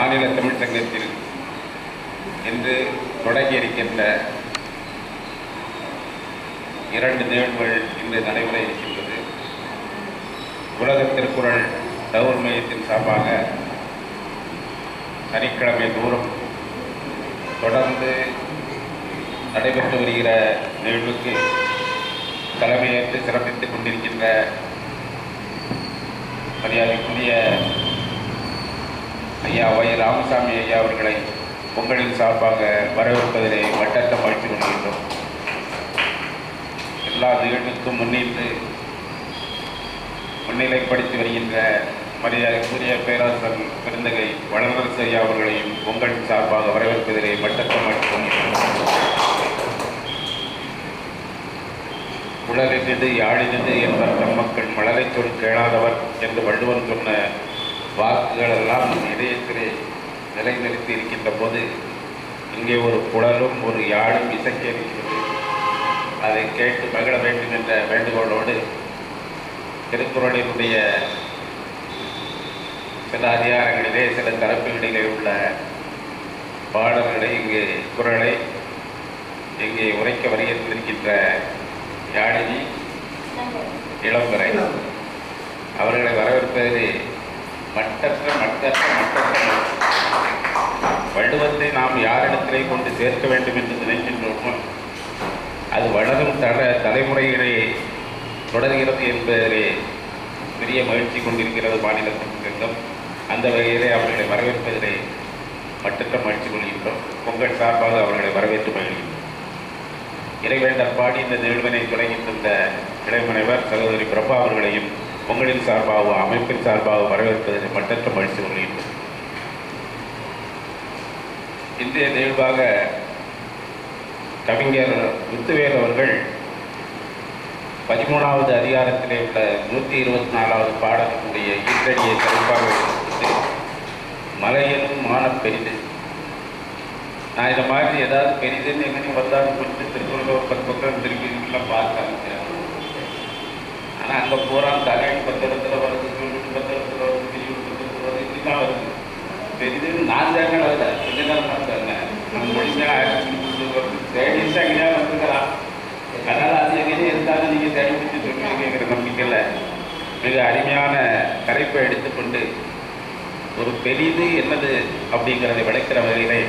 மாநில தமிழ் சங்கத்தில் இன்று தொடங்கியிருக்கின்ற 2 நிகழ்வுகள் இன்று நடைபெற இருக்கின்றது. உலக திருக்குறள் தகவல் மையத்தின் சார்பாக சனிக்கிழமை தோறும் தொடர்ந்து நடைபெற்று வருகிற நிகழ்வுக்கு தலைமையேற்று சிறப்பித்துக் கொண்டிருக்கின்ற மரியாதைக்குரிய ஐயா ஒய் ராமசாமி ஐயா அவர்களை பொங்கலின் சார்பாக வரவேற்பதிலே வட்டற்ற மகிழ்ச்சி கொள்கின்றோம். எல்லா நிகழ்வுக்கும் முன்னிலைப்படுத்தி வருகின்ற மரியாதைக்குரிய பேராசிரியர் பெருந்தகை வளர்வரசு ஐயா அவர்களையும் பொங்கலின் சார்பாக வரவேற்பதிலே வட்டற்ற மகிழ்ச்சி கொள்கின்றோம். உலகினது யாழினது என்பர் தம் மக்கள் மலரை சொல் கேளாதவர் என்று வள்ளுவன் சொன்ன வாக்குகள் எல்லாம் நம் இதயத்திலே நிலைநிறுத்தி இருக்கின்ற போது இங்கே ஒரு குழலும் ஒரு யாழும் இசைக்க இருக்கிறது. அதை கேட்டு மகிழ வேண்டும் என்ற வேண்டுகோளோடு திருக்குறளினுடைய சில அதிகாரங்களிலே சில தரப்புகளிலே உள்ள பாடல்களை குறளை இங்கே உரைக்க வருகின்ற யாழினி இளம்பரை அவர்களை வரவேற்பதிலே மட்டற்ற வள்ளுவத்தை நாம் யாரிடத்திலே கொண்டு சேர்க்க வேண்டும் என்று நினைக்கின்றோமோ அது வளரும் தலைமுறைகளை தொடர்கிறது என்பதிலே பெரிய மகிழ்ச்சி கொண்டிருக்கிறது மாநில சங்கம். அந்த வகையிலே அவர்களை வரவேற்பதிலே மட்டற்ற மகிழ்ச்சி கொள்கின்றோம். பொங்கல் சார்பாக அவர்களை வரவேற்று மகிழ்கின்றோம். இறைவேண்டர் பாடி இந்த நிகழ்வினை தொடங்கி தந்த இளைமுனைவர் சகோதரி பிரபா அவர்களையும் பொங்கலின் சார்பாக அமைப்பின் சார்பாக வரவேற்பதில் மட்டற்ற மகிழ்ச்சி கொள்கின்றோம். இன்றைய நிகழ்வாக கவிஞர் முத்துவேல் அவர்கள் 13வது அதிகாரத்திலே உள்ள 124வது பாடலுடைய ஈற்றடியை சிறப்பாக எடுத்து மலையனும் மானம் பெரிது. நான் இதை மாதிரி ஏதாவது பெரிதுன்னு எங்கே வந்தாலும் கொஞ்சம் திருக்குறள் ஒரு 10 பக்கம் திருப்பிலாம் பார்க்க ஆரம்பிக்கிறேன். ஆனால் அங்கே போகிறான் தலையணி பத்திரத்தில் வருது, பத்திரத்தில் வருது, பிரிவு பத்திரத்தில் வருது, இப்படிலாம் வருது. பெரிதுன்னு நான் தாங்க வருது கொஞ்ச நேரம் பார்த்தாங்க நம்ம மொழிமையாக தேடிச்சு அங்கேயா வந்துருக்கலாம். அதனால் அது எங்கேயே இருந்தாலும் நீங்கள் தேடி பிடிச்சி சொல்லுவீங்கிற நம்பிக்கையில் மிக அருமையான கரைப்பை எடுத்துக்கொண்டு ஒரு பெரிது என்னது அப்படிங்கிறதை விளக்கிற வகையிலே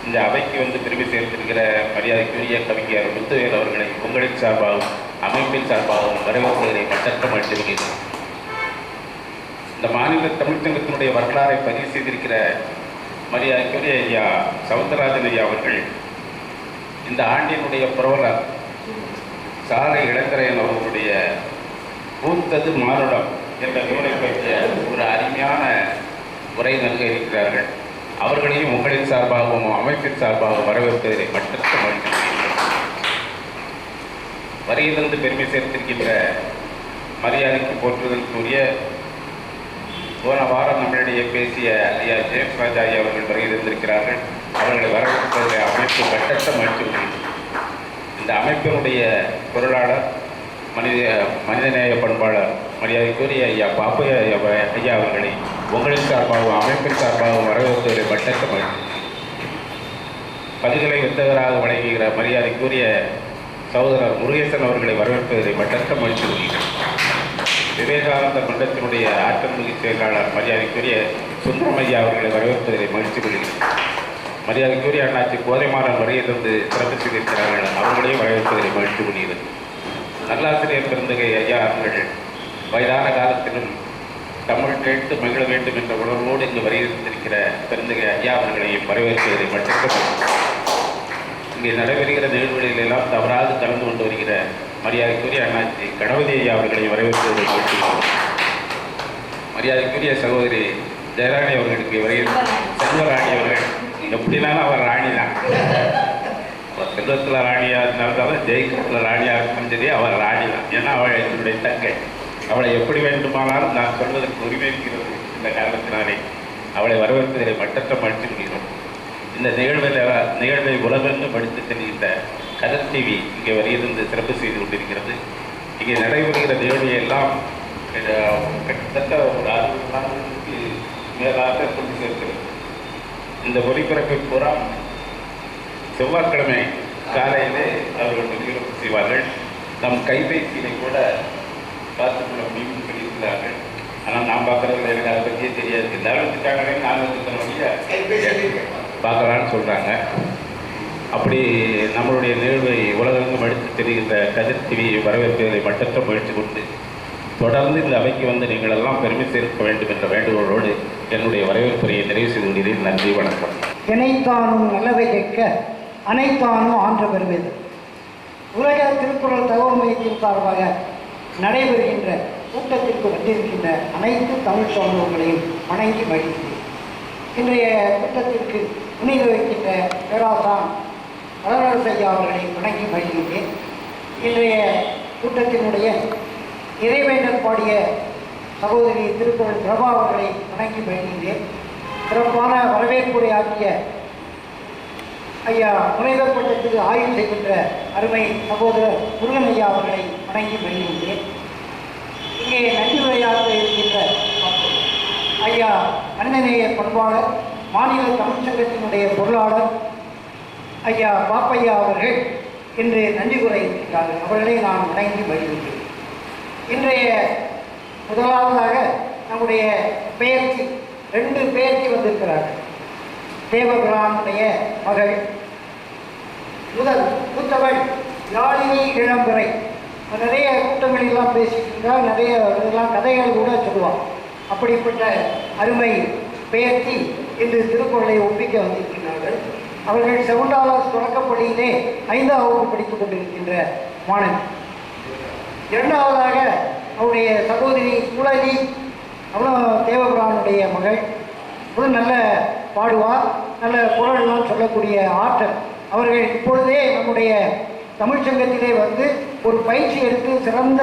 இந்த அவைக்கு பெருமை சேர்த்திருக்கிற மரியாதைக்குரிய கவிஞர் முத்துவேல் அவர்களை பொங்கலின் சார்பாகவும் அமைப்பின் சார்பாகவும் வரவேற்பதை மட்டற்ற மகிழ்ச்சி கொள்கிறேன். இந்த மாநில தமிழ்ச்சங்கத்தினுடைய வரலாறை பதிவு செய்திருக்கிற மரியாதைக்குரிய ஐயா சவுந்தரராஜன் ஐயா அவர்கள் இந்த ஆண்டினுடைய புரவலர் சாலை இளங்கரையன் அவர்களுடைய பூத்தது மானுடம் என்ற நூலை பற்றிய ஒரு அருமையான உரை நல்க இருக்கிறார்கள். அவர்களையும் உங்களின் சார்பாகவும் அமைப்பின் சார்பாகவும் வரவேற்பதிலே மட்டற்ற மகிழ்ச்சி. வரியிலிருந்து பெருமை சேர்த்திருக்கின்ற மரியாதைக்கு போற்றுதலுக்குரிய போன வாரம் நம்மளிடையே பேசிய ஐயா ஜேம்ஸ் ராஜா ஐயா அவர்கள் வருகின்றிருக்கிறார்கள். அவர்களை வரவேற்பதிலே அமைப்பு மட்டற்ற மகிழ்ச்சி. இந்த அமைப்பினுடைய பொருளாளர் மனிதநேய பண்பாளர் மரியாதைக்குரிய ஐயா பாப்பையா ஐயா அவர்களை உங்களின் சார்பாகவும் அமைப்பின் சார்பாகவும் வரவேற்பதிலே மட்டற்ற மகிழ்ச்சி. பதில்களை வித்தகராக வழங்குகிற மரியாதைக்குரிய சகோதரர் முருகேசன் அவர்களை வரவேற்பதிலே மட்டற்ற மகிழ்ச்சி கொள்கிறேன். விவேகானந்த மன்றத்தினுடைய ஆற்றல் மிகு செயலாளர் மரியாதைக்குரிய சுந்தரம் ஐயா அவர்களை வரவேற்பதிலே மகிழ்ச்சி கொள்கிறேன். மரியாதைக்குரிய அண்ணாச்சி கோதைமாறன் வருகையிலிருந்து சிறப்பு செய்திருக்கிறார்கள். அவர்களையும் வரவேற்பதிலே மகிழ்ச்சி கொள்கிறது. நல்லாசிரியர் பெருந்தகை ஐயா அவர்கள் வயதான காலத்திலும் தமிழ் கேட்டு மகிழ வேண்டும் என்ற உணர்வோடு இங்கு வருகின்றிருக்கிற பெருந்தகை ஐயா அவர்களையும் வரவேற்பதிலே மட்டற்ற இங்கே நடைபெறுகிற நிகழ்வுகளில் எல்லாம் தவறாது கலந்து கொண்டு வருகிற மரியாதைக்குரிய அண்ணாச்சி கணபதி ஐயா அவர்களையும் வரவேற்பதிலே மகிழ்ச்சி. மரியாதைக்குரிய சகோதரி ஜெயராணி அவர்களுக்கு வருகிற செல்வராணி அவர்கள் எப்படினாலும் அவர் ராணி தான். அவர் செல்வத்தில் ராணியாக இருந்தாலும் ஜெயிக்கிறதுல ராணியாக இருக்கும் சரி அவர் ராணி தான். ஏன்னா அவள் என்னுடைய தங்கை. அவளை எப்படி வேண்டுமானாலும் நான் சொல்வதற்கு உரிமை இருக்கிறது. இந்த காரணத்தினாலே அவளை வரவேற்பதிலே மட்டற்ற மகிழ்ச்சி கொள்கிறோம். இந்த நிகழ்வை உலகெங்கு படித்து செல்கின்ற கதர் டிவி இங்கே வருகிறது சிறப்பு செய்து கொண்டிருக்கிறது. இங்கே நடைபெறுகிற நிகழ்வை எல்லாம் கிட்டத்தட்ட ஒரு 60 நாட்களுக்கு மேலாக கொண்டு சேர்க்கிறது. இந்த ஒளிபரப்பை பூரா செவ்வாய்க்கிழமை காலையிலே அவர்கள் ஒளிபரப்பு செய்வார்கள். நம் கைபேசியினை கூட பார்த்துக்கொள்ள முடியும்னு சொல்லியிருக்கிறார்கள். ஆனால் நான் பார்க்குறதுல எனக்கு அதை பற்றியே தெரியாது. எல்லாரும் வச்சுட்டாங்களே நான் வச்சுக்கிறவங்க பார்க்கலான்னு சொல்கிறாங்க. அப்படி நம்மளுடைய நிகழ்வை உலகெங்கும் எடுத்து தெரிகின்ற கதிர் டிவி வரவேற்பதை மட்டற்ற முயற்சி கொண்டு தொடர்ந்து இந்த அவைக்கு வந்து நீங்கள் எல்லாம் பெருமை சேர்க்க வேண்டும் என்ற வேண்டுகோளோடு என்னுடைய வரவேற்புரையை நிறைவு செய்து கொள்கிறேன். நன்றி, வணக்கம். இணைத்தானும் நல்லவை கேட்க அனைத்தானும் ஆன்ற பெறுவது. உலக திருக்குறள் தகவல் மையத்தின் சார்பாக நடைபெறுகின்ற கூட்டத்திற்கு வந்திருக்கின்ற அனைத்து தமிழ் சமூகங்களையும் வணங்கி மகிழ்கிறேன். இன்றைய கூட்டத்திற்கு முன்னிலை வைக்கின்ற பேராசான் வளரரசு ஐயா அவர்களை வணங்கி மகிழ்கிறேன். இன்றைய கூட்டத்தினுடைய இறைவேண்டல் பாடிய சகோதரி திருக்குறள் பிரபா அவர்களை வணங்கி மகிழ்கிறேன். சிறப்பான வரவேற்புரை ஆற்றிய ஐயா முனைவர் பட்டத்துக்கு ஆய்வு செய்கின்ற அருமை சகோதரர் முருகன் ஐயா அவர்களை வணங்கி மகிழ்கின்றேன். இங்கே நன்றி உரையாற்ற இருக்கின்ற ஐயா மனிதநேய பண்பாளர், மாநில தமிழ்ச்சங்கத்தினுடைய பொருளாளர் ஐயா பாப்பையா அவர்கள் இன்று நன்றி கூற இருக்கின்றார்கள். அவர்களை நான் வணங்கி மகிழ்கின்றேன். இன்றைய முதலாவதாக நம்முடைய பெயர்ச்சி 2 பெயர்ச்சி வந்திருக்கிறார்கள். தேவபிரானுடைய மகள் முதல் மூத்தவள் யாழினி இளம்பிறை. நிறைய கூட்டங்களெல்லாம் பேசியிருக்கிறார், நிறைய இதெல்லாம் கதைகள் கூட சொல்லுவாள். அப்படிப்பட்ட அருமை பெயர்த்தி இன்று திருக்குறளை ஒப்பிக்க வந்திருக்கிறார்கள். அவர்கள் செவண்டாளர் தொடக்கப்பள்ளியிலே 5ஆம் வகுப்பு படித்துக் கொண்டிருக்கின்ற மாணவி. இரண்டாவதாக அவருடைய சகோதரி குழலி, அவளும் தேவபிரானுடைய மகள். அவளும் நல்ல பாடுவார், நல்ல குரலெல்லாம் சொல்லக்கூடிய ஆற்றல். அவர்கள் இப்பொழுதே நம்முடைய தமிழ்ச்சங்கத்திலே வந்து ஒரு பயிற்சி எடுத்து சிறந்த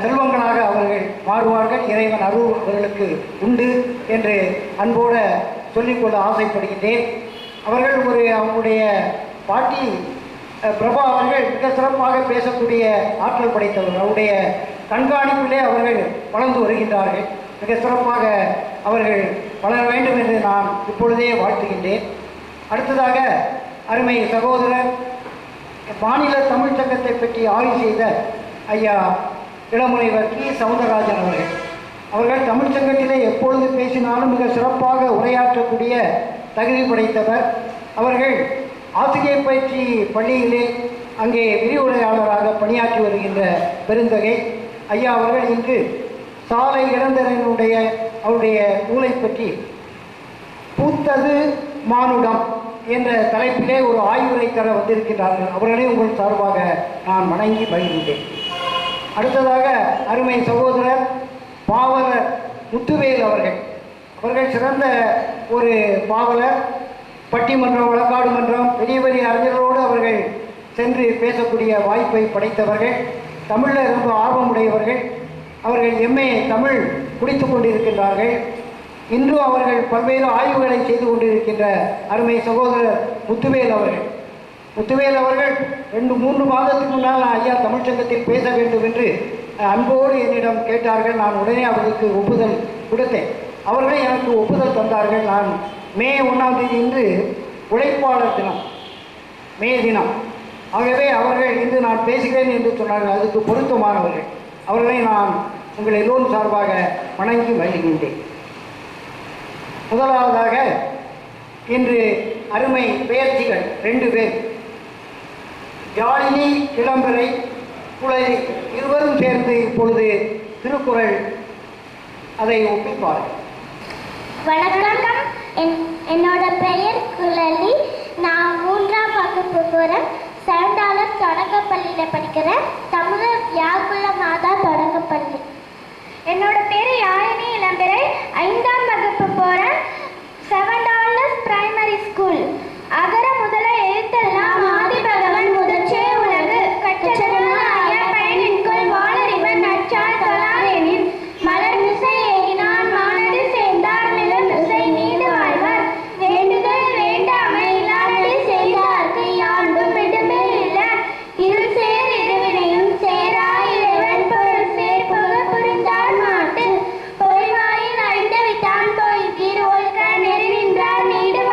செல்வங்களாக அவர்கள் மாறுவார்கள். இறைவன் அருள் அவர்களுக்கு உண்டு என்று அன்போடு சொல்லிக்கொள்ள ஆசைப்படுகின்றேன். அவர்கள் அவங்களுடைய பாட்டி பிரபா அவர்கள் மிக சிறப்பாக பேசக்கூடிய ஆற்றல் படைத்தவர்கள். அவருடைய கண்காணிப்பிலே அவர்கள் வளர்ந்து வருகின்றார்கள். மிக சிறப்பாக அவர்கள் வளர வேண்டும் என்று நான் இப்பொழுதே வாழ்த்துகின்றேன். அடுத்ததாக அருமை சகோதரர் மாநில தமிழ்ச்சங்கத்தை பற்றி ஆய்வு செய்த ஐயா இளமுனைவர் கி சவுந்தரராஜன் அவர்கள் தமிழ்ச்சங்கத்திலே எப்பொழுது பேசினாலும் மிக சிறப்பாக உரையாற்றக்கூடிய தகுதி படைத்தவர். அவர்கள் ஆசிரியர் பயிற்சி பள்ளியிலே அங்கே விரிவுரையாளராக பணியாற்றி வருகின்ற பெருந்தகை ஐயா அவர்கள் இன்று சாலை இளந்தரனுடைய அவருடைய நூலை பற்றி பூத்தது மானுடம் என்ற தலைப்பிலே ஒரு ஆய்வுரை தர வந்திருக்கிறார்கள். அவர்களே உங்கள் சார்பாக நான் வணங்கி மகிழ்கின்றேன். அடுத்ததாக அருமை சகோதரர் பாவலர் முத்துவேல் அவர்கள் சிறந்த ஒரு பாவலர். பட்டிமன்றம், வழக்காடு மன்றம், பெரிய பெரிய அறிஞர்களோடு அவர்கள் சென்று பேசக்கூடிய வாய்ப்பை படைத்தவர்கள். தமிழில் ரொம்ப ஆர்வமுடையவர்கள். அவர்கள் MA தமிழ் குடித்து கொண்டிருக்கின்றார்கள். இன்றும் அவர்கள் பல்வேறு ஆய்வுகளை செய்து கொண்டிருக்கின்ற அருமை சகோதரர் முத்துவேல் அவர்கள் 2-3 மாதத்துக்கு முன்னால் ஐயா தமிழ்ச்சங்கத்தில் பேச வேண்டும் என்று அன்போடு என்னிடம் கேட்டார்கள். நான் உடனே அவர்களுக்கு ஒப்புதல் கொடுத்தேன். அவர்களே எனக்கு ஒப்புதல் தந்தார்கள். நான் மே 1ஆம் தேதி இன்று உழைப்பாளர் தினம், மே தினம். ஆகவே அவர்கள் இன்று நான் பேசுகிறேன் என்று சொன்னார்கள். அதுக்கு பொருத்தமானவர்கள். அவர்களை நான் உங்கள் எல்லோரும் சார்பாக வணங்கி மகிழ்கின்றேன். முதலாவதாக இன்று அருமை பெயர்ச்சிகள் 2 பேர், யாழினி இளம்பிறை குழலி, இருவரும் சேர்ந்து இப்பொழுது திருக்குறள் அதை ஒப்பிப்பார்கள். வணக்கம், என்னோட பெயர் குழலி. நான் 3ஆம் வகுப்பு போகிறேன். செவண்டாளர் தொடக்கப்பள்ளியில் படிக்கிறேன். தமிழர் வியாக்குல மாதா தொடக்கப்பள்ளி. என்னோட பேர் யாழினி இளம்பிறை. 5ஆம் வகுப்பு போகிறேன். செவண்டாளர் பிரைமரி ஸ்கூல். அகர முதல எழுத்தெல்லாம் ஆதி பகவன் முதற்றே உலகு கற்றதனால் ஐயா பயனின்கொள் வாழறிவன் நற்றால் தொழார் எனின் மலர் மிசை ஏகினான் மானடி சேர்ந்தார் நிலம் மிசை நீடு வாழ்வார் வேண்டுதல் வேண்டாமை இல்லாதடி செய்தார்க்கு யாண்டும் விடுமே இல்ல இருள் சேர் இருவினையும் சேராய் இறைவன் பொருள் சேர் புக புரிந்தார் மாட்டு பொய்வாயின் அழிந்து விட்டான் பொய்தீர் ஒழுக்க நெறி நின்றார் நீடு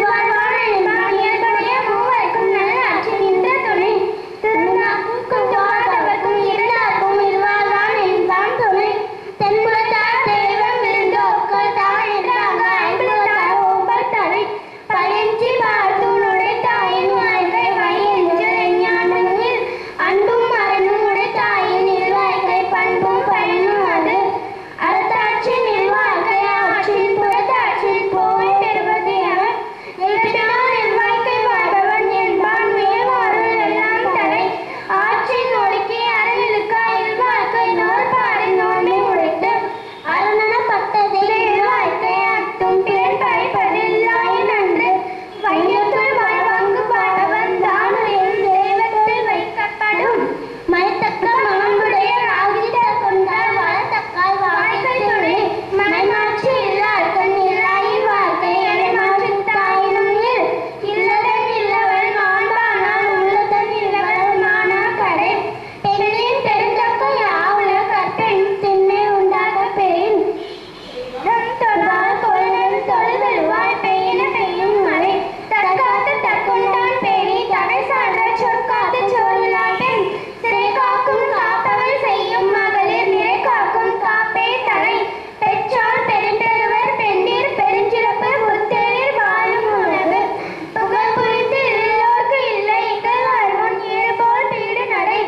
இல்வாழ்வான என்பான் இயல்புடைய மூவருக்கும் நல்ல ஆட்சி நின்ற துணை திருநாவுக்கும் தோற்றவர்க்கும் எல்லாருக்கும் இல்வாழ்வான் என்பான் துணை தென்புலத்தார் தெய்வம் விருந்தோக்கள் தான் என்றாங்க ஐம்புலத்தார் ஒவ்வொரு தலை பயஞ்சி பார்த்துனுடைய தாயின் வாழ்க்கை வயஞ்சு ஞானத்தில் அன்பும் மரணும் உடைய தாயின் இல்வாழ்க்கை பண்பும் பயனும் அது அறத்தாட்சி நிர்வாகை ஆட்சியின் புறத்தாட்சியின் போய் பெறுவது என எழுப்பினால் நிர்வாகை வாழ்பவன் என்பான் மேல்வாறு எல்லாம் தலை ஆட்சியின் ஒழுக்கி அறநிலுக்கா இல்வாழ்க்கை நோற்பாரின் நோன்பை உடைத்து அரணப்பட்டதை இல்வாழ்க்கை அட்டும் பிறன் பழிப்பதில்லாயின் அன்று வையத்துள் வாழ்வாங்கு வாழ்பவன் தான் தெய்வத்தில் வைக்கப்படும் மயத்தக்க மாண்புடைய ராகிட்ட கொண்டால் வளத்தக்கால் வாழ்க்கை துணை மனைமாட்சி இல்லார்கண் இல்லாயின் வாழ்க்கை எனைமாற்றி தாயினும் இல்லதன் இல்லவள் மாண்பானால் உள்ளதன் இல்லவள் மானா கடை பெண்ணின் பெருந்தக்க யாவுல கற்பெண் திண்மை உண்டாக பெறின் தொடால் கொள்ளும் தொழுதல்வாய் பெய்யின பெய்யும் மழை தற்காத்து தற்கொண்டான் பேணி தடை சார்ந்த சொற்காத்து சொல்லாய் பெண் சிறை காக்கும் காப்பவள் செய்யும் மகளிர் நிறை காக்கும் காப்பே தலை பெற்றால் பெரும்பெருவர் பெண்டீர் பெருஞ்சிறப்பு புத்தேரில் வாழும் உணவு புகழ் புரிந்து எல்லோர்க்கு இல்லை இகழ் வாழ்வன் ஏறுபோல் பீடு நடை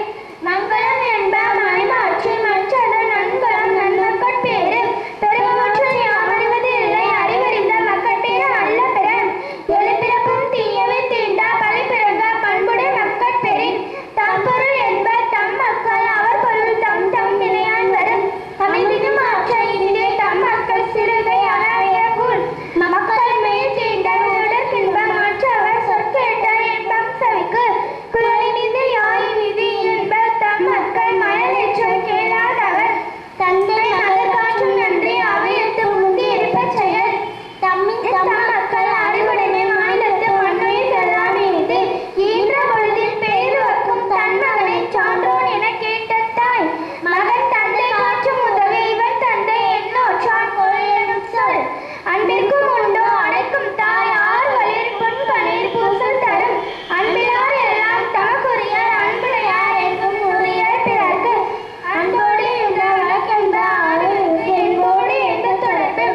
மங்களம் என்ப மனைமாட்சி மற்றது நன்கலம் நன்மக்கள் பேரு பெருமாற்றம் யாமறிவது இல்லை அறிவறிந்த மக்கள் பேரு அல்ல பெறன் எழுப்பிறப்பும் தீயவை தீண்டா பழி பிறங்க பண்புடை மக்கள் பெறின் தம்பொருள் என்ப தம் மக்கள் அவர் பொருள் தம் தம் வினையான் வரும் அமைந்திடும் ஆற்ற இனிதே தம் மக்கள் சிறுகை அழகூல் மக்கள் மேல் தீண்ட உடற்கின்ப மற்றவர் சொற்கேட்ட இன்பம் சவிக்கு குழலினிது யாயின் விதி என்ப தம் மக்கள் மயலேற்றம் கேளாதவர் தந்தை மகள் காற்றும் நன்றி அவையத்து முந்தி இருப்ப செயல் தம்மின் தம் மக்கள் அறிவுடைமை மாநிலத்து மண்ணுயிர் செல்லாமே இது ஈன்ற பொழுதில் பேருவக்கும் தன் மகனை சான்றோன் என கேட்ட தாய் மகன் தந்தை காற்றும் உதவி இவன் தந்தை என்னோற்றான் கொள்ளும் சொல் அன்பிற்கும் உண்டோ அடைக்கும் தாய் ஆறு வலிர் பொன்கணில் பூசல் தரும் அன்பிலார் எல்லாம் தமக்குரியர் அன்புடையார் என்றும் உரியர் பிறர்க்கு அன்போடு என்ற வழக்கென்ப ஆளுக்கு என்போடு எந்த தொடர்பு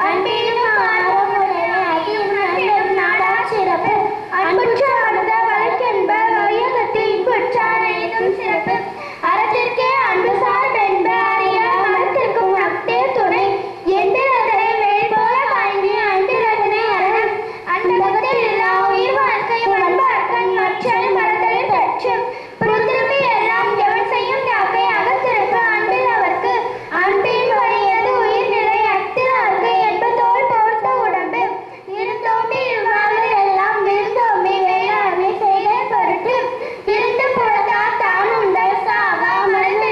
அன்பிலும் ஆர்வம் உடைய அதிலும் நன்றியும் நாடா சிறப்பு அன்புற்ற வந்த வழக்கென்ப வையகத்தில் இன்புற்றார் எய்தும் சிறப்பு அறத்திற்கே அன்பு சார்பென்ப அறிய மரத்திற்கும் அக்தே துணை எந்திரதனை வேல் போல வாங்கி அந்திரதனை அரணம் அந்தகத்தில் இல்லா உயிர் வாழ்க்கை பண்பார்க்கண் மற்றல் மரத்தலை பெற்று புறத்திரும்பி எல்லாம் எவன் செய்யும் யாக்கை அகத்திருப்பு அன்பில் அவர்க்கு அன்பின் வழியது உயிர்நிலை அத்திலார்க்கு என்பதோல் போர்த்த உடம்பு இருந்தோம்பி இவ்வாறு எல்லாம் விருந்தோம்பி வேளாண்மை செய்த பொருட்டு இருந்து புறத்தார் தான் உண்டல் சாகா மருந்து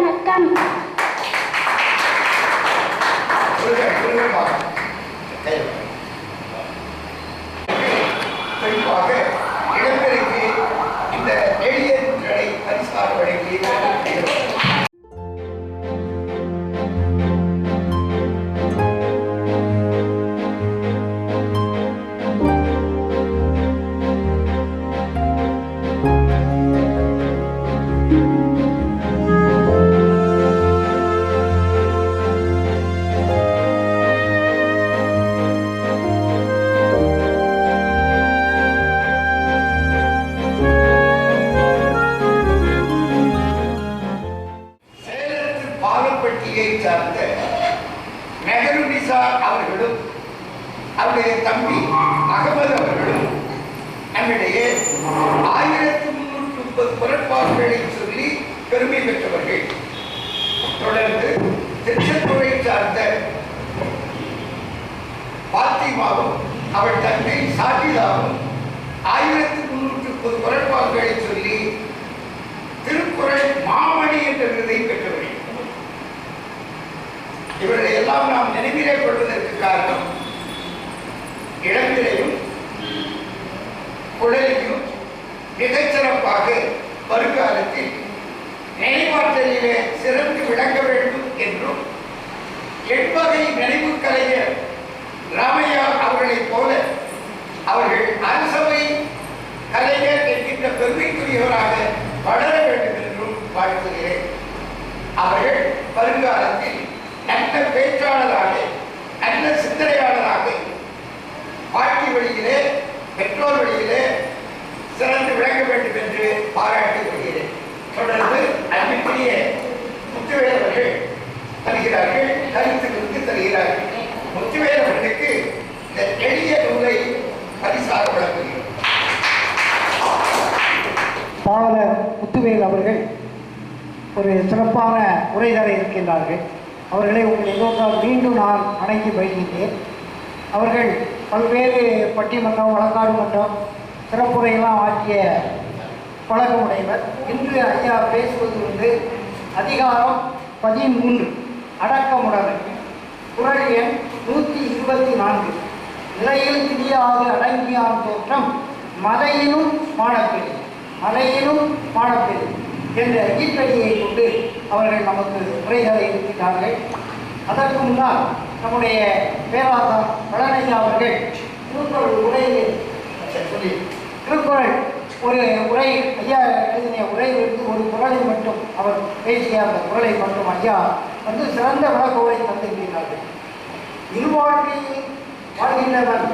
வணக்கம். குறிப்பாக இளைஞருக்கு இந்த எளிய நூல்களை பரிசாக வழங்கி பாலப்பட்டியை சார்ந்த மெஹருநிசா அவர்களும் அவருடைய தம்பி அகமது அவர்களும் நம்மிடையே 1330 குரட்பாக்களை சொல்லி பெருமை பெற்றவர்கள். தொடர்ந்து திருச்செந்தூரை சார்ந்த பாத்திமாவும் அவள் தந்தை சாஜிதாவும் 1330 குரட்பாக்களை சொல்லி திருக்குறள் மாமணி என்ற விருதை பெற்றவர்கள். இவர்களை எல்லாம் நாம் நினைவிலே கொள்வதற்கு காரணம் இளம்பிலையும் குழலையும் மிகச்சிறப்பாக வருங்காலத்தில் நினைவாற்றலிலே சிறந்து விளங்க வேண்டும் என்றும் எண்பகை நினைவு கலைஞர் ராமையா அவர்களைப் போல அவர்கள் அரசவை கலைஞர் என்கின்ற பெருமைக்குரியவராக வளர வேண்டும் என்றும் வாழ்த்துகிறேன். அவர்கள் வருங்காலத்தில் நல்ல பேச்சாளராக நல்ல சிந்தனையாளராக வாழ்க்கை வழியிலே பெற்றோர் வழியிலே சிறந்து விளங்க வேண்டும் என்று பாராட்டிக் கொள்கிறேன். தொடர்ந்து அன்பிற்குரிய முத்துவேல் அவர்கள் தருகிறார்கள், கருத்துக்களுக்கு தருகிறார்கள். முத்துவேல் அவர்களுக்கு இந்த எளிய நூலை பரிசாக வழங்குகிறோம். பாவலர் முத்துவேல் அவர்கள் ஒரு சிறப்பான உரை தர இருக்கின்றார்கள். அவர்களை உங்கள் எல்லோருக்காக மீண்டும் நான் வணங்கி வருகின்றேன். அவர்கள் பல்வேறு பட்டிமன்றம், வழக்காடு மன்றம், சிறப்புரையெல்லாம் ஆற்றிய பழக்கமுடையவர். இன்று ஐயா பேசுவது வந்து அதிகாரம் 13 அடக்கமுடைமை, குறள் எண் 124 நிலையில் திரியாது அடங்கியான் தோற்றம் மலையினும் மானப்பெரி, மலையினும் மானப்பெரி என்ற ஈட்டடியை கொண்டு அவர்கள் நமக்கு உரைகளை இருக்கின்றார்கள். அதற்கு முன்னால் நம்முடைய பேராசார் பழனையா அவர்கள் திருக்குறள் உரையை சொல்லி திருக்குறள் ஒரு உரை ஐயா எழுதிய உரையிலிருந்து ஒரு குறளை மட்டும் அவர் பேசிய அந்த குறளை மட்டும் ஐயா வந்து சிறந்த விளக்க உரை தந்திருக்கிறார்கள். இருவாழ்க்கையில் வாழ்கின்றவன்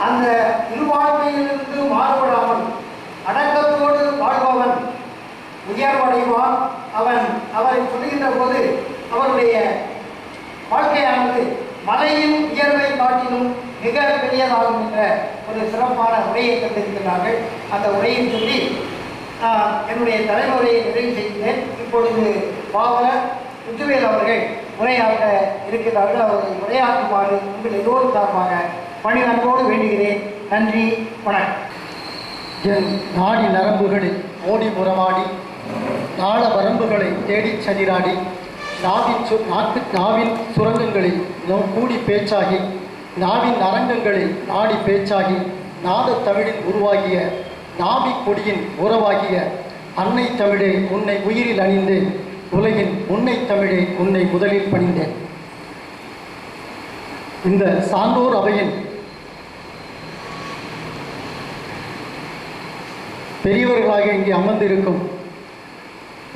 அந்த இருவாழ்க்கையிலிருந்து மாறுபடாமல் அடக்கத்தோடு வாழ்பவன் உயர்வடைவான். அவரை சொல்லுகின்ற போது அவருடைய வாழ்க்கையானது மலையின் உயர்வை காட்டிலும் மிக பெரியதாகும் என்ற ஒரு சிறப்பான உரையை தந்திருக்கிறார்கள். அந்த உரையை சொல்லி என்னுடைய தலைமுறையை நிறைவு செய்கிறேன். இப்பொழுது பாவலர் முத்துவேல் அவர்கள் உரையாற்ற இருக்கிறார்கள். அவர்கள் உரையாற்றுமாறு உங்கள் எல்லோரும் சார்பாக பணிவன்போடு வேண்டுகிறேன். நன்றி, வணக்கம். என் நாடி நரம்புகளில் ஓடி முறமாடி நாள வரம்புகளை தேடிச் சதிராடி நாவின் சுரங்கங்களில் கூடி பேச்சாகி நாவின் அரங்கங்களில் நாடி பேச்சாகி நாத தமிழின் உருவாகிய நாவி கொடியின் உறவாகிய அன்னை தமிழே உன்னை உயிரில் அணிந்தேன், உலகின் உன்னை தமிழே உன்னை முதலில் பணிந்தேன். இந்த சான்றோர் அவையின் பெரியவர்களாக இங்கே அமர்ந்திருக்கும்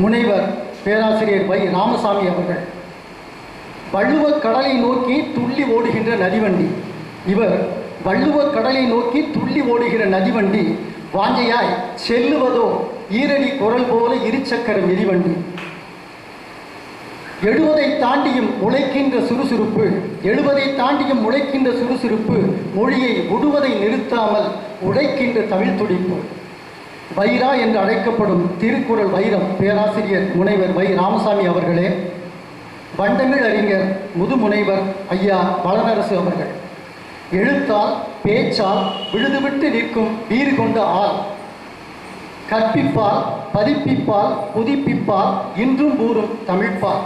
முனைவர் பேராசிரியர் வை ராமசாமி அவர்கள் வள்ளுவக் கடலை நோக்கி துள்ளி ஓடுகின்ற நதிவண்டி. இவர் வள்ளுவக் கடலை நோக்கி துள்ளி ஓடுகிற நதிவண்டி வாஞ்சையாய் செல்லுவதோ ஈரடி குரல் போல இருசக்கர மிதிவண்டி. எழுவதை தாண்டியும் உழைக்கின்ற சுறுசுறுப்பு மொழியை உடுவதை நிறுத்தாமல் உழைக்கின்ற தமிழ் துடிப்பு. வைரா என்று அழைக்கப்படும் திருக்குறள் வைரம் பேராசிரியர் முனைவர் வை ராமசாமி அவர்களே, வண்டமிழ் அறிஞர் முதுமுனைவர் ஐயா வளனரசு அவர்கள், எழுத்தால் பேச்சால் விழுதுவிட்டு நிற்கும் வீறு கொண்ட ஆள், கற்பிப்பால், பதிப்பிப்பால், புதுப்பிப்பால், இன்றும் ஊறும் தமிழ்ப்பால்.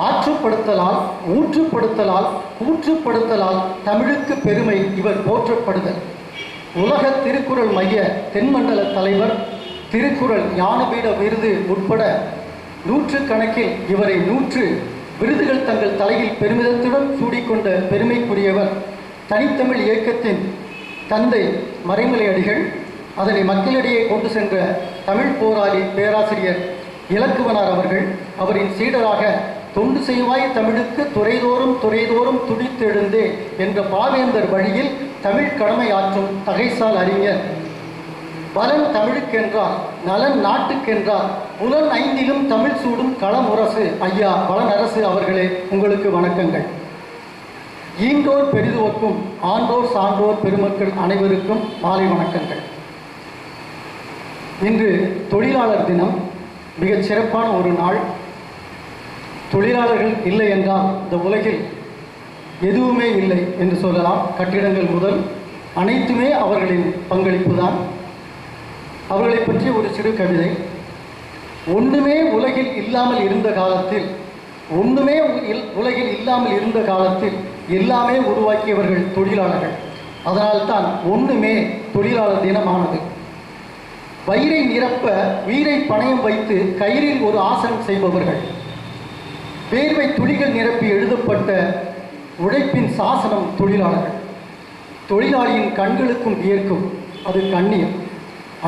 ஆற்றுப்படுத்தலால், ஊற்றுப்படுத்தலால், கூற்றுப்படுத்தலால் தமிழுக்கு பெருமை இவர் போற்றப்படுதல். உலக திருக்குறள் மைய தென்மண்டல தலைவர், திருக்குறள் ஞானபீட விருது உட்பட 100 கணக்கில் இவரை 100 விருதுகள் தங்கள் தலையில் பெருமிதத்துடன் சூடிக்கொண்ட பெருமைக்குரியவர். தனித்தமிழ் இயக்கத்தின் தந்தை மறைமலை அடிகள், அதனை மக்களிடையே கொண்டு சென்ற தமிழ் போராளி பேராசிரியர் இலக்குவனார் அவர்கள், அவரின் சீடராக தொண்டு செய்வாய் தமிழுக்கு துறைதோறும் துடித்தெழுந்தே என்ற பாவேந்தர் வழியில் தமிழ் கடமையாற்றும் தகைசால் அறிஞர். பலன் தமிழுக்கென்றார், நலன் நாட்டுக்கென்றார், புலன் 5லும் தமிழ் சூடும் களமுரசு ஐயா வளனரசு அவர்களே, உங்களுக்கு வணக்கங்கள். ஈன்றோர் பெரிதுவக்கும் ஆண்டோர் சான்றோர் பெருமக்கள் அனைவருக்கும் மாலை வணக்கங்கள். இன்று தொழிலாளர் தினம், மிகச் சிறப்பான ஒரு நாள். தொழிலாளர்கள் இல்லை என்றால் இந்த உலகில் எதுவுமே இல்லை என்று சொல்லலாம். கட்டிடங்கள் முதல் அனைத்துமே அவர்களின் பங்களிப்பு தான். அவர்களை பற்றி ஒரு சிறு கவிதை. ஒன்றுமே உலகில் இல்லாமல் இருந்த காலத்தில் எல்லாமே உருவாக்கியவர்கள் தொழிலாளர்கள். அதனால்தான் ஒன்றுமே தொழிலாளர் தினமானது. வயிறை நிரப்ப உயிரை பணயம் வைத்து கயிறில் ஒரு ஆசனம் செய்பவர்கள், வேர்வை துளிகள் நிரப்பி எழுதப்பட்ட உழைப்பின் சாசனம் தொழிலாளர்கள். தொழிலாளியின் கண்களுக்கும் வியர்க்கும், அது கண்ணீர்.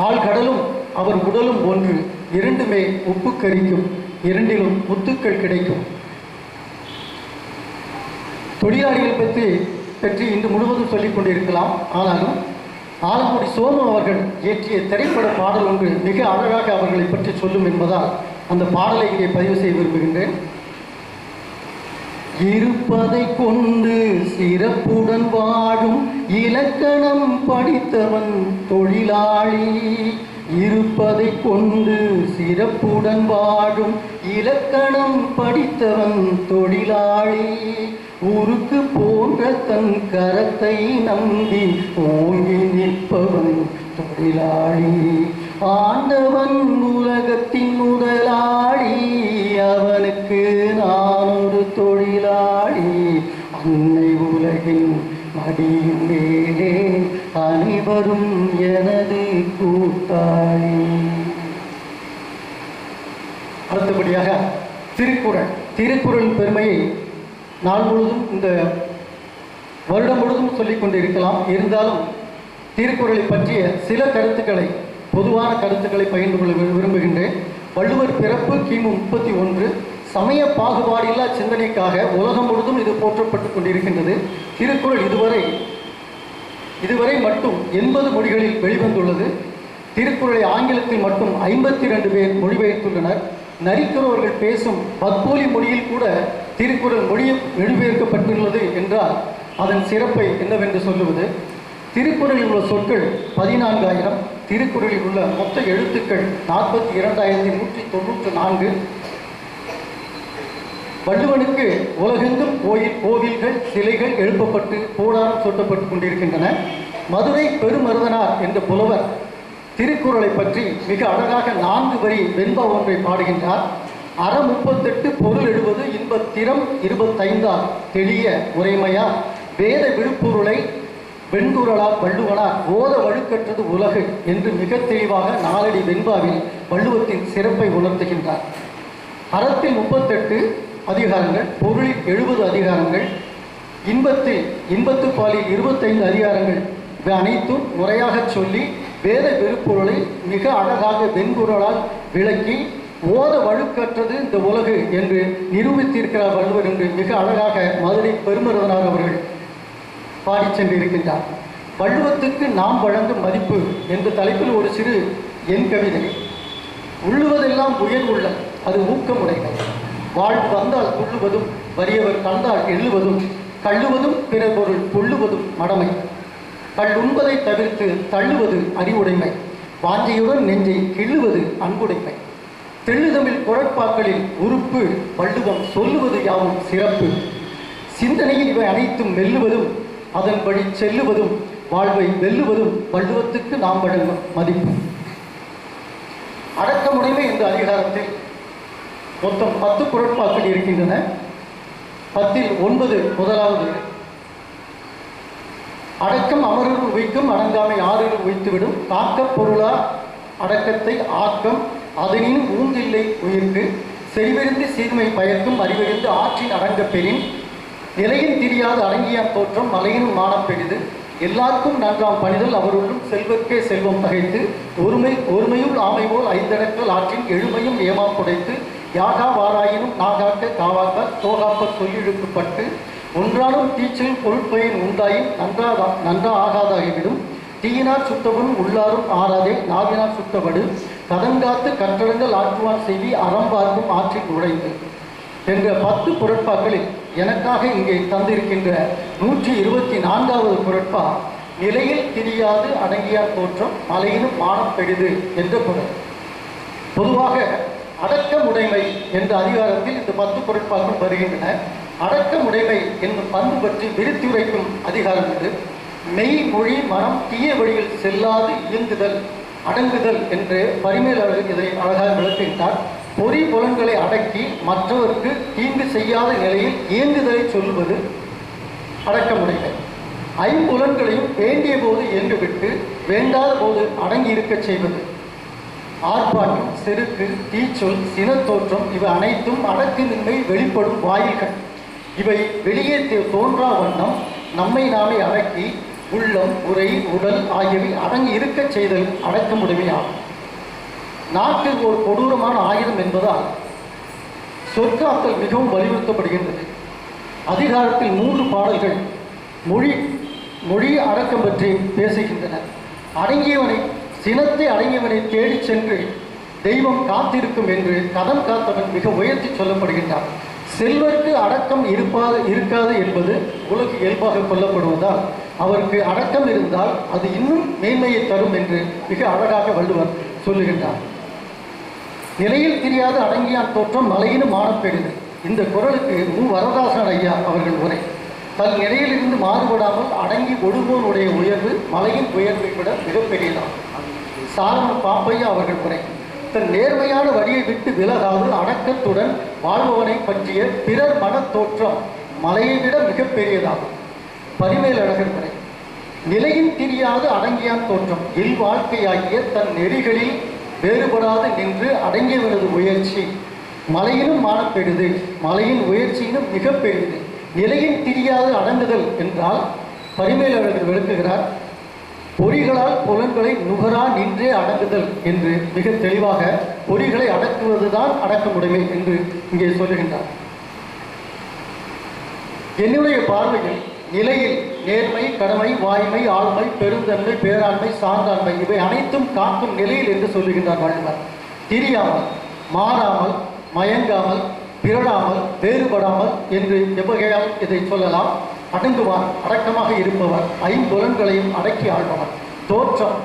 ஆழ்கடலும் அவர் உடலும் ஒன்று, இரண்டுமே உப்பு கரிக்கும், இரண்டிலும் முத்துக்கள் கிடைக்கும். தொழிலாளிகள் பற்றி இன்று முழுவதும் சொல்லிக் கொண்டிருக்கலாம். ஆனாலும் ஆலங்குடி சோமு அவர்கள் இயற்றிய திரைப்பட பாடல் ஒன்று மிக அழகாக அவர்களை பற்றி சொல்லும் என்பதால் அந்த பாடலை இங்கே பதிவு செய்ய விரும்புகின்றேன். இருப்பதை கொண்டு சிறப்புடன் வாழும் இலக்கணம் படித்தவன் தொழிலாளி. இருப்பதை கொண்டு சிறப்புடன் வாழும் இலக்கணம் படித்தவன் தொழிலாளி. ஊருக்கு போன்ற தன் கரத்தை நம்பி ஓங்கி நிற்பவன் தொழிலாளி. ஆண்டவன் உலகத்தின் முதலாளி, அவனுக்கு நான் ஒரு தொழிலாளி. அன்னை உலகின் மடியும் மேலே அனைவரும் எனது கூட்டாளி. அடுத்தபடியாக திருக்குறள் பெருமையை நாள் முழுதும், இந்த வருடம் முழுதும் சொல்லிக் கொண்டிருக்கலாம். இருந்தாலும் திருக்குறளை பற்றிய சில கருத்துக்களை, பொதுவான கருத்துக்களை பகிர்ந்து கொள்ள விரும்புகின்றேன். வள்ளுவர் பிறப்பு கிமு 31. சமய பாகுபாடில்லா சிந்தனைக்காக உலகம் முழுதும் இது போற்றப்பட்டு கொண்டிருக்கின்றது. திருக்குறள் இதுவரை மட்டும் 80 மொழிகளில் வெளிவந்துள்ளது. திருக்குறளை ஆங்கிலத்தில் மட்டும் 52 பேர் மொழிபெயர்த்துள்ளனர். நரிக்குறவர்கள் பேசும் பத்மொழி மொழியில் கூட திருக்குறள் மொழிபெயர்க்கப்பட்டுள்ளது என்றால் அதன் சிறப்பை என்னவென்று சொல்லுவது? திருக்குறளில் உள்ள சொற்கள் 14,000. திருக்குறளில் உள்ள மொத்த எழுத்துக்கள் 42,194. வள்ளுவனுக்கு உலகெங்கும் கோவில்கள், சிலைகள் எழுப்பப்பட்டு கோடாரம் சூட்டப்பட்டு கொண்டிருக்கின்றன. மதுரை பெருமருதனார் என்ற புலவர் திருக்குறளை பற்றி மிக அழகாக 4 வரி வெண்பா ஒன்றை பாடுகின்றார். 38 பொருள் எழுவது இன்பத்திறம் 25 தெளிய உரைமையா வேத விழுப்பொருளை வெண்குறளால் வள்ளுவனார் ஓத வழுக்கற்றது உலகு என்று மிக தெளிவாக 4 அடி வெண்பாவில் வள்ளுவத்தின் சிறப்பை உணர்த்துகின்றார். அறத்தில் 38 அதிகாரங்கள், பொருளில் 70 அதிகாரங்கள், இன்பத்து பாலில் 25 அதிகாரங்கள். இவை அனைத்தும் முறையாக சொல்லி வேத விழுப்பொருளை மிக அழகாக வெண்குறளால் விளக்கி ஓத வழுக்கற்றது இந்த உலகு என்று நிரூபித்திருக்கிறார் வள்ளுவர் என்று மிக அழகாக மதுரை பெருமருதனார் அவர்கள் பாடி சென்றிருக்கின்றார். வள்ளுவத்துக்கு நாம் வழங்கும் மதிப்பு என்ற தலைப்பில் ஒரு சிறு என் கவிதை. உள்ளுவதெல்லாம் உயர் உள்ளம், அது ஊக்கமுடையது. வாழ்வு வந்தால் துள்ளுவதும், வறியவர் கண்டால் எழுவதும், கள்ளுவதும் பிற பொருள் கொள்ளுவதும் மடமை. கள்ளுண்பதை தவிர்த்து தள்ளுவது அறிவுடைமை. வாஞ்சையுடன் நெஞ்சை கிள்ளுவது அன்புடைமை. தெள்ளுதமிழ் குரட்பாக்களில் உறுப்பு வள்ளுவம் சொல்லுவது யாவும் சிறப்பு. சிந்தனையில் இவை அனைத்தும் மெல்லுவதும், அதன்படி செல்லுவதும், வாழ்வை வெல்லுவதும் வள்ளுவத்துக்கு நாம் வழங்கும் மதிப்பு. அடக்கமுடைமை என்ற அதிகாரத்தில் மொத்தம் 10 குறட்பாக்கள் இருக்கின்றன. 10ல் 9 முதலாவது, அடக்கம் அமரர் உய்க்கும், அடங்காமை ஆறுகள் உய்த்துவிடும், காக்க பொருளா அடக்கத்தை ஆக்கம் அதனின் ஊங்கில்லை உயிர்க்கு, செறிவெறிந்து சீர்மை பயக்கும் அறிவெறிந்து ஆற்றின் அடங்க பெறின், நிலையின் தெரியாது அடங்கியான் தோற்றம் மலையினும் மானம் பெரிது, எல்லாருக்கும் நன்றாம் பணிதல் அவருள்ளும் செல்வர்க்கே செல்வம் தகைத்து, ஒருமையுள் ஆமை போல் ஐந்தடக்கல் ஆற்றின் எழுமையும் ஏமா புடைத்து, யாகா வாராயினும் நாகாக்க காவாக்க தோகாப்ப சொல்லிழுக்கப்பட்டு, ஒன்றாலும் தீச்சல் பொருட்பயன் உண்டாயின் நன்றா ஆகாதாகிவிடும், தீயினார் சுத்தவனும் உள்ளாரும் ஆறாதே நாவினார் சுத்தப்படு, கதங்காத்து கற்றடங்கள் ஆற்றுவான் செய்தி அறம்பார்க்கும் ஆற்றில் உடைந்து என்ற 10 குறட்பாக்களில் எனக்காக இங்கே தந்திருக்கின்ற 124வது குறட்பா, நிலையில் திரியாது அடங்கியார் தோற்றம் மலையினும் மானம் பெரிது என்ற குறள். பொதுவாக அடக்கமுடைமை என்ற அதிகாரத்தில் இந்த 10 குறட்பாக்கள் வருகின்றன. அடக்கமுடைமை என்னும் பண்பு பற்றி விரித்துரைக்கும் அதிகாரம் இது. மெய் மொழி மனம் தீய வழியில் செல்லாது இயங்குதல் அடங்குதல் என்று பரிமேலழகர் இதை அழகாக விளக்குகின்றார். பொறி புலன்களை அடக்கி மற்றவருக்கு தீங்கு செய்யாத நிலையில் இயங்குதலை சொல்வது அடக்கமுடைமை. ஐம்புலன்களையும் வேண்டிய போது இயங்குவிட்டு வேண்டாத போது அடங்கி இருக்கச் செய்வது. ஆர்ப்பாட்டம், செருக்கு, தீச்சொல், சினத்தோற்றம் இவை அனைத்தும் அடக்கமின்மை வெளிப்படும் வாயில்கள். இவை வெளியே தோன்றா வண்ணம் நம்மை நாமே அடக்கி உள்ளம், உரை, உடல் ஆகியவை அடங்கி இருக்கச் செய்தல் அடக்கமுடைமையாகும். நாட்டில் ஒரு கொடூரமான ஆயுதம் என்பதால் சொற்காத்தல் மிகவும் வலியுறுத்தப்படுகின்றது. அதிகாரத்தில் 3 பாடல்கள் மொழி அடக்கம் பற்றி பேசுகின்றன. அடங்கியவனை சினத்தை அடங்கியவனை தேடிச் சென்று தெய்வம் காத்திருக்கும் என்று கதம் காத்தவன் மிக உயர்த்தி சொல்லப்படுகின்றான். செல்வர்க்கு அடக்கம் இருக்காது என்பது உலகு இயல்பாக கொள்ளப்படுவதால் அவருக்கு அடக்கம் இருந்தால் அது இன்னும் மேன்மையை தரும் என்று மிக அழகாக வள்ளுவர் சொல்லுகின்றார். நிலையில் தெரியாத அடங்கியான் தோற்றம் மலையினும் மானப்பெரிது. இந்த குறளுக்கு வரதாசன் ஐயா அவர்கள் உரை. தன் நிலையிலிருந்து மாறுபடாமல் அடங்கி ஒடுவோனுடைய உயர்வு மலையின் உயர்வை விட மிகப்பெரியதாகும். சாலமன் பாப்பையா அவர்கள் உரை. தன் நேர்மையான வழியை விட்டு விலகாது அடக்கத்துடன் வாழ்பவனை பற்றிய பிறர் மனத் தோற்றம் மலையை விட மிகப்பெரியதாகும். பரிமேலழகர் உரை. நிலையின் தெரியாது அடங்கியான் தோற்றம் இல்வாழ்க்கையாகிய தன் நெறிகளில் வேறுபடாது நின்று அடங்கியவனது உயர்ச்சி மலையினும் மானப்பெரிது, மலையின் உயர்ச்சியினும் மிக பெரிது. நிலையின் தெரியாது அடங்குதல் என்றால் பரிமேலழகர் விளக்குகிறார். பொறிகளால் புலன்களை நுகரா நின்றே அடங்குதல் என்று மிக தெளிவாக பொறிகளை அடக்குவதுதான் அடக்கமுடைமை என்று இங்கே சொல்லுகின்றார். என்னுடைய பார்வையில் நிலையில் நேர்மை, கடமை, வாய்மை, ஆழ்மை, பெருந்தன்மை, பேராண்மை, சான்றாண்மை இவை அனைத்தும் காக்கும் நிலையில் என்று சொல்லுகின்றார் வள்ளுவர். திரியாமல், மாறாமல், மயங்காமல், பிறடாமல், வேறுபடாமல் என்று எவ்வகையால் இதை சொல்லலாம். அடங்குவார், அடக்கமாக இருப்பவர், ஐம்புலன்களையும் அடக்கி ஆள்பவர். தோற்றம்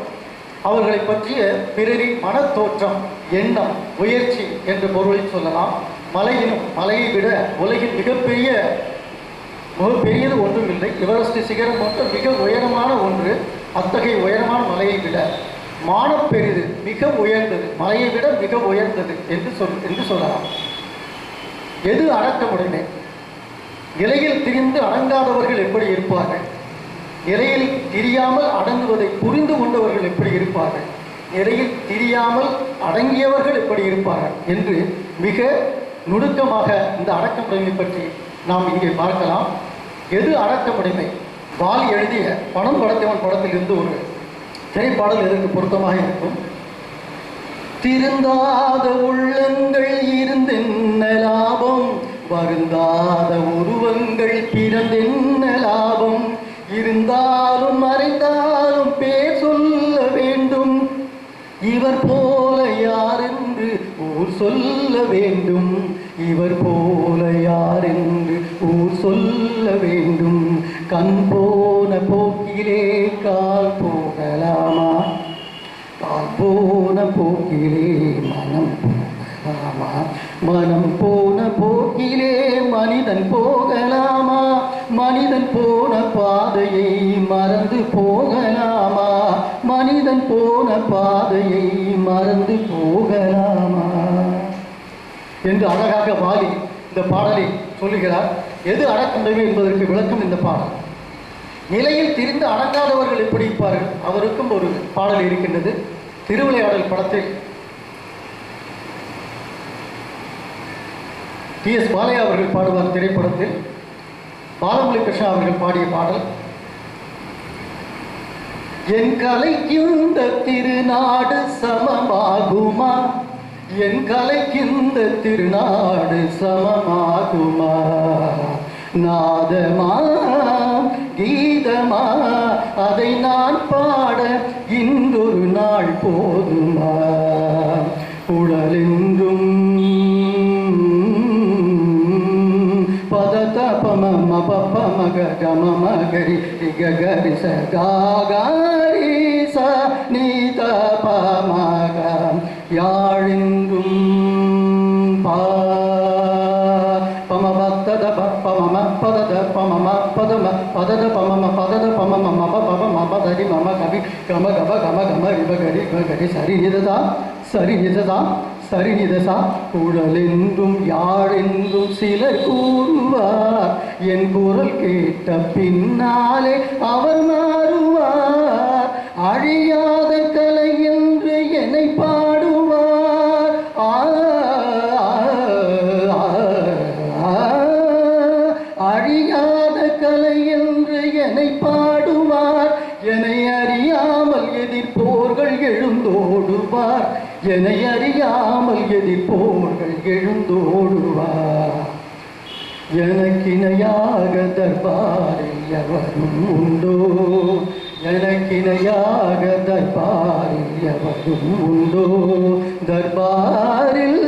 அவர்களை பற்றிய பிறரின் மனத்தோற்றம், எண்ணம், முயற்சி என்ற பொருளில் சொல்லலாம். மலையினும் மலையை விட உலகின் மிகப்பெரியது ஒன்றும் இல்லை. எவரெஸ்ட் சிகரம் போன்ற மிக உயரமான ஒன்று. அத்தகைய உயரமான மலையை விட மானப்பெரிது, மிக உயர்ந்தது, மலையை விட மிக உயர்ந்தது என்று சொல்லலாம். எது அடக்கமுடைமை? நிலையில் திரிந்து அடங்காதவர்கள் எப்படி இருப்பார்கள்? நிலையில் திரியாமல் அடங்குவதை புரிந்து கொண்டவர்கள் எப்படி இருப்பார்கள்? நிலையில் திரியாமல் அடங்கியவர்கள் எப்படி இருப்பார்கள் என்று மிக நுணுக்கமாக இந்த அடக்கமுடைமை பற்றி நாம் இங்கே பார்க்கலாம். எது அடக்கமுடைமை? வாலி எழுதிய பணம் படைத்தவன் படத்திலிருந்து ஒரு திரைப்பாடல் இதற்கு பொருத்தமாக இருக்கும். திருந்தாத உள்ளங்கள் இருந்தென்ன லாபம், வருந்தாத உருவங்கள் பிறந்தென்ன லாபம், இருந்தாலும் மறைந்தாலும் பேர் சொல்ல வேண்டும், இவர் போல யார் என்று ஊர் சொல்ல வேண்டும், இவர் போல யார் என்று ஊர் சொல்ல வேண்டும், கண் போன போக்கிலே கால் போகலாமா, கால் போன போக்கிலே மனம் போகலாமா, மனம் போன போக்கிலே மனிதன் போகலாமா, மனிதன் போன பாதையை மறந்து போகலாமா, மனிதன் போன பாதையை மறந்து போகலாமா என்று அழகாக வாலி இந்த பாடலை சொல்லுகிறார். எது அடக்குண்டவை என்பதற்கு விளக்கம் இந்த பாடல். நிலையில் திரிந்து அடங்காதவர்கள் எப்படி இருப்பார்கள்? அவருக்கும் ஒரு பாடல் இருக்கின்றது. திருவிளையாடல் படத்தில் டி.எஸ். பாலையா அவர்கள் பாடுவார். திரைப்படத்தில் பாலமுரளி கிருஷ்ணா அவர்கள் பாடிய பாடல். என் கலைக்கிந்த திருநாடு சமமாகுமா, என் கலைக்கிந்த திருநாடு சமமாகுமா, நாதமா கீதமா அதை நான் பாட இன்றொரு நாள் போதுமா, உடலென்றும் பதத பமம பமக கமம கரி கரி ச காரி ச நீத பமக யாழென்றும் பா பம பதத பமம பதத பமம பதம பதத பமம பதத பமம மப பப மப தரி மம கவி கம கப கம கம ரிப கரி கரி சரி நிததா சரி நிததா சரி நிதசா. குழலென்றும் யாழென்றும் சிலர் கூறுவார், என் குரல் கேட்ட பின்னாலே அவர் மாறுவார், அழியாத கலை என்று என்னை பாடுவார், அழியாத கலை என்று என்னை பாடுவார், என்னை அறியாமல் எதிர்ப்போர்கள் எழுந்தோடுவார், என்னை அறியாமல் எதிர்ப்போர்கள் எழுந்தோடுவார். எனக்கிணையாக தர்பாரில் எவரும் உண்டோ, எனக்கிணையாக தர்பாரில் எவரும் உண்டோ, தர்பாரில்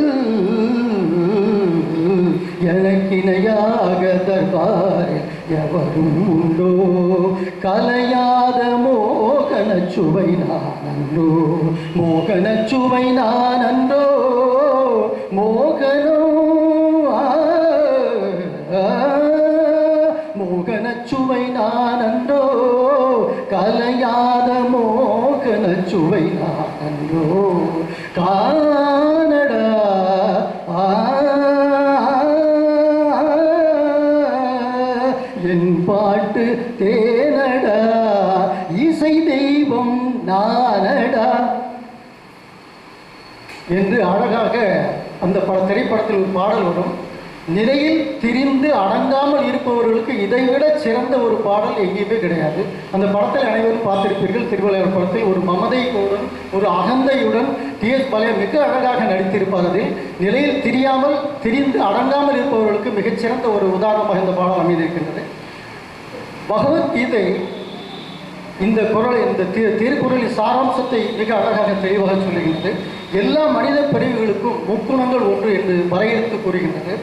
எனக்கிணையாக தர்பாரில் எவரும் உண்டோ, கலையாத மோகன சுவை நானன்றோ, மோகன சுவை நானன்றோ, மோகனோ மோகன சுவை நானன்றோ, கலையாத மோகன சுவை நானன்றோ, கானடா என் பாட்டு தேனடா, இசை தெய்வம் நானடா என்று அழகாக அந்த திரைப்படத்தில் ஒரு பாடல் வரும். நிலையில் திரிந்து அடங்காமல் இருப்பவர்களுக்கு இதைவிட சிறந்த ஒரு பாடல் எங்கேயுமே கிடையாது. அந்த படத்தில் அனைவரும் பார்த்திருப்பீர்கள். திருவிளையாடல் படத்தில் ஒரு மமதையுடன் ஒரு அகந்தையுடன் டி.எஸ். பாலையா மிக அழகாக நடித்திருப்பார். அதில் நிலையில் திரிந்து அடங்காமல் இருப்பவர்களுக்கு மிகச்சிறந்த ஒரு உதாரணமாக இந்த பாடல் அமைந்திருக்கின்றது. பகவத்கீதை இந்த திருக்குறளின் சாராம்சத்தை மிக அழகாக தெளிவாக சொல்லுகின்றது. எல்லா மனித பிரிவுகளுக்கும் முக்குணங்கள் ஒன்று என்று வரையறுத்து கூறுகின்றது.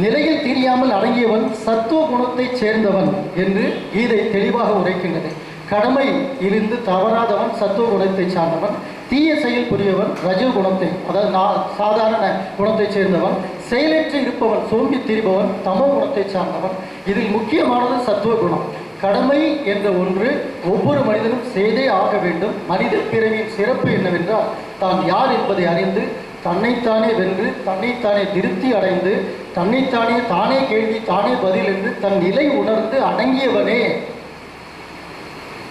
நிலையில் தெரியாமல் அடங்கியவன் சத்துவ குணத்தைச் சேர்ந்தவன் என்று கீதை தெளிவாக உரைக்கின்றது. கடமை இருந்து தவறாதவன் சத்துவ குணத்தை சார்ந்தவன், தீய செயல் புரியவன் ரஜோ குணத்தை அதாவது சாதாரண குணத்தை சேர்ந்தவன், செயலற்று இருப்பவன் சோம்பி திரிபவன் தமோ குணத்தை சார்ந்தவன். இதில் முக்கியமானது சத்துவ குணம். கடமை என்ற ஒன்று ஒவ்வொரு மனிதனும் செய்தே ஆக வேண்டும். மனித பிறவியின் சிறப்பு என்னவென்றால் தான் யார் என்பதை அறிந்து தன்னைத்தானே வென்று தன்னைத்தானே திருப்தி அடைந்து தானே கேள்வி தானே பதில் என்று தன் நிலை உணர்ந்து அடங்கியவனே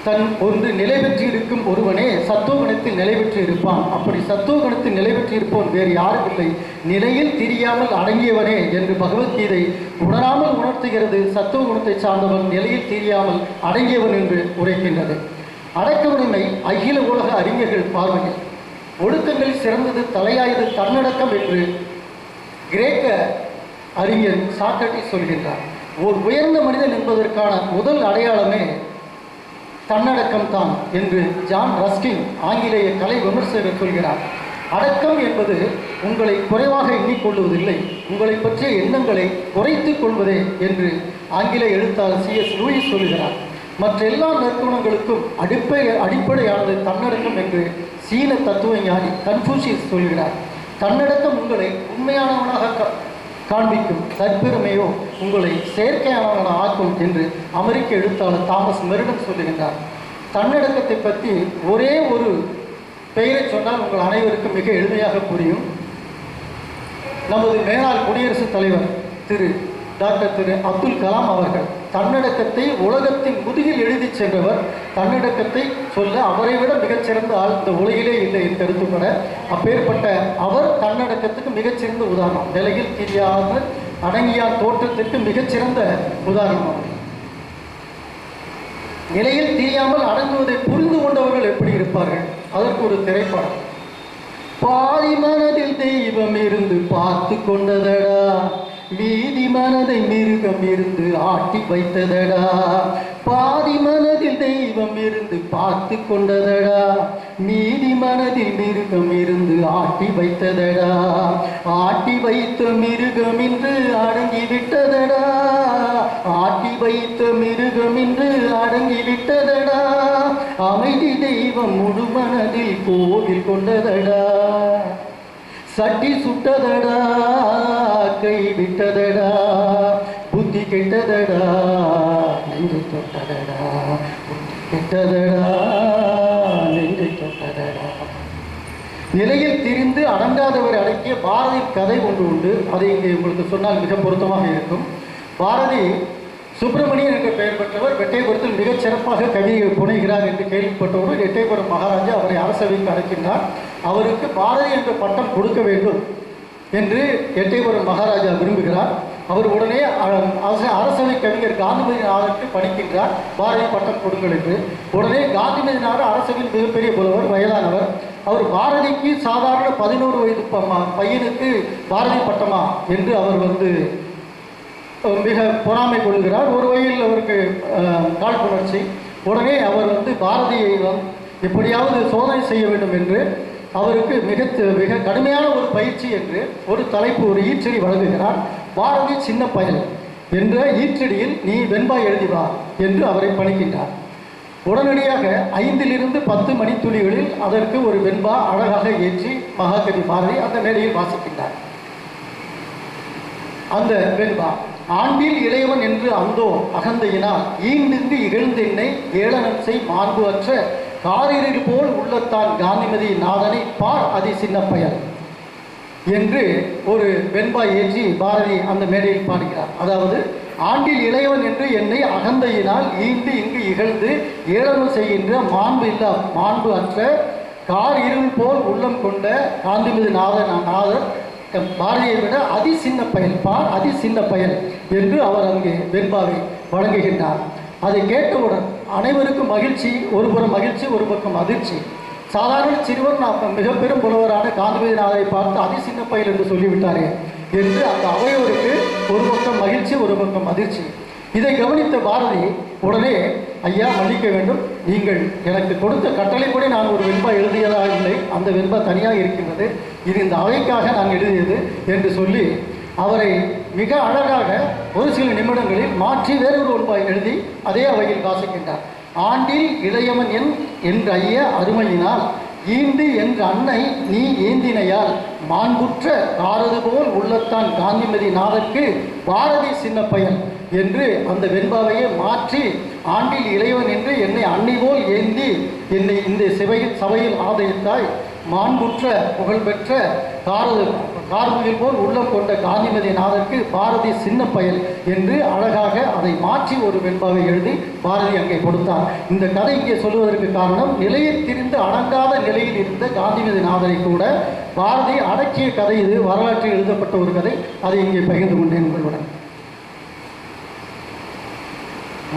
தன் ஒன்று நிலை பெற்று இருக்கும் ஒருவனே சத்துவகுணத்தில் நிலை பெற்று இருப்பான். அப்படி சத்துவகுணத்தில் நிலை பெற்று இருப்பவன் வேறு யாரும் இல்லை, நிலையில் தெரியாமல் அடங்கியவனே என்று பகவத்கீதை உணராமல் உணர்த்துகிறது. சத்துவகுணத்தை சார்ந்தவன் நிலையில் தெரியாமல் அடங்கியவன் என்று உரைக்கின்றது. அடக்கமுடைமை அகில உலக அறிஞர்கள் பார்வையில் ஒழுக்கங்களில் சிறந்தது தலையாயது தன்னடக்கம் என்று கிரேக்க அறிஞர் சாக்ரட்டிஸ் சொல்கின்றார். ஒரு உயர்ந்த மனிதன் என்பதற்கான முதல் அடையாளமே தன்னடக்கம் தான் என்று ஜான் ரஸ்கின் ஆங்கிலேய கலை விமர்சகர் சொல்கிறார். அடக்கம் என்பது உங்களை குறைவாக எண்ணிக்கொள்வதில்லை, உங்களை பற்றிய எண்ணங்களை குறைத்துக் கொள்வதே என்று ஆங்கிலேய எழுத்தாளர் C.S. லூயிஸ் சொல்கிறார். மற்ற எல்லா நற்குணங்களுக்கும் அடிப்படையானது தன்னடக்கம் என்று சீன தத்துவ ஞானி கன்ஃபூஷியஸ் சொல்கிறார். தன்னடக்கம் உங்களை உண்மையானவனாக காண்பிக்கும், தற்பெருமையோ உங்களை செயற்கையானவனாக ஆக்கும் என்று அமெரிக்க எழுத்தாளர் தாமஸ் மெரிடன் சொல்லுகின்றார். தன்னடக்கத்தை பற்றி ஒரே ஒரு பெயரை சொன்னால் உங்கள் அனைவருக்கும் மிக எளிமையாக புரியும். நமது மேலாள் குடியரசுத் தலைவர் திரு அப்துல் கலாம் அவர்கள் தன்னடக்கத்தை உலகத்தின் முதுகில் எழுதி சென்றவர். தன்னடக்கத்தை சொல்ல அவரை விட மிகச்சிறந்த ஆள் இந்த உலகிலே இல்லை என்று கருத்துப்பட, அப்பேற்பட்ட அவர் தன்னடக்கத்துக்கு மிகச்சிறந்த உதாரணம். நிலையில் தெரியாத அடங்கியார் தோற்றத்திற்கு மிகச்சிறந்த உதாரணம். நிலையில் தெரியாமல் அடங்குவதை புரிந்து கொண்டவர்கள் எப்படி இருப்பார்கள்? அதற்கு ஒரு திரைப்படம். பாதி மனதில் தெய்வம் இருந்து பார்த்து கொண்டதடா, மீதி மனதை மிருகம் இருந்து ஆட்டி வைத்ததடா. பாதி மனதில் தெய்வம் இருந்து பார்த்து கொண்டதடா, மீதி மனதில் மிருகம் இருந்து ஆட்டி வைத்ததடா. ஆட்டி வைத்த மிருகம் இன்று அடங்கி விட்டதடா, ஆட்டி வைத்த மிருகம் இன்று அடங்கி விட்டதடா. அமைதி தெய்வம் முழு மனதில் கோவில் கொண்டதடா. சட்டி சுட்டதடா, கை விட்டதடா, புத்தி கெட்டதடா, நெஞ்சை தொட்டதடா, புத்தி கெட்டதடா, நெஞ்சை தொட்டதடா. நிலையில் திரிந்து அடங்காதவர் அடக்கிய பாரதியின் கதை ஒன்று உண்டு. அதை இங்கே உங்களுக்கு சொன்னால் மிக பொருத்தமாக இருக்கும். பாரதி சுப்பிரமணியன் என்ற பெயர் பெற்றவர். எட்டயபுரத்தில் மிகச் சிறப்பாக கவியை புனைகிறார் என்று கேள்விப்பட்டவர் எட்டயபுரம் மகாராஜா அவரை அரசவைக்கு அழைக்கின்றார். அவருக்கு பாரதி என்ற பட்டம் கொடுக்க வேண்டும் என்று எட்டயபுரம் மகாராஜா விரும்புகிறார். அவர் உடனே அரசவை கவிஞர் காந்திமதிநாதருக்கு பணிக்கின்றார், பாரதி பட்டம் கொடுங்கள் என்று. உடனே காந்திமதிநாதர் அரசவையில் மிகப்பெரிய புலவர், வயதானவர். அவர் பாரதிக்கு சாதாரண 11 வயது பையனுக்கு பாரதி பட்டமா என்று அவர் மிக பொறாமை கொள்கிறார். ஒரு வகையில் அவருக்கு காழ்ப்புணர்ச்சி. உடனே அவர் பாரதியை எப்படியாவது சோதனை செய்ய வேண்டும் என்று அவருக்கு மிக கடுமையான ஒரு பயிற்சி என்று ஒரு தலைப்பு, ஒரு ஈற்றடி வழங்குகிறார். பாரதி சின்ன பயல் என்ற ஈற்றடியில் நீ வெண்பா எழுதி வா என்று அவரை பணிக்கின்றார். உடனடியாக 5 to 10 மணித்துளிகளில் அதற்கு ஒரு வெண்பா அழகாக ஏற்றி மகாகவி பாரதி அந்த மேடையில் வாசிக்கின்றார். அந்த வெண்பா ஆண்டில் இளையவன் என்று அந்தோ அகந்தையினால் ஈண்டின்றி இகழ்ந்தென்னை ஏளனம் செய் மாண்பு அற்ற காரிரில் போல் உள்ளத்தான் காந்திமதி நாதனை பார் அதி சின்ன பயல் என்று ஒரு வெண்பா ஏற்றி பாரதி அந்த மேடையில் பாடுகிறார். அதாவது ஆண்டில் இளையவன் என்று என்னை அகந்தையினால் ஈண்டு இங்கு இகழ்ந்து ஏளனம் செய்கின்ற மாண்பு அற்ற கார் இருள் போல் உள்ளம் கொண்ட காந்திமதி நாதர் பாரதியை விட அதி சின்ன பயல், பார் அதி சின்ன பயல் என்று அவர் அங்கே வெண்பாவை வழங்குகின்றார். அதை கேட்டவுடன் அனைவருக்கும் மகிழ்ச்சி. ஒரு புறம் மகிழ்ச்சி, ஒரு பக்கம் அதிர்ச்சி. சாதாரண சிறுவர் நாம் மிக பெரும் புலவரான காந்திமதிநாதரை பார்த்து அதி சின்ன பயல் என்று சொல்லிவிட்டாரே என்று அந்த அவையோருக்கு ஒரு பக்கம் மகிழ்ச்சி, ஒரு பக்கம் அதிர்ச்சி. இதை கவனித்த பாரதி உடனே, ஐயா மன்னிக்க வேண்டும், நீங்கள் எனக்கு கொடுத்த கட்டளைப்படி நான் ஒரு வெண்பா எழுதியதாக இல்லை, அந்த வெண்பா தனியாக இருக்கின்றது, இது இந்த அவைக்காக நான் எழுதியது என்று சொல்லி அவரை மிக அழகாக ஒரு சில நிமிடங்களில் மாற்றி வேறொரு வெண்பா எழுதி அதே அவையில் வாசிக்கின்றார். ஆண்டில் இளையவன் என்ற ஐய அருமையினால் ஈண்டு என்ற அன்னை நீ ஏந்தினையால் மாண்புற்ற காரது போல் உள்ளத்தான் காந்திமதி நாதற்கு பாரதி சின்ன பயல் என்று அந்த வெண்பாவையே மாற்றி ஆண்டில் இளையவன் என்று என்னை அன்னை போல் ஏந்தி என்னை இந்த சபையில் ஆதரித்தாய், மாண்புற்ற புகழ்பெற்ற கார்முகில் போல் உள்ளம் கொண்ட காந்திமதி நாதற்கு பாரதி சின்ன பயல் என்று அழகாக அதை மாற்றி ஒரு வெண்பாவை எழுதி பாரதி அங்கே கொடுத்தார். இந்த கதை இங்கே சொல்வதற்கு காரணம், நிலையில் திரிந்து அடங்காத நிலையில் இருந்த காந்திமதி நாதரை கூட பாரதி அடக்கிய கதை இது. வரலாற்றில் எழுதப்பட்ட ஒரு கதை. அதை இங்கே பகிர்ந்து கொண்டேன் உங்களுடன்.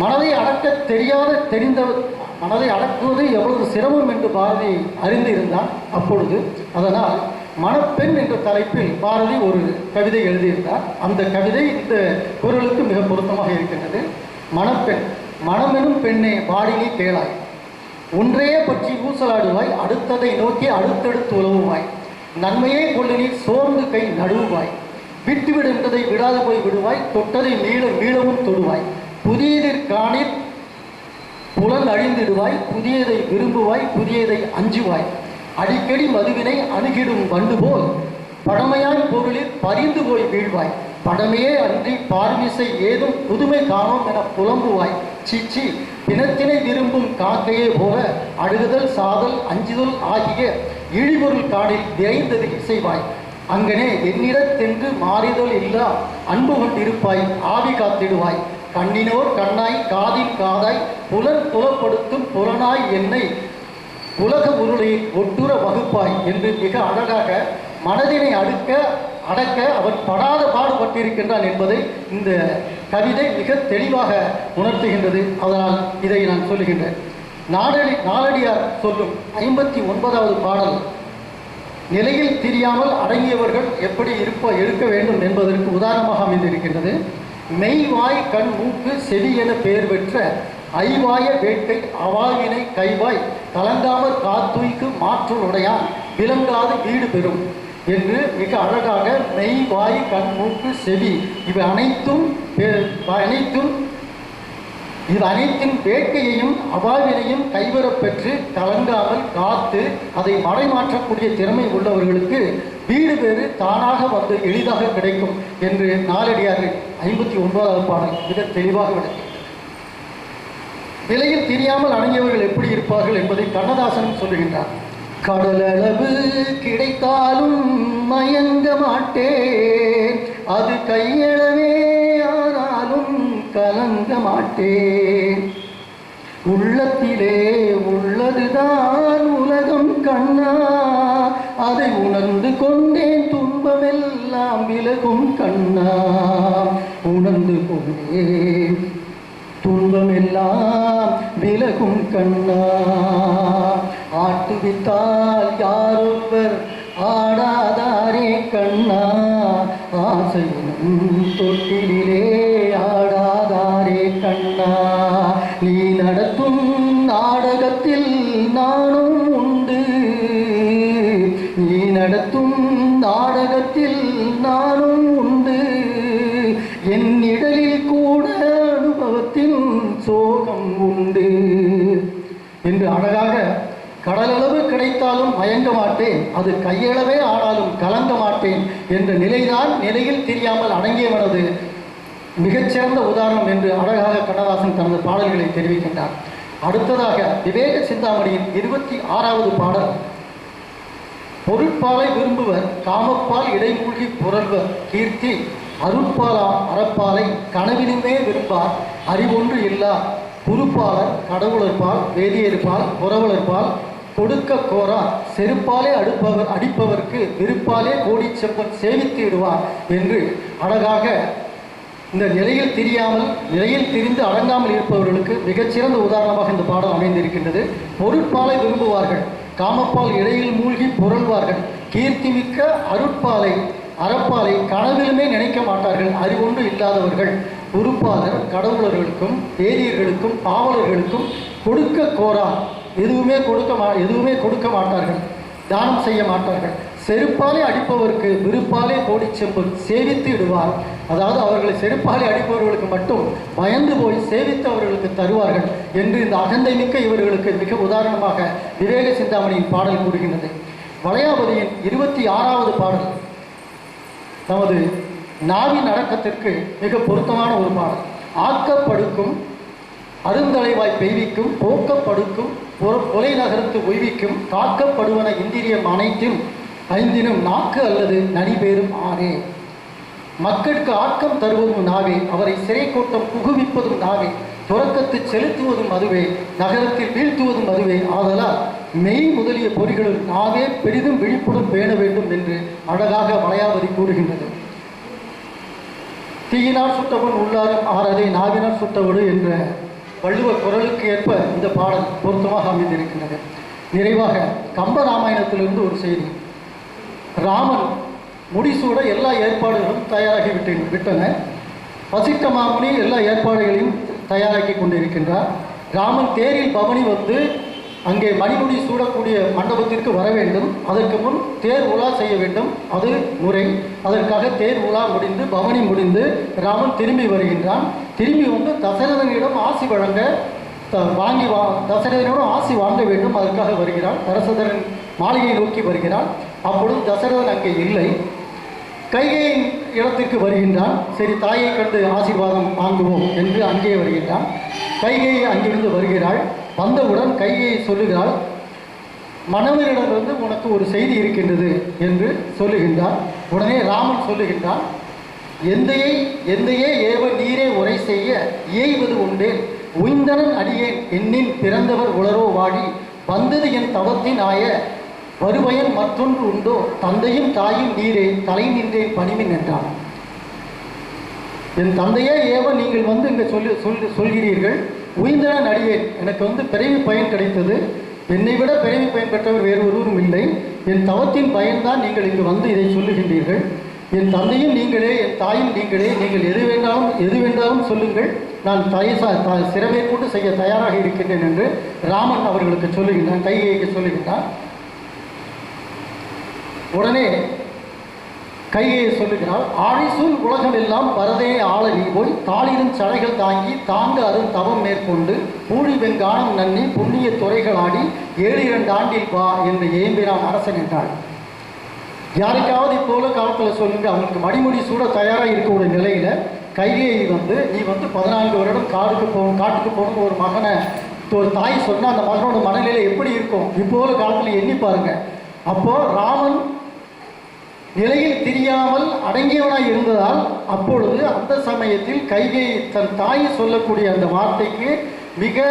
மனதை மனதை அடக்குவது எவ்வளவு சிரமம் என்று பாரதி அறிந்து இருந்தார் அப்பொழுது. அதனால் மணப்பெண் என்ற தலைப்பில் பாரதி ஒரு கவிதை எழுதியிருந்தார். அந்த கவிதை இந்த குரலுக்கு மிக பொருத்தமாக இருக்கின்றது. மணப்பெண். மணமெனும் பெண்ணே வாடினி கேளாய், ஒன்றையே பற்றி ஊசலாடுவாய், அடுத்ததை நோக்கி அடுத்தடுத்து உலவுவாய், நன்மையே கொண்டு நீ சோர்ந்து கை நடுவுவாய், விட்டுவிடு என்றதை விடாது போய் விடுவாய், தொட்டதை மீளவும் தொடுவாய், புதியதிற்காணில் புலன் அழிந்திடுவாய், புதியதை விரும்புவாய், புதியதை அஞ்சுவாய், அடிக்கடி மதுவினை அணுகிடும் வண்டு போல் பழமையாய் பொருளில் பறிந்து போய் வீழ்வாய், பழமையே அன்றி பார்மிசை ஏதும் புதுமை காணோம் என புலம்புவாய், சீச்சி பிணத்தினை விரும்பும் காக்கையே போல அழுகுதல் சாதல் அஞ்சுதல் ஆகிய இழிபொருள் காடில் விரைந்தது இசைவாய். அங்கனே என்னிடத்தென்று மாறிதல் இல்லா அன்பு கொண்டிருப்பாய் ஆவி காத்திடுவாய். கண்ணினோர் கண்ணாய் காதில் காதாய் புலன் புலப்படுத்தும் புலனாய் என்னை உலக உருளையில் ஒட்டுற வகுப்பாய் என்று மிக அழகாக மனதினை அடக்க அவன் படாத பாடுபட்டிருக்கின்றான் என்பதை இந்த கவிதை மிக தெளிவாக உணர்த்துகின்றது. அதனால் இதை நான் சொல்லுகின்றேன். நாலடியார் சொல்லும் 59வது பாடல் நிலையில் தெரியாமல் அடங்கியவர்கள் எப்படி இருக்க வேண்டும் என்பதற்கு உதாரணமாக அமைந்திருக்கின்றது. மெய்வாய் கண் மூக்கு செவி என பெயர் பெற்ற ஐவாய வேட்கை அவாவினை கைவாய் கலங்காமல் காத்துய்க்கு மாற்றுடையான் விளங்காது வீடு பெறும் என்று மிக அழகாக மெய் வாய் கண் மூக்கு செவி இவை அனைத்தின் வேட்கையையும் அவாவினையும் கைவரப் பெற்று கலங்காமல் காத்து அதை மடைமாற்றக்கூடிய திறமை உள்ளவர்களுக்கு வீடு பேறு தானாக வந்து எளிதாக கிடைக்கும் என்று நாலடியாரின் 59வது பாடல் மிக தெளிவாக விளக்கும். நிலையில் தெரியாமல் அடங்கியவர்கள் எப்படி இருப்பார்கள் என்பதை கண்ணதாசனும் சொல்லுகின்றார். கடலளவு கிடைத்தாலும் மயங்க மாட்டேன், அது கையளவே ஆனாலும் கலங்க மாட்டேன். உள்ளத்திலே உள்ளதுதான் உலகம் கண்ணா, அதை உணர்ந்து கொண்டேன் துன்பமெல்லாம் விலகும் கண்ணா. உணர்ந்து கொண்டேன் துன்பமெல்லாம் விலகும் கண்ணா. ஆட்டுவித்தால் யாரொருவர் ஆடாதாரே கண்ணா, ஆசையினும் தொட்டிலே ஆடாதாரே கண்ணா. நீ நடத்தும் நாடகத்தில் நானும் உண்டு, நீ நடத்தும் நாடகத்தில் நானும் உண்டு. என் நிழலில் கூட அனுபவத்தின் சோகம் உண்டு என்று அழகாக கடலளவு கிடைத்தாலும் மயங்க மாட்டேன், அது கையளவே ஆனாலும் கலங்க மாட்டேன் என்ற நிலைதான் நிலையில் தெரியாமல் அடங்கியவனது மிகச்சிறந்த உதாரணம் என்று அழகாக கண்ணதாசன் தனது பாடல்களை தெரிவிக்கின்றார். அடுத்ததாக விவேக சிந்தாமணியின் 26வது பாடல். பொருட்பாலை விரும்புவர் காமப்பால் இடைமூழ்கி புரள்வர் கீர்த்தி அருட்பாலாம் அறப்பாலை கனவிலுமே விரும்பார் அறிவொன்று இல்லா குருப்பாளர் கடவுளர்பால் வேதியர்பால் புறவலர்பால் கொடுக்க கோரார் செருப்பாலே அடிப்பவர்க்கு விருப்பாலே கோடி செப்பன் சேவித்து விடுவார் என்று அழகாக இந்த நிலையில் திரிந்து அடங்காமல் இருப்பவர்களுக்கு மிகச்சிறந்த உதாரணமாக இந்த பாடல் அமைந்திருக்கின்றது. பொருட்பாலை விரும்புவார்கள், காமப்பால் இடையில் மூழ்கி புரள்வார்கள், கீர்த்திமிக்க அருட்பாலை அறப்பாலை கனவிலுமே நினைக்க மாட்டார்கள் அறிவொன்று இல்லாதவர்கள். குருப்பாளர் கடவுளர்களுக்கும் வேதியர்களுக்கும் பாவலர்களுக்கும் கொடுக்க கோரார், எதுவுமே கொடுக்க மாட்டார்கள், தானம் செய்ய மாட்டார்கள். செருப்பாலே அடிப்பவருக்கு விருப்பாலே கோடி செம்பு சேவித்து விடுவார். அதாவது அவர்களை செருப்பாலே அடிப்பவர்களுக்கு மட்டும் பயந்து போய் சேவித்து அவர்களுக்கு தருவார்கள் என்று இந்த அகந்தை மிக்க இவர்களுக்கு மிக உதாரணமாக விவேக சிந்தாமணியின் பாடல் கூறுகின்றது. வளையாபதியின் 26வது பாடல் நமது நாவின் அடக்கத்திற்கு மிக பொருத்தமான ஒரு பாடல். ஆக்கப்படுக்கும் அருந்தலைவாய் பெய்விக்கும் போக்கப்படுக்கும் கொலை நகரத்து ஒய்விக்கும் காக்கப்படுவன இந்திரியம் அனைத்தும் ஐந்தினும் நாக்கு அல்லது நனிபேரும் ஆனே. மக்களுக்கு ஆக்கம் தருவதும் நாவே, அவரை சிறை கோட்டம் புகுவிப்பதும் நாவே, துறக்கத்து செலுத்துவதும் அதுவே, நகரத்தில் வீழ்த்துவதும் அதுவே. ஆதலால் மெய் முதலிய பொறிகளுள் நாவே பெரிதும் விழிப்புடன் பேண வேண்டும் என்று அழகாக வளையாபதி கூறுகின்றது. தீயினால் சுட்டவன் உள்ளாரும் ஆறதை நாவினால் சுட்டவடு என்ற வள்ளுவ குரலுக்கு ஏற்ப இந்த பாடல் பொருத்தமாக அமைந்திருக்கின்றது. நிறைவாக கம்பராமாயணத்திலிருந்து ஒரு செய்தி. ராமன் முடிசூட எல்லா ஏற்பாடுகளும் தயாராகி விட்டன. வசிஷ்ட மாமுனி எல்லா ஏற்பாடுகளையும் தயாராக்கி கொண்டிருக்கின்றார். ராமன் தேரில் பவனி வந்து அங்கே மணிமுடி சூடக்கூடிய மண்டபத்திற்கு வர வேண்டும். அதற்கு முன் தேர் உலா செய்ய வேண்டும், அது முறை. அதற்காக தேர் உலா முடிந்து பவனி முடிந்து ராமன் திரும்பி வருகின்றான். திரும்பி வந்து தசரதனிடம் ஆசி வழங்க தசரதனிடம் ஆசி வாங்க வேண்டும், அதற்காக வருகிறான். தசரதன் மாளிகையை நோக்கி வருகிறான். அப்பொழுது தசரதன் அங்கே இல்லை. கைகையின் இடத்திற்கு வருகின்றான். சரி, தாயை கண்டு ஆசீர்வாதம் வாங்குவோம் என்று அங்கே வருகின்றான். கைகேயி அங்கிருந்து வருகிறாள். வந்தவுடன் கைகேயி சொல்லுகிறாள், மனைவியிடமிருந்து உனக்கு ஒரு செய்தி இருக்கின்றது என்று சொல்லுகின்றார். உடனே ராமன் சொல்லுகின்றான், எந்தையே ஏவ நீரே உரை செய்ய ஏய்வது உண்டேன், உய்ந்தனன் அடியேன் எண்ணின் பிறந்தவர் உளரோ வாடி, வந்தது என் தவத்தின் ஆய வருவயன் மற்றொன்று உண்டோ, தந்தையும் தாயும் நீரே தலை நின்றேன் பணிமின் என்றான். என் தந்தையே ஏவ நீங்கள் வந்து இங்கே சொல்கிறீர்கள், உய்ந்தனன் அடியேன், எனக்கு பிறவி பயன் கிடைத்தது, என்னை விட பிறவி பயன் பெற்றவர் வேறு ஒருவரும் இல்லை, என் தவத்தின் பயன்தான் நீங்கள் இங்கு வந்து இதை சொல்லுகின்றீர்கள், என் தந்தையும் நீங்களே என் தாயும் நீங்களே, நீங்கள் எது வேண்டாலும் சொல்லுங்கள், நான் சிறமேற்கொண்டு செய்ய தயாராக இருக்கின்றேன் என்று ராமன் அவர்களுக்கு சொல்லுகின்றான், கைகேயிக்கு சொல்லுகின்றான். உடனே கைகேயி சொல்லுகிறாள், ஆழிசூழ் உலகம் எல்லாம் பரதே ஆள நீ போய் தாளிரும் சடைகள் தாங்கி தாங்க அரும் தவம் மேற்கொண்டு பூழி வெங்கானம் நன்னி புண்ணிய துறைகளாடி 7-2 ஆண்டில் வா என்று ஏம்பினான் அரசன் என்றாள். யாருக்காவது இப்போல காலத்தில் சொல்லுங்க, அவங்களுக்கு மடிமுடி சூட தயாராக இருக்கக்கூடிய நிலையில கைகேயி நீ 14 வருடம் காட்டுக்கு போகணும் ஒரு மகனை ஒரு தாய் சொன்னால் அந்த மகனோட மனநிலை எப்படி இருக்கும் இப்போல காலத்தில் எண்ணி பாருங்க. அப்போ ராமன் நிலையில் தெரியாமல் அடங்கியவனாய் இருந்ததால் அப்பொழுது அந்த சமயத்தில் கைகேயி தன் தாய் சொல்லக்கூடிய அந்த வார்த்தைக்கு மிக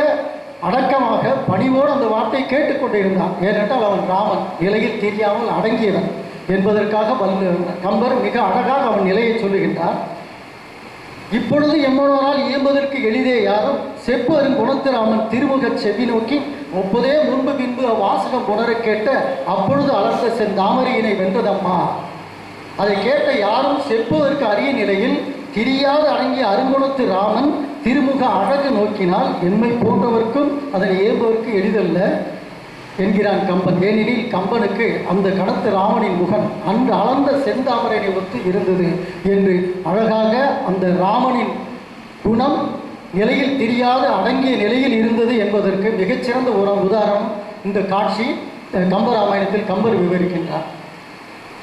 அடக்கமாக பணிவோடு அந்த வார்த்தையை கேட்டுக்கொண்டிருந்தான். ஏனென்றால் அவன் ராமன் நிலையில் தெரியாமல் அடங்கியவன் என்பதற்காக கம்பர் மிக அழகாக அவன் நிலையை சொல்லுகின்றார். இப்பொழுது எம்மனோரால் இயம்பதற்கு எளிதே யாரும் செப்பு அருங் குணத்திராமன் திருமுக செவி நோக்கி 30 முன்பு பின்பு அவ்வாசகம் புணர கேட்ட அப்பொழுது அலர்ந்த செந்தாமரையினை வென்றதம்மா. அதை கேட்ட யாரும் செப்புவதற்கு அரிய நிலையில் திரியாது அடங்கிய அருங்குணத்து ராமன் திருமுக அழகு நோக்கினால் எம்மை போன்றவர்க்கும் அதனை ஏற்பதற்கு எளிதல்ல என்கிறான் கம்பன். ஏனெனில் கம்பனுக்கு அந்த கடத்து ராமனின் முகம் அன்று அளந்த செந்தாமரை ஒத்து இருந்தது என்று அழகாக அந்த ராமனின் குணம் நிலையில் தெரியாது அடங்கிய நிலையில் இருந்தது என்பதற்கு மிகச்சிறந்த ஒரு உதாரணம் இந்த காட்சி கம்பராமாயணத்தில் கம்பர் விவரிக்கின்றார்.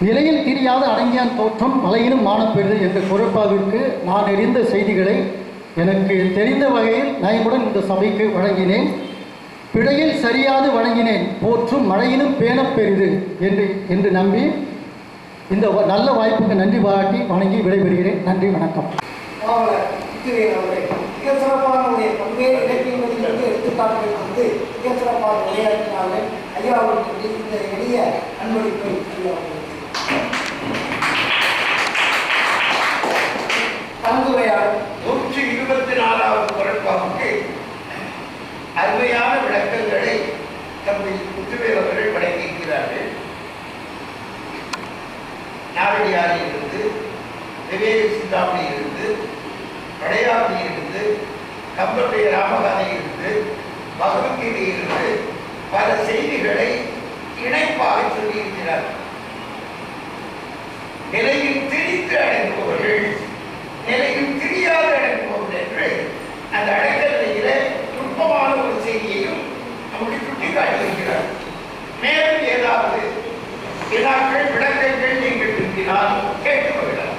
நிலையில் தெரியாத அடங்கியான் தோற்றம் மலையிலும் மானப்பெறுது என்ற குரட்பாவிற்கு நான் அறிந்த செய்திகளை எனக்கு தெரிந்த வகையில் நயமுடன் இந்த சபைக்கு வழங்கினேன். பிழையில் சரியாது வழங்கினேன், போற்றும் மழையிலும் பேணப்பெரிது என்று நம்பி இந்த நல்ல வாய்ப்புக்கு நன்றி பாராட்டி வணங்கி விடைபெறுகிறேன். நன்றி, வணக்கம். மிக சிறப்பான பல்வேறு இலக்கியங்களிலிருந்து எடுத்துக்காட்டுகள் மிக சிறப்பாக உரையாற்றினார்கள். ஐயாவுக்கு இந்த எளிய அன்பளிப்பை கலந்துரையாடல் 124வது குரட்பாவுக்கு அருமையான விளக்கங்களை தம்பி முத்துவேல் அவர்கள் வழங்கியிருக்கிறார்கள். நாவடியாரிலிருந்து, விவேக சிந்தாமணியிலிருந்து, படையாற்றியிலிருந்து, கம்பனுடைய ராமகாதையிலிருந்து, பகவத்கீதையிலிருந்து பல செய்திகளை இணைப்பாக சொல்லியிருக்கிறார்கள். நிலையில் திரித்து அடங்குபவர்கள், நிலையில் தெரியாது அடங்குபவர்கள் என்று அந்த அடக்க நிலையில நுட்பமான ஒரு செய்தியையும் நம்முடைய சுட்டிக்காட்டியிருக்கிறார். மேலும் ஏதாவது வினாக்கள் விளக்கங்கள் நீங்கள் விரும்பினால் கேட்டுக்கொள்ளலாம்.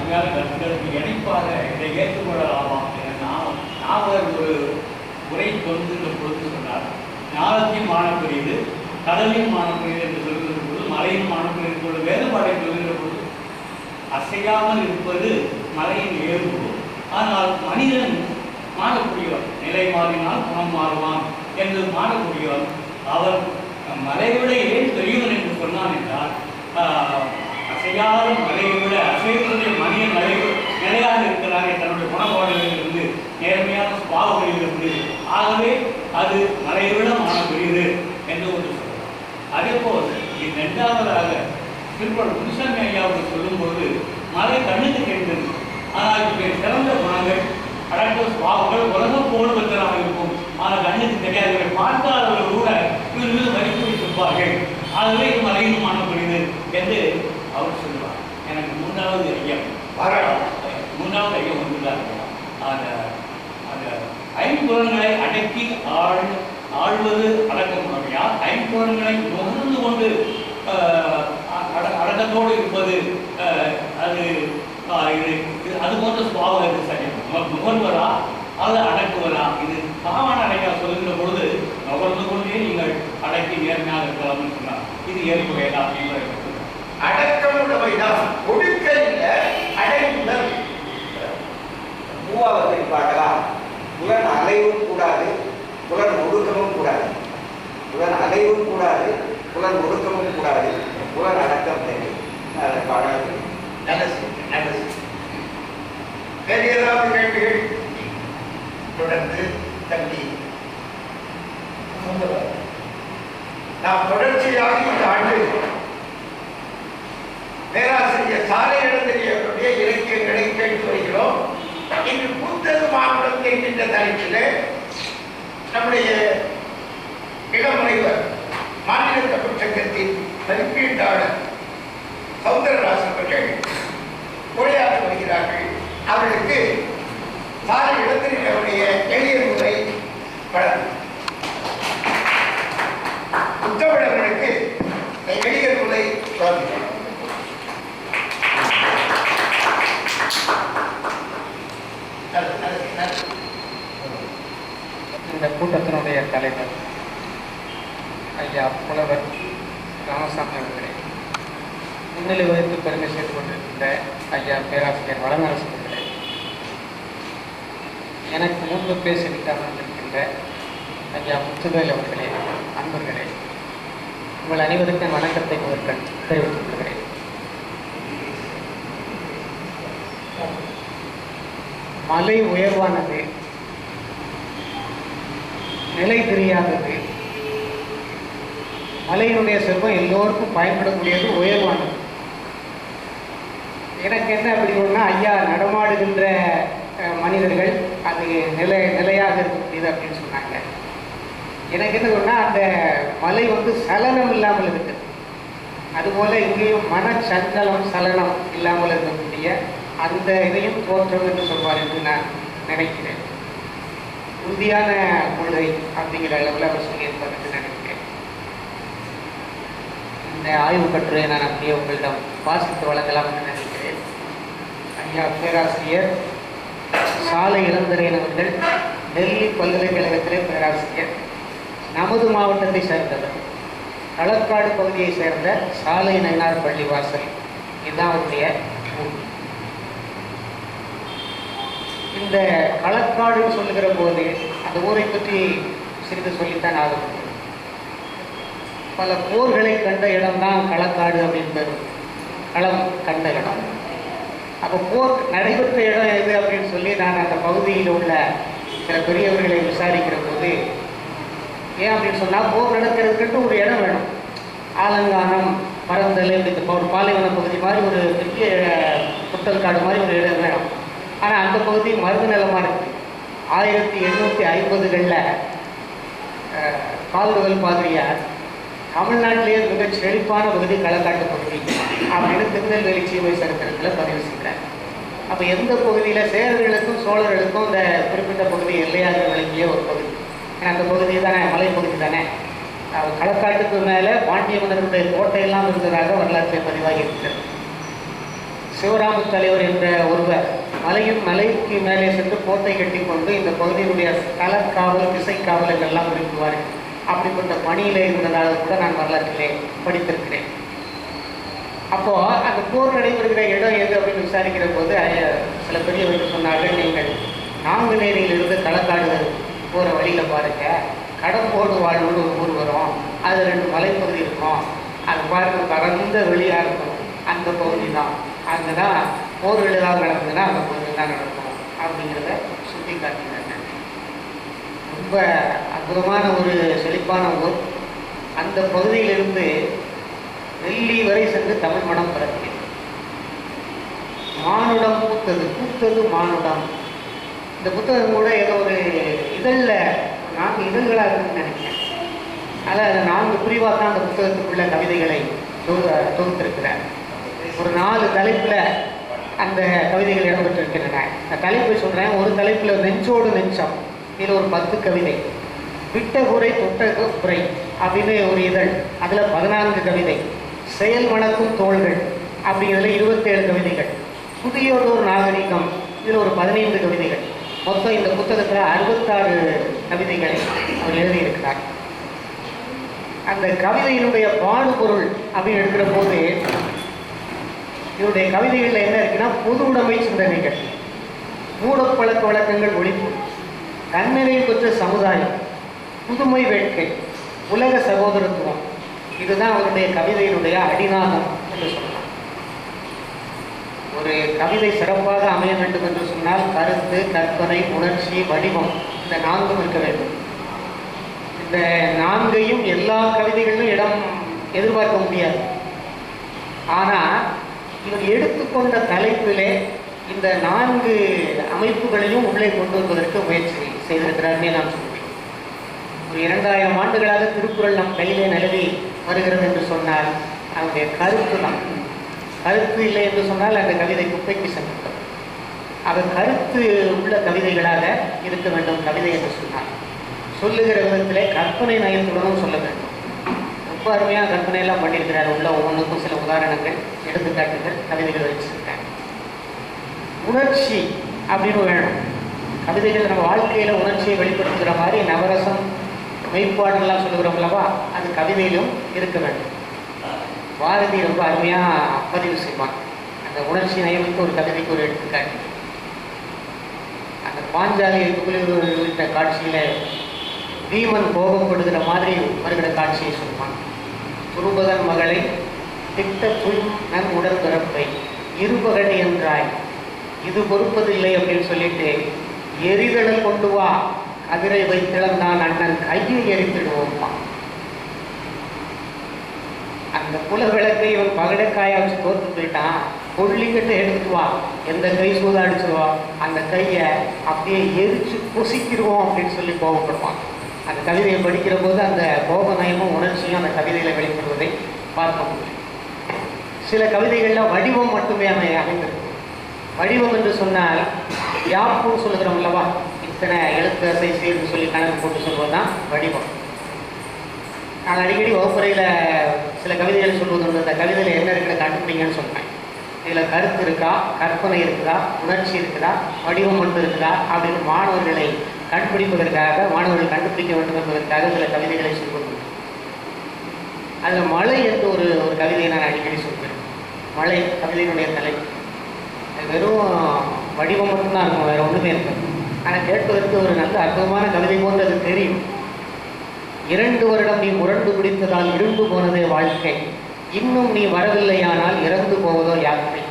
கருத்துக்களுக்கு இணைப்பாக இதை ஏற்றுக்கொள்ளலாமா என நாவலர் ஒரு உரை பொருந்துகிற பொழுது சொன்னார். ஞானத்தின் மானப்பெரியது, கடலின் மானப்பெரியது என்று சொல்கிற பொழுது, மலையின் மானப்பெரியது போல வேறுபாடை சொல்கிற பொழுது அசையாமல் இருப்பது மலையின் இயல்பு. ஆனால் மனிதன் மாறக்கூடியவன், நிலை மாறினால் குணம் மாறுவான் என்று மாறக்கூடியவன். அவர் மலையை விட ஏன் பெரியவன் என்று சொன்னான் என்றால், அசையாத மலையை விட அசைவக்கூடிய மனிதன் நிலையாக இருக்கிறார் தன்னுடைய குணப்பாடுகளிலிருந்து, நேர்மையான சுபாவங்களிலிருந்து. ஆகவே அது மலையை விட மாறக்கூடியது என்று ஒன்று சொல்கிறார். அதே போல் இரண்டாவதாக திருப்பூர் முனிசாமி ஐயாவுக்கு சொல்லும்போது மலை கண்ணுக்கு தெரிந்தது, ஆனால் இவருடைய சிறந்த குணங்கள் அடக்க சுபாவங்கள் உலகம் போடுவதற்காக இருக்கும். ஆனால் கண்ணுக்கு தெரியாதவர்களை பார்க்காதவர்கள் கூட இவர் மீது மதிப்பு வைத்திருப்பார்கள். ஆகவே இது மலையில் மாறக்கூடியது என்று அவர் சொல்லுவார். எனக்கு மூன்றாவது ஐயம் ஒன்றுதான். அந்த அந்த ஐம்புலன்களை அடக்கி ஆழ்வது அடக்க முறையா, ஐம்புலன்களை நுகர்ந்து கொண்டு அடக்கத்தை தன்னோடு இருப்பது அது அது போன்ற சுபாவம் இது சரி நுகர்வரா அது அடக்குவரா? இது பாவான அடைக்கா சொல்லுகிற பொழுது நுகர்ந்து கொண்டே நீங்கள் அடக்கி நேர்மையாக இருக்கலாம்னு சொன்னார். இது ஏற்புகையா? அடக்கமுடைமைதான், ஒடுக்க இல்லை, அடங்குதல். மூவாவது பாடலாம். புலன் அலைவும் கூடாது, புலன் ஒடுக்கமும் கூடாது. புலன் அலைவும் கூடாது, புலன் ஒடுக்கமும் கூடாது, புலன் அடக்கம் தேவை. பாடல் நல்லது, நல்லது. வேறு ஏதாவது கேள்விகள்? தொடர்ந்து தம்பி நாம் தொடர்ச்சியாக இந்த ஆண்டு பேராசிரியர் சாலை எழுதிய இலக்கியங்களை கேட்டு வருகிறோம். இன்று புத்தது மானுடம் என்கின்ற தலைப்பில் நம்முடைய இளமுனைவர் மாநில தமிழ் சங்கத்தின் மதிப்பீட்டாளர் சௌந்தரராஜன் அவர்கள் உரையாற்றி வருகிறார்கள். அவர்களுக்கு சாலை இடத்தினுடைய எளிய முறை வழங்கும். புத்தகங்களுக்கு எளிய முறை வழங்குகிறோம். இந்த கூட்டத்தினுடைய தலைவர் ஐயா புலவர் ராமசாமி அவர்களே, முன்னிலை வகித்து பெருமை செய்து கொண்டிருக்கின்ற ஐயா பேராசிரியர் வளனரசு அவர்களே, எனக்கு முன்பு பேசிவிட்டாமல் இருக்கின்ற ஐயா முத்துவேல் அவர்களே, அன்பர்களே, உங்கள் அனைவருக்கும் வணக்கத்தை முதற்கண் தெரிவித்துக் கொள்கிறேன். மலை உயர்வானது, நிலை தெரியாதது. மலையினுடைய செல்வம் எல்லோருக்கும் பயன்படக்கூடியது, உயர்வானது. எனக்கு என்ன அப்படி ஒன்றா, ஐயா நடமாடுகின்ற மனிதர்கள் அது நிலையாக இருக்கக்கூடியது அப்படின்னு சொன்னாங்க. எனக்கு என்ன சொன்னால், அந்த மலை சலனம் இல்லாமல் இருக்குது. அதுபோல் இங்கேயும் மனச்சஞ்சலம் சலனம் இல்லாமல் இருக்கக்கூடிய அந்த இதையும் தோற்றம் என்று சொல்வார் என்று நான் நினைக்கிறேன். உறுதியான கொள்கை அப்படிங்கிற அளவில் அவர் சொல்லியிருப்பார் என்று நினைக்கிறேன். இந்த ஆய்வு கட்டுரையை நான் அப்படியே உங்களிடம் வாசித்து வழங்கலாம் என்று நினைக்கிறேன். ஐயா பேராசிரியர் சாலை இளந்தரையன் அவர்கள் டெல்லி பல்கலைக்கழகத்திலே பேராசிரியர், நமது மாவட்டத்தை சேர்ந்தவர், களக்காடு பகுதியை சேர்ந்த சாலை நயினார் பள்ளி வாசல், இதுதான் அவருடைய ஊர். இந்த களக்காடுன்னு சொல்லுகிற போது அந்த ஊரை பற்றி சிறிது சொல்லித்தான் ஆகும். பல போர்களை கண்ட இடம்தான் களக்காடு அப்படின்னு பேர், களம் கண்ட இடம். அப்போ போர் நடைபெற்ற இடம் எது அப்படின்னு சொல்லி நான் அந்த பகுதியில் உள்ள சில பெரியவர்களை விசாரிக்கிற போது, ஏன் அப்படின்னு சொன்னால், போர் நடக்கிறதுக்கிட்ட ஒரு இடம் வேணும். ஆலங்கானம், பரந்தல், இப்படி ஒரு பாலைவன பகுதி மாதிரி ஒரு பெரிய புத்தல் காடு மாதிரி ஒரு இடம் வேணும். ஆனால் அந்த பகுதி மருது நிலமாக இருக்குது. 1850களில் கால்டுவெல் பாதிரியார் தமிழ்நாட்டிலேயே மிக செழிப்பான பகுதி களக்காட்டு பகுதி அப்படின்னு திருநெல்வேலி சீமை சரித்திரத்தில் பதிவு செய்கிறார். அப்போ எந்த பகுதியில் சேரர்களுக்கும் சோழர்களுக்கும் இந்த குறிப்பிட்ட பகுதி எல்லையாக விளங்கிய ஒரு பகுதி. ஏன்னா அந்த பகுதி தானே மலைப்பகுதி தானே. களக்காட்டுக்கு மேலே பாண்டிய மன்னருடைய கோட்டையெல்லாம் இருந்ததாக வரலாற்றை பதிவாகி இருக்கிறது. சிவராம தலைவர் என்ற ஒருவர் மலைக்கு மேலே சென்று கோட்டை கட்டி கொண்டு இந்த பகுதியினுடைய களக்காவல், திசைக்காவல் என்றெல்லாம் விரும்புவார். அப்படிப்பட்ட பணியில் இருந்ததாக கூட நான் வரலாற்றிலே படித்திருக்கிறேன். அப்போது அந்த போர் நடைபெறுகிற இடம் எது அப்படின்னு விசாரிக்கிற போது சில பெரியவர்கள் சொன்னார்கள், நீங்கள் நாங்குநேரியிலிருந்து களக்காடு போகிற வழியில் பாருங்கள், கடம்போடு வாழ்வுன்னு ஒரு ஊர் வரும், அது 2 மலைப்பகுதி இருக்கும், அது பாருங்கள் பரந்த வெளியாக இருக்கும், அந்த பகுதி தான், அங்கே தான் போர்கள் ஏதாவது நடக்குதுன்னா அந்த பகுதி தான் நடக்கும் அப்படிங்கிறத சுட்டி காட்டினாங்க. ரொம்ப அற்புதமான ஒரு செழிப்பான ஊர். அந்த பகுதியிலிருந்து டெல்லி வரை சென்று தமிழ் மனம் பிறக்கிறது. மானுடம் பூத்தது மானுடம். இந்த புத்தகம் கூட ஏதோ ஒரு இதழில் 4 இதழ்களாக இருக்குன்னு நினைக்கிறேன். அதாவது 4 பிரிவாக தான் அந்த புத்தகத்துக்குள்ள கவிதைகளை தொகுத்திருக்கிறார். ஒரு 4 தலைப்பில் அந்த கவிதைகள் இடம்பெற்றிருக்கின்றன. நான் தலைப்பை சொல்கிறேன். ஒரு தலைப்பில் நெஞ்சோடு நெஞ்சம், இதில் ஒரு 10 கவிதை. விட்ட குறை தொட்ட குறை அப்படின்னு ஒரு இதழ், அதில் 14 கவிதை. செயல் மணக்கும் தோள்கள் அப்படிங்கிறதுல 27 கவிதைகள், புதியதோர் நாகரிகம் இதில் ஒரு 15 கவிதைகள், மொத்தம் இந்த புத்தகத்தில் 66 கவிதைகளை அவர் எழுதியிருக்கிறார். அந்த கவிதையினுடைய பாடுபொருள் அப்படின்னு எடுக்கிற போது இவருடைய கவிதைகளில் என்ன இருக்குன்னா, பொது உடைமை சிந்தனைகள், மூடப்பழக்க வழக்கங்கள் ஒழிப்பு, தன்னிலை பெற்ற சமுதாயம், புதுமை வேட்கை, உலக சகோதரத்துவம், இதுதான் அவருடைய கவிதையினுடைய அடிநாதம் என்று சொல்லலாம். ஒரு கவிதை சிறப்பாக அமைய வேண்டும் என்று சொன்னால் கருத்து, கற்பனை, உணர்ச்சி, வடிவம், இந்த 4ம் இருக்க வேண்டும். இந்த 4ஐயும் எல்லா கவிதைகளிலும் இடம் எதிர்பார்க்க முடியாது. ஆனால் இவர் எடுத்துக்கொண்ட தலைப்பிலே இந்த 4 அமைப்புகளையும் உள்ளே கொண்டு வருவதற்கு முயற்சி செய்திருக்கிறார்னே நான் சொல்கிறேன். ஒரு 2000 ஆண்டுகளாக திருக்குறள் நம் கையிலே நிலவி வருகிறது என்று சொன்னால் அவருடைய கருத்து தான். கருத்து இல்லை என்று சொன்னால் அந்த கவிதை குப்பைக்கு சென்றுவிடும். அவர் கருத்து உள்ள கவிதைகளாக இருக்க வேண்டும் கவிதை என்று சொன்னார். சொல்லுகிற விதத்திலே கற்பனை நயத்துடனும் சொல்ல வேண்டும். ரொம்ப அருமையாக கற்பனையெல்லாம் பண்ணியிருக்கிறார். உள்ள ஒவ்வொன்றுக்கும் சில உதாரணங்கள், எடுத்துக்காட்டுகள், கவிதைகள் வச்சிருக்காங்க. உணர்ச்சி அப்படின்னு வேணும். கவிதைகள் நம்ம வாழ்க்கையில் உணர்ச்சியை வெளிப்படுத்துகிற மாதிரி நவரசம், மெய்ப்பாடுகள்லாம் சொல்லுகிறோம் அல்லவா, அது கவிதையிலும் இருக்க வேண்டும். பாரதி ரொம்ப அருமையாக பதிவு செய்வான். அந்த உணர்ச்சி நயமுக்கு ஒரு கவிதைக்கு ஒரு எடுத்துக்காட்டு. அந்த பாஞ்சாலியை துளிர்விட்ட காட்சியில் பீமன் கோபப்படுகிற மாதிரி வருகிற காட்சியை சொல்லுவான். துருபதன் மகளை திட்ட துள் நன் உடற்பிறப்பை இருபகடி என்றாய், இது பொறுப்பதில்லை அப்படின்னு சொல்லிட்டு எரிதலை கொண்டு வா, கதிரை வைத்திழந்தான் அண்ணன் கையை எரித்திடுவோம்மா. அந்த குல விளக்கை இவன் பகடைக்காயை வச்சு தோற்று போயிட்டான், கொள்ளிக்கிட்ட எடுத்துட்டு வா, எந்த கை சூதாடிச்சிருவா அந்த கையை அப்படியே எரிச்சு பொசிக்கிடுவோம் அப்படின்னு சொல்லி கோபப்படுவான். அந்த கவிதையை படிக்கிற போது அந்த கோப நயமும் உணர்ச்சியும் அந்த கவிதையில் வெளிப்படுவதை பார்க்க முடியும். சில கவிதைகளில் வடிவம் மட்டுமே அமைந்திருக்கும். வடிவம் என்று சொன்னால் யாப்புன்னு சொல்லுகிறோம் அல்லவா, இத்தனை எழுத்து அசை சேர்ந்து சொல்லி கணக்கு போட்டு சொல்வதுதான் வடிவம். நான் அடிக்கடி வகுப்பறையில் சில கவிதைகள் சொல்வதுண்டு. அந்த கவிதையில் என்ன இருக்கிற கண்டுபிடிங்கன்னு சொல்கிறேன். இதில் கருத்து இருக்கா, கற்பனை இருக்குதா, உணர்ச்சி இருக்குதா, வடிவம் மட்டும் இருக்குதா அப்படின்னு மாணவர்களை கண்டுபிடிப்பதற்காக, மாணவர்கள் கண்டுபிடிக்க வேண்டும் என்பதற்காக சில கவிதைகளை சொல்வது. அதில் மழை என்று ஒரு கவிதையை நான் அடிக்கடி சொல்கிறேன். மழை கவிதையினுடைய தலைப்பு. அது வெறும் வடிவம் மட்டும்தான் இருக்கும், வேறு ஒன்றுமே இருக்காது. ஆனால் கேட்பதற்கு ஒரு நல்ல அற்புதமான கவிதை போன்று அது தெரியும். 2 வருடம் நீ முரண்டு பிடித்ததால் இருண்டு போனதே வாழ்க்கை, இன்னும் நீ வரவில்லையானால் இறந்து போவதோ யாத்திரை,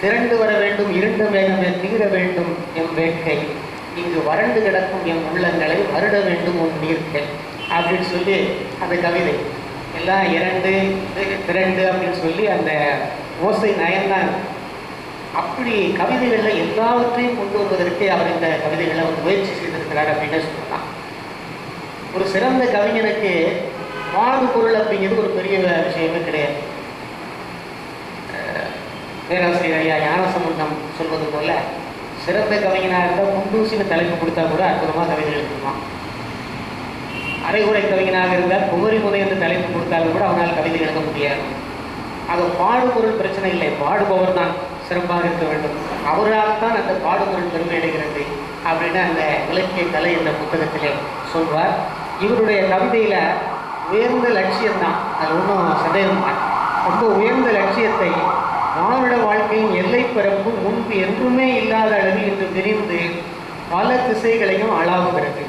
திரண்டு வர வேண்டும் இருண்ட வேகமே தீர வேண்டும் எம் வேட்கை, இங்கு வறண்டு கிடக்கும் எம் உள்ளங்களை வருட வேண்டும் உன் நீர்க்கை அப்படின்னு சொல்லி அந்த கவிதை எல்லாம் 2 திரண்டு அப்படின்னு சொல்லி அந்த ஓசை நயம்தான். அப்படி கவிதைகளில் எல்லாவற்றையும் கொண்டு வருவதற்கு அவர் இந்த கவிதைகளை ஒரு முயற்சி செய்திருக்கிறார் அப்படின்னு சொல்லலாம். ஒரு சிறந்த கவிஞனுக்கு பாடுபொருள் அப்படிங்கிறது ஒரு பெரிய விஷயமே கிடையாது. பேராசிரியர் ஐயா ஞானசம்பந்தம் சொல்வது போல, சிறந்த கவிஞனாக இருந்தால் குண்டூசின்னு தலைப்பு கொடுத்தா கூட அற்புதமாக கவிதைகள் இருக்குமா. அரைகுறை கவிஞனாக இருந்தால் குமரி முனை என்று தலைப்பு கொடுத்தாலும் கூட அவனால் கவிதை எழுத முடியாது. அது பாடுபொருள் பிரச்சனை இல்லை, பாடுபவர் தான் சிறப்பாக இருக்க வேண்டும். அவரால் தான் அந்த பாடுபொருள் பெருமை அடைகிறது அப்படின்னு அந்த இலக்கிய கலை என்ற புத்தகத்திலே சொல்வார். இவருடைய கவிதையில் உயர்ந்த லட்சியம்தான், அது ஒன்றும் சந்தேகம் தான். ரொம்ப உயர்ந்த லட்சியத்தை மானுட வாழ்க்கையின் எல்லை பிறப்பு முன்பு என்றுமே இல்லாத அளவில் இன்று விரிந்து பல திசைகளையும் ஆளாவுகிறது.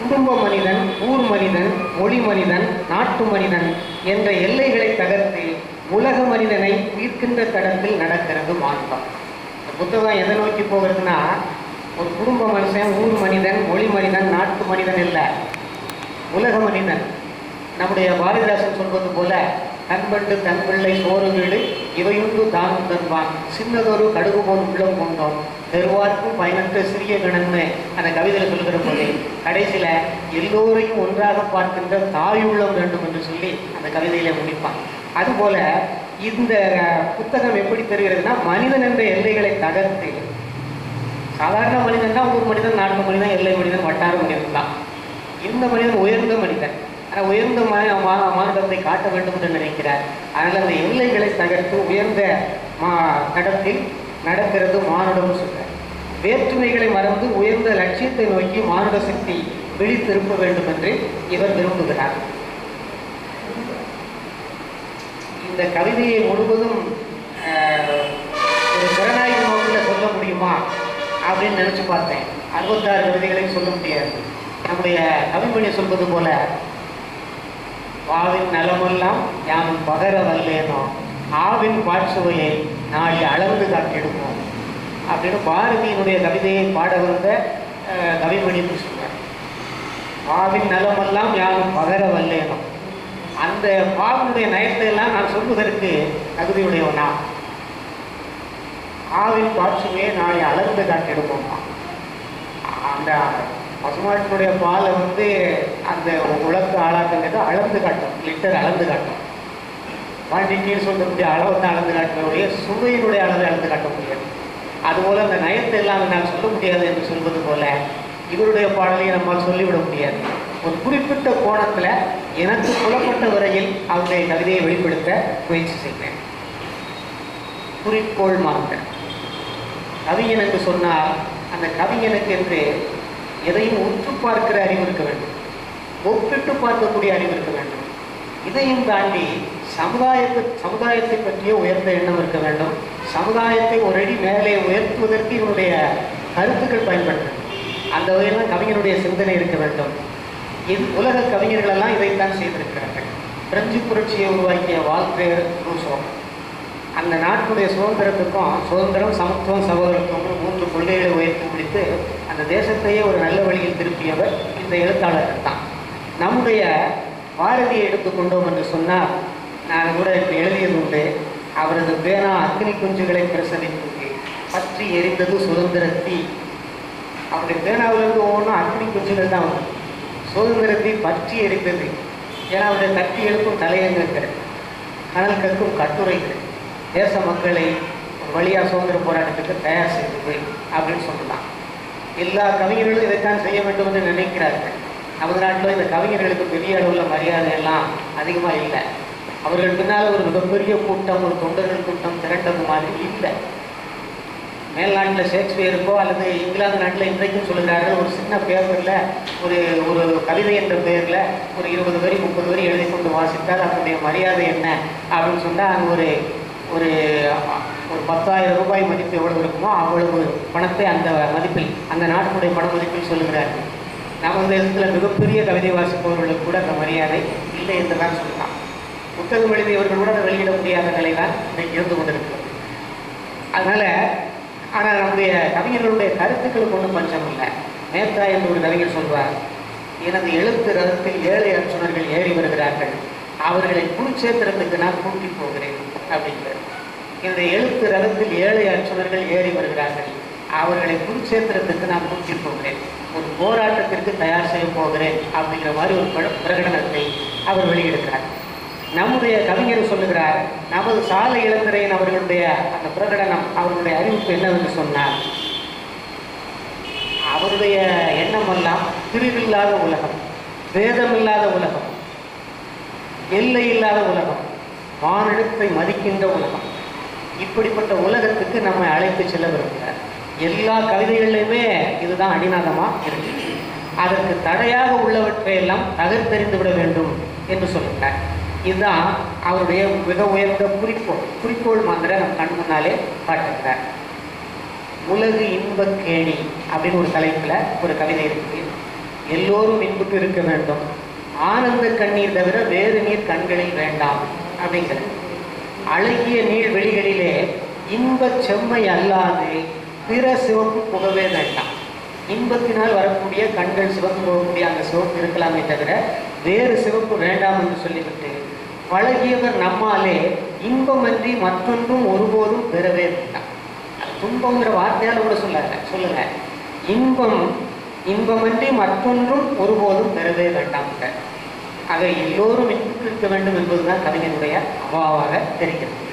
குடும்ப மனிதன், ஊர் மனிதன், மொழி மனிதன், நாட்டு மனிதன் என்ற எல்லைகளை தகர்த்து உலக மனிதனை ஈர்க்கின்ற தடத்தில் நடக்கிறது மாற்றம். இந்த புத்தகம் எதை நோக்கி போகிறதுனா, ஒரு குடும்ப மனுஷன், ஊர் மனிதன், மொழி மனிதன், நாட்டு மனிதன் இல்லை, உலக மனிதன். நம்முடைய பாரதிதாசன் சொல்வது போல, தன்பண்டு தன் பிள்ளை சோறு வீடு இவையுண்டு தானும் தன்பான், சின்னதொரு கடுகு போல் உள்ளம் கொண்டோம், பெருவார்க்கும் பயனற்ற சிறிய கணன்னு அந்த கவிதையில் சொல்கிற போது கடைசியில் எல்லோரையும் ஒன்றாக பார்க்கின்ற தாயுள்ளம் வேண்டும் என்று சொல்லி அந்த கவிதையில முடிப்பான். அதுபோல இந்த புத்தகம் எப்படி தெரிகிறதுனா, மனிதன் என்ற எல்லைகளை தகர்த்து, சாதாரண மனிதன் தான் ஊர் மனிதன், நாட்டு மனிதன், எல்லை மனிதன், வட்டார மனிதன் தான். இந்த மனிதன் உயர்ந்த மனிதன். உயர்ந்த மானுடத்தை காட்ட வேண்டும் என்று நினைக்கிறார். அதனால் அந்த எல்லைகளை தகர்த்து உயர்ந்த தடத்தில் நடக்கிறது மானுடம் சொல்றார். வேற்றுமைகளை மறந்து உயர்ந்த லட்சியத்தை நோக்கி மானுட சக்தி விழித்திருக்க வேண்டும் என்று இவர் விரும்புகிறார். இந்த கவிதையை முழுவதும் ஒரு திறனாய்வு நோக்கில் சொல்ல முடியுமா அப்படின்னு நினைச்சு பார்த்தேன். 66 கவிதைகளையும் சொல்ல முடியாது. நம்முடைய கவிமணி சொல்வது போல, வாவின் நலமெல்லாம் யான் பகர வல்லேனோ, ஆவின் பாட்சுவையை நாளை அளந்து காட்டிடுவோம் அப்படின்னு பாரதியினுடைய கவிதையை பாட வந்த கவிமணி சொல்றார். பாவின் நலமெல்லாம் யாரும் பகர வல்லேனோ, அந்த பாவினுடைய நயத்தை எல்லாம் நான் சொல்வதற்கு தகுதியுடையவனா, ஆவின் பாட்சுவையை நாளை அளந்து காட்டிடுவோமா. அந்த பசுமாட்டினுடைய பாலை அந்த உலக்கு ஆளாக்குங்கிறது அளந்து காட்டும், லிட்டர் அளந்து காட்டும். குவான்டிட்டின்னு சொல்லக்கூடிய அளவை தான் அளந்து காட்டுவதுடைய சுவையினுடைய அளவை அளந்து காட்ட முடியாது. அதுபோல் அந்த நயத்தை எல்லாம் என்னால் சொல்ல முடியாது என்று சொல்வது போல இவருடைய பாடலையும் நம்மால் சொல்லிவிட முடியாது. ஒரு குறிப்பிட்ட கோணத்தில் எனக்கு புலப்பட்ட வரையில் அவருடைய கவிதையை வெளிப்படுத்த முயற்சி செய்கிறேன். குறிக்கோள் மாற்ற கவிஞன் என்று சொன்னால் அந்த கவிஞனுக்கு என்று எதையும் உற்று பார்க்கிற அறிவு இருக்க வேண்டும், ஒப்பிட்டு பார்க்கக்கூடிய அறிவு இருக்க வேண்டும். இதையும் தாண்டி சமுதாயத்தை பற்றிய உயர்ந்த எண்ணம் இருக்க வேண்டும். சமுதாயத்தை ஒரு அடி மேலே உயர்த்துவதற்கு இவனுடைய கருத்துக்கள் பயன்படுத்த அந்த வகையில் கவிஞனுடைய சிந்தனை இருக்க வேண்டும். உலக கவிஞர்கள் எல்லாம் இதைத்தான் செய்திருக்கிறார்கள். பிரெஞ்சு புரட்சியை உருவாக்கிய வால்டேர் ரூசோ அந்த நாட்டுடைய சுதந்திரம், சமத்துவம், சகோதரத்துவம் 3 கொள்கைகளை உயர்த்தி பிடித்து அந்த தேசத்தையே ஒரு நல்ல வழியில் திருப்பியவர் இந்த எழுத்தாளர்கள் தான். நம்முடைய பாரதியை எடுத்துக்கொண்டோம் என்று சொன்னால், நான் கூட இப்போ எழுதியது உண்டு, அவரது பேனா அக்னி குஞ்சுகளை பிரசவித்தது, பற்றி எரிந்தது சுதந்திரத்தி. அவருடைய பேனாவிலிருந்து ஒவ்வொன்றும் அக்னி குஞ்சுகள் தான் வரும். சுதந்திரத்தை பற்றி எரிந்தது, ஏன்னா அவருடைய கட்டி எழுப்பும் தலையங்கள், கனல் கற்கும் கட்டுரைகள் தேச மக்களை வழியாக சுதந்திர போராட்டத்துக்கு தயார் செய்தது அப்படின்னு சொல்லலாம். எல்லா கவிஞர்களும் இதைத்தான் செய்ய வேண்டும் என்று நினைக்கிறார்கள். நமது நாட்டில் இந்த கவிஞர்களுக்கு பெரிய அளவில் மரியாதை எல்லாம் அதிகமாக இல்லை. அவர்கள் பின்னால் ஒரு மிகப்பெரிய கூட்டம், ஒரு தொண்டர்கள் கூட்டம் திரண்டது மாதிரி இல்லை. மேல்நாட்டில் ஷேக்ஸ்பியருக்கோ அல்லது இங்கிலாந்து நாட்டில் இன்றைக்கும் சொல்கிறார்கள், ஒரு சின்ன பேப்பரில் ஒரு கவிதை என்ற பெயரில் ஒரு 20 வரி 30 வரி எழுதி கொண்டு வாசித்தால் அதனுடைய மரியாதை என்ன அப்படின்னு சொன்னால், அங்கே ஒரு 10,000 ரூபாய் மதிப்பு எவ்வளவு இருக்குமோ அவ்வளவு பணத்தை அந்த மதிப்பில், அந்த நாட்டினுடைய பண மதிப்பில் சொல்லுகிறார்கள். நமது தேசத்தில் மிகப்பெரிய கவிதை வாசிப்பவர்களுக்கு கூட அந்த மரியாதை இல்லை என்று தான் சொல்லலாம். புத்தகம் எழுதியவர்கள் கூட அதை வெளியிட முடியாத நிலை தான் இன்றைக்கு இருந்து கொண்டிருக்கிறது. ஆனால் நம்முடைய கவிஞர்களுடைய கருத்துக்களுக்கு ஒன்றும் பஞ்சம் இல்லை. மேத்தா என்று ஒரு கவிஞர் சொல்வார், எனது எழுத்து ரதத்தில் 7 அர்ச்சுனர்கள் ஏறி வருகிறார்கள், அவர்களை குருட்சேத்திரத்துக்கு நான் கூட்டி போகிறேன் அப்படிங்கிறார். என்னுடைய எழுத்து ரதத்தில் 7 அர்ச்சுனர்கள் ஏறி வருகிறார்கள், அவர்களை குருட்சேத்திரத்துக்கு நான் கூட்டி போகிறேன், ஒரு போராட்டத்திற்கு தயார் செய்ய போகிறேன் அப்படிங்கிற மாதிரி ஒரு பிரகடனத்தை அவர் வெளியிடுகிறார். நம்முடைய கவிஞர் சொல்லுகிறார், நமது சாலை இளந்திரையின் அவர்களுடைய அந்த பிரகடனம், அவர்களுடைய அறிவிப்பு என்னவென்று சொன்னார், அவருடைய எண்ணமெல்லாம் பிரிவில்லாத உலகம், வேதமில்லாத உலகம், எல்லை இல்லாத உலகம், மானிடத்தை மதிக்கின்ற உலகம். இப்படிப்பட்ட உலகத்துக்கு நம்மை அழைத்து செல்ல விரும்புகிறார். எல்லா கவிதைகளிலுமே இதுதான் அடிநாதமாக இருக்கு. அதற்கு தடையாக உள்ளவற்றையெல்லாம் தகர்த்தெறிந்து விட வேண்டும் என்று சொல்லுகிறார். இதுதான் அவருடைய மிக உயர்ந்த குறிக்கோள் மாத்திர நம் கண் முன்னாலே காட்டுகிறார். உலகு இன்பக் கேணி அப்படின்னு ஒரு தலைப்பில் ஒரு கவிதை இருக்குது. எல்லோரும் இன்புக்கு இருக்க வேண்டும், ஆனந்த கண்ணீர் தவிர வேறு நீர் கண்களில் வேண்டாம் அப்படிங்கிறது. அழகிய நீர்வெளிகளிலே இன்பச் செம்மை அல்லாது பிற சிவப்பு புகவே வேண்டாம். இன்பத்தினால் வரக்கூடிய கண்கள் சிவப்பு போகக்கூடிய அந்த சிவப்பு இருக்கலாமே தவிர வேறு சிவப்பு வேண்டாம் என்று சொல்லிவிட்டு, பழகியவர் நம்மாலே இன்பமன்றி மற்றொன்றும் ஒருபோதும் பெறவே வேண்டாம். துன்பங்கிற வார்த்தையால் கூட சொல்லுங்க, இன்பமன்றி மற்றொன்றும் ஒருபோதும் பெறவே வேண்டாம். அதை எல்லோரும் இருக்க வேண்டும் என்பதுதான் கவிஞனுடைய அவாவாக தெரிகிறது.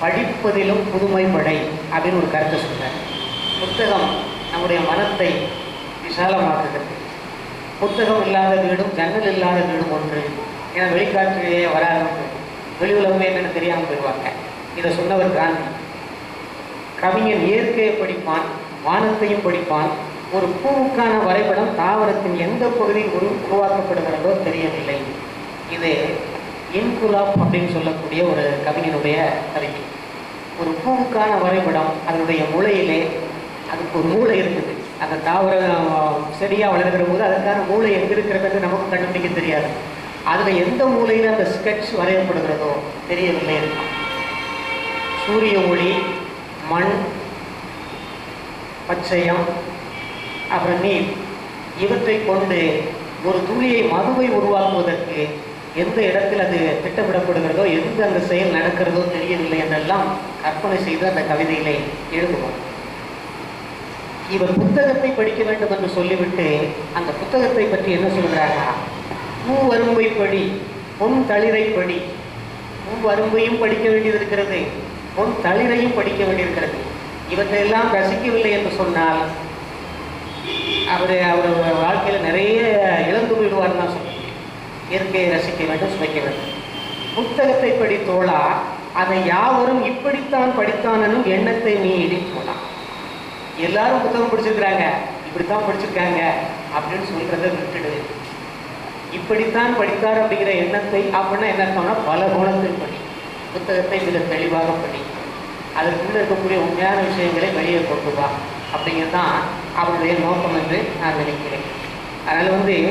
படிப்பதிலும் புதுமைப்படை அப்படின்னு ஒரு கருத்தை சொல்றார். புத்தகம் நம்முடைய மனத்தை விசாலமாக்குகிறது. புத்தகம் இல்லாத வீடும் ஜன்னல் இல்லாத வீடும் ஒன்று. ஏன்னா வெளிக்காற்று வராது, வெளி உலகமே என்னன்னு தெரியாமல் போயிடுவாங்க. இதை சொன்னவர் காந்தி. கவிஞன் இயற்கையை படிப்பான், வானத்தையும் படிப்பான். ஒரு பூவுக்கான வரைபடம் தாவரத்தின் எந்த பகுதியில் உருவாக்கப்படுகிறதோ தெரியவில்லை. இது இன்குலாப் அப்படின்னு சொல்லக்கூடிய ஒரு கவிஞனுடைய கவிதை. ஒரு பூவுக்கான வரைபடம், அதனுடைய முளையிலே அதுக்கு ஒரு மூளை இருக்குது. அந்த தாவரம் செடியாக வளர்கிற போது அதுக்கான மூளை எங்கே இருக்கிறது நமக்கு கண்டுபிடிக்க தெரியாது. அதில் எந்த மூலையில் அந்த ஸ்கெட்ச் வரையப்படுகிறதோ தெரியவில்லை இருக்கும். சூரிய ஒளி, மண், பச்சையம், அப்புறம் நீர், இவற்றை கொண்டு ஒரு துளியை மதுவை உருவாக்குவதற்கு எந்த இடத்தில் அது திட்டமிடப்படுகிறதோ, எந்த அந்த செயல் நடக்கிறதோ தெரியவில்லை என்றெல்லாம் கற்பனை செய்து அந்த கவிதைகளை எழுதுவோம். இவர் புத்தகத்தை படிக்க வேண்டும் என்று சொல்லிவிட்டு அந்த புத்தகத்தை பற்றி என்ன சொல்கிறாரா, பூ அரும்பை படி, பொன் தளிரை படி. பூ அரும்பையும் படிக்க வேண்டியது இருக்கிறது, பொன் தளிரையும் படிக்க வேண்டியிருக்கிறது. இவற்றையெல்லாம் ரசிக்கவில்லை என்று சொன்னால் அவர் வாழ்க்கையில் நிறைய இழந்து விடுவார் தான் சொல்லுவேன். இயற்கையை ரசிக்க வேண்டும், சுமைக்க வேண்டும். புத்தகத்தை படித்தோளா, அதை யாவரும் இப்படித்தான் படித்தானும் எண்ணத்தை நீ இடித்தோளா. எல்லாரும் புத்தகம் படிச்சிருக்கிறாங்க, இப்படித்தான் படிச்சிருக்காங்க அப்படின்னு சொல்றதை விட்டுடு. இப்படித்தான் படித்தார் அப்படிங்கிற எண்ணத்தை அப்படின்னா என்ன அர்த்தம்னா பல கோணத்தில் படி, புத்தகத்தை மிக தெளிவாக படி, அதற்குள்ள இருக்கக்கூடிய உண்மையான விஷயங்களை வெளியே கொண்டு வா அப்படிங்கிறது தான் அவருடைய நோக்கம் என்று நான் நினைக்கிறேன். அதனால்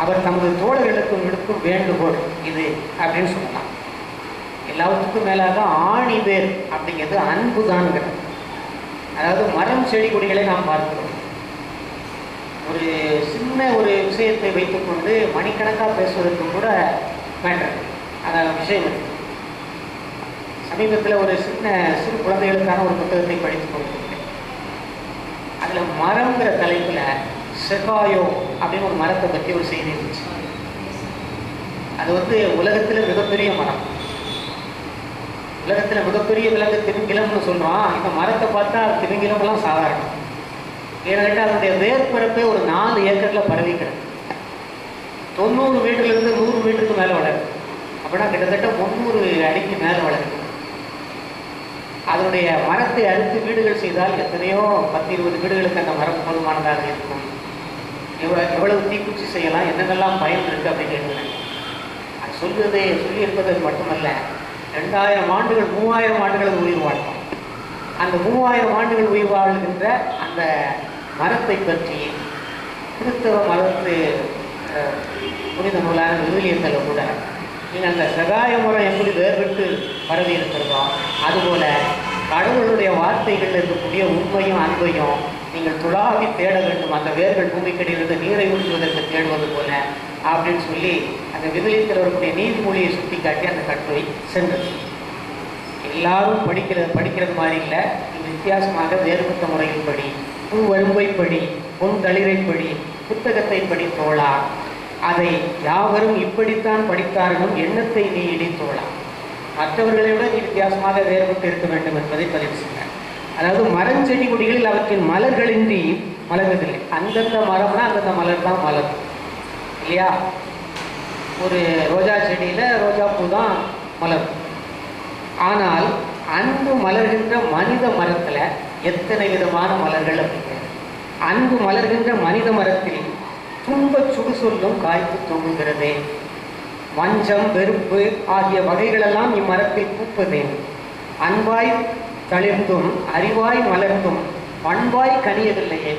அவர் தமது தோழர்களுக்கு விடுக்கும் வேண்டுகோள் இது அப்படின்னு சொல்லலாம். எல்லாத்துக்கும் மேலாக ஆணி வேர் அப்படிங்கிறது அன்பு தான்ங்கிறது. அதாவது மரம் செடி கொடிகளை நாம் பார்க்கிறோம். ஒரு சின்ன ஒரு விஷயத்தை வைத்துக்கொண்டு மணிக்கணக்காக பேசுவதற்கு கூட வேண்டாம் அதாவது விஷயம் இருக்கு. சமீபத்தில் ஒரு சிறு குழந்தைகளுக்கான ஒரு புத்தகத்தை படித்து கொண்டிருக்கிறேன். அதில் மரம்ங்கிற தலைப்பில் செகாயோ அப்படின்னு ஒரு மரத்தை பற்றி ஒரு செய்தி இருந்துச்சு. அது உலகத்தில் மிகப்பெரிய மரம், உலகத்தில் மிகப்பெரிய விலங்கு திமிங்கிலம்னு சொல்கிறோம். இந்த மரத்தை பார்த்தா திமிங்கிலம்லாம் சாதாரணம். ஏன்னா அதனுடைய வேர்பரப்பே ஒரு 4 ஏக்கரில் பரவி கிடக்கு. 90 மீட்டர்லேருந்து 100 மீட்டருக்கு மேலே வளருது. அப்படின்னா கிட்டத்தட்ட 300 அடிக்கு மேலே வளருது. அதனுடைய மரத்தை அறுத்து வீடுகள் செய்தால் எத்தனையோ 10-20 வீடுகளுக்கு அந்த மரம் போதுமானதாக இருக்கும். எவ்வளவு தீக்குச்சி செய்யலாம், என்னென்னலாம் பயன் இருக்குது அப்படின்னு கேட்குறேன். அது சொல்லியிருப்பது மட்டுமல்ல, 2000 ஆண்டுகள் 3000 ஆண்டுகள் உயிர் வாழ்வோம். அந்த 3000 ஆண்டுகள் உயிர் வாழ்கின்ற அந்த மரத்தை பற்றி கிறிஸ்தவ மரத்து புனித நூலான விவிலியத்தில் கூட நீங்கள் அந்த சகாய மரம் எப்படி வேறுபட்டு பரவி இருக்கிறதோ அதுபோல் கடவுளுடைய வார்த்தைகளில் இருக்கக்கூடிய உண்மையும் அன்பையும் நீங்கள் துளாவி தேட வேண்டும். அந்த வேர்கள் பூமிக்கடியிலிருந்து நீரை ஊற்றுவதற்கு தேடுவது போல அப்படின்னு சொல்லி அந்த விவிலியத்தில் வரக்கூடிய நீர்மொழியை சுட்டி காட்டி அந்த கட்டுரை சென்றது. எல்லாரும் படிக்கிறது மாதிரி இல்லை, வித்தியாசமாக வேறுபட்ட முறையில் படி, பூ வழும்பை படி, பொன் தளிரை படி, புத்தகத்தை படித்தோளா, அதை யாவரும் இப்படித்தான் படித்தார்களும் எண்ணத்தை நீ இடித்தோளா. மற்றவர்களை விட நீ வித்தியாசமாக வேறுபட்டு இருக்க வேண்டும் என்பதை பதிவு செய்கிறார். அதாவது மரஞ்செடி கொடிகளில் அவற்றின் மலர்களின்றி மலர்வதில்லை. அந்தந்த மரம்னா அந்தந்த மலர் தான் மலரும் இல்லையா? ஒரு ரோஜா செடியில் ரோஜா பூ தான் மலரும். ஆனால் அன்பு மலர்கின்ற மனித மரத்தில் எத்தனை விதமான மலர்கள் அப்படிங்கிறது. அன்பு மலர்கின்ற மனித மரத்தில் துன்பச் சுடு சொல்லும் காய்த்து தொங்குகிறதே. வஞ்சம், வெறுப்பு ஆகிய வகைகளெல்லாம் இம்மரத்தில் பூப்பதே. அன்பாய் தளிர்ந்தும் அறிவாய் மலர்ந்தும் பண்பாய் கனியவில்லையே.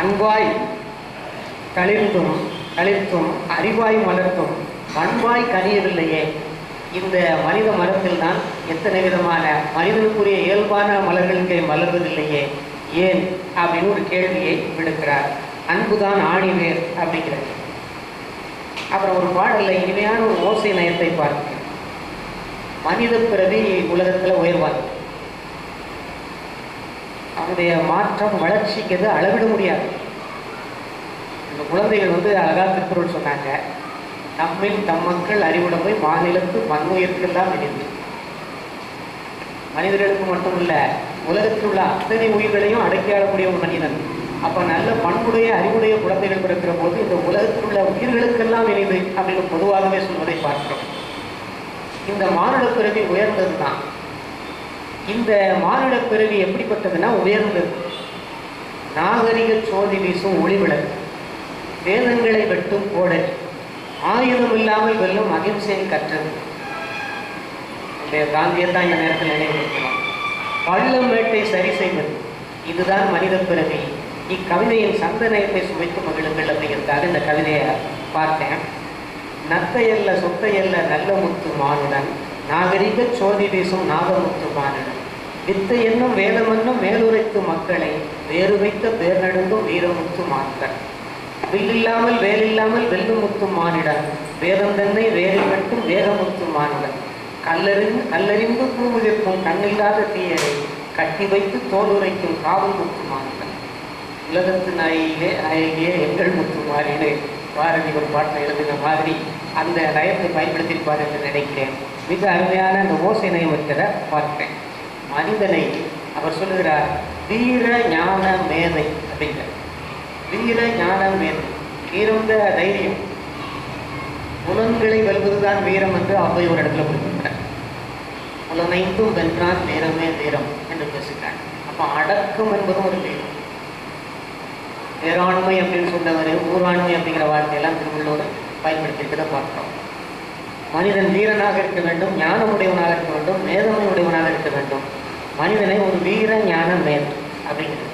அன்பாய் தளிர்ந்தும் அறிவாய் மலர்ந்தும் பண்பாய் கனியவில்லையே. இந்த மனித மரத்தில் தான் எத்தனை விதமான மனிதனுக்குரிய இயல்பான மலர்கள் இங்கே மலர்வதில்லையே, ஏன் அப்படின்னு ஒரு கேள்வியை விடுக்கிறார். அன்புதான் ஆணிவேர் அப்படிங்கிறது. அப்புறம் ஒரு பாடலில் இனிமையான ஒரு ஓசை நயத்தை பார்க்கிறேன். மனித பிறவி உலகத்தில் உயர்வாங்க, அவனுடைய மாற்றம் வளர்ச்சிங்கிறது அளவிட முடியாது. இந்த குழந்தைகள் அழகாக திருக்குறள் சொன்னாங்க, நம்மில் தம் மக்கள் அறிவுடைமை மாநிலத்து மண்ணுயிர்க்கெல்லாம் இணைந்து. மனிதர்களுக்கு மட்டுமல்ல, உலகத்தில் உள்ள அத்தனை உயிர்களையும் அடக்கியாளக்கூடிய ஒரு மனிதன். அப்போ நல்ல பண்புடைய அறிவுடைய குழந்தைகள் பிறக்கிற போது இந்த உலகத்தில் உள்ள உயிர்களுக்கெல்லாம் இணைது அப்படின்னு பொதுவாகவே சொல்வதை பார்க்கிறோம். இந்த மானுட பிறவி உயர்ந்தது தான். இந்த மானுட பிறவி எப்படிப்பட்டதுன்னா உயர்ந்தது. நாகரிக சோதி வீசும் ஒளிவிளக்கு, வேதங்களை வெட்டும் கோடரி, ஆயுதம் இல்லாமல் வெல்லும் அகிம்சையை கற்றது. காந்தியை தான் இந்த நேரத்தில் நினைவுறுத்தணும். பள்ளம் மேட்டை சரி செய்வது, இதுதான் மனித பிறவி. இக்கவிதையின் சந்தனயத்தை சுவைத்து மகிழுங்கள் அப்படிங்கிறதுக்காக இந்த கவிதையை பார்த்தேன். நத்தையல்ல சொத்தையல்ல நல்ல முத்து மானுடன், நாகரிக சோதி வீசும் நாகமுத்து மானுடன், வித்தை என்னும் வேதமென்னும் மேலுரைத்து மக்களை வேறு வைத்த பேர் நடுங்கும் வீரமுத்து மானுடன், வில்லில்லாமல் வேலில்லாமல் வெல்லும் முத்து மானிடன், வேதம் தன்னை வேரில் கட்டும் வேகமுத்து மானுடன், கல்லறிந்து பூமுதிர்க்கும் கண்ணில்லாத தீயரை கட்டி வைத்து தோலுரைக்கும் காவல் முத்து மானுடன், உலகத்து நாயகியே எங்கள் முத்து மாறினு பாரதி ஒரு பாட்டில் எழுதின மாதிரி அந்த நயத்தை பயன்படுத்தியிருப்பார் என்று நினைக்கிறேன். மிக அருமையான அந்த ஓசை நயம் இருக்கிறத பார்க்கிறேன். மனிதனை அவர் சொல்லுகிறார் வீர ஞான மேதை அப்படிங்கிற. வீர ஞான மேதை, வீரம் தைரியம், புலன்களை வெல்வதுதான் வீரம் என்று அவை ஒரு இடத்துல குறிப்பிட்டார். புலனைந்தும் வென்றான் வீரமே வீரம் என்று பேசுகிறார். அப்போ அடக்கம் என்பதும் ஒரு வீரம். பேராண்மை அப்படின்னு சொன்னவர் ஊராண்மை அப்படிங்கிற வார்த்தையெல்லாம் திருவள்ளுவர் பயன்படுத்தியிருக்கிறத பார்க்கிறோம். மனிதன் வீரனாக இருக்க வேண்டும், ஞானமுடையவனாக இருக்க வேண்டும், மேதமை உடையவனாக இருக்க வேண்டும். மனிதனை ஒரு வீர ஞான மேதை அப்படிங்கிறது.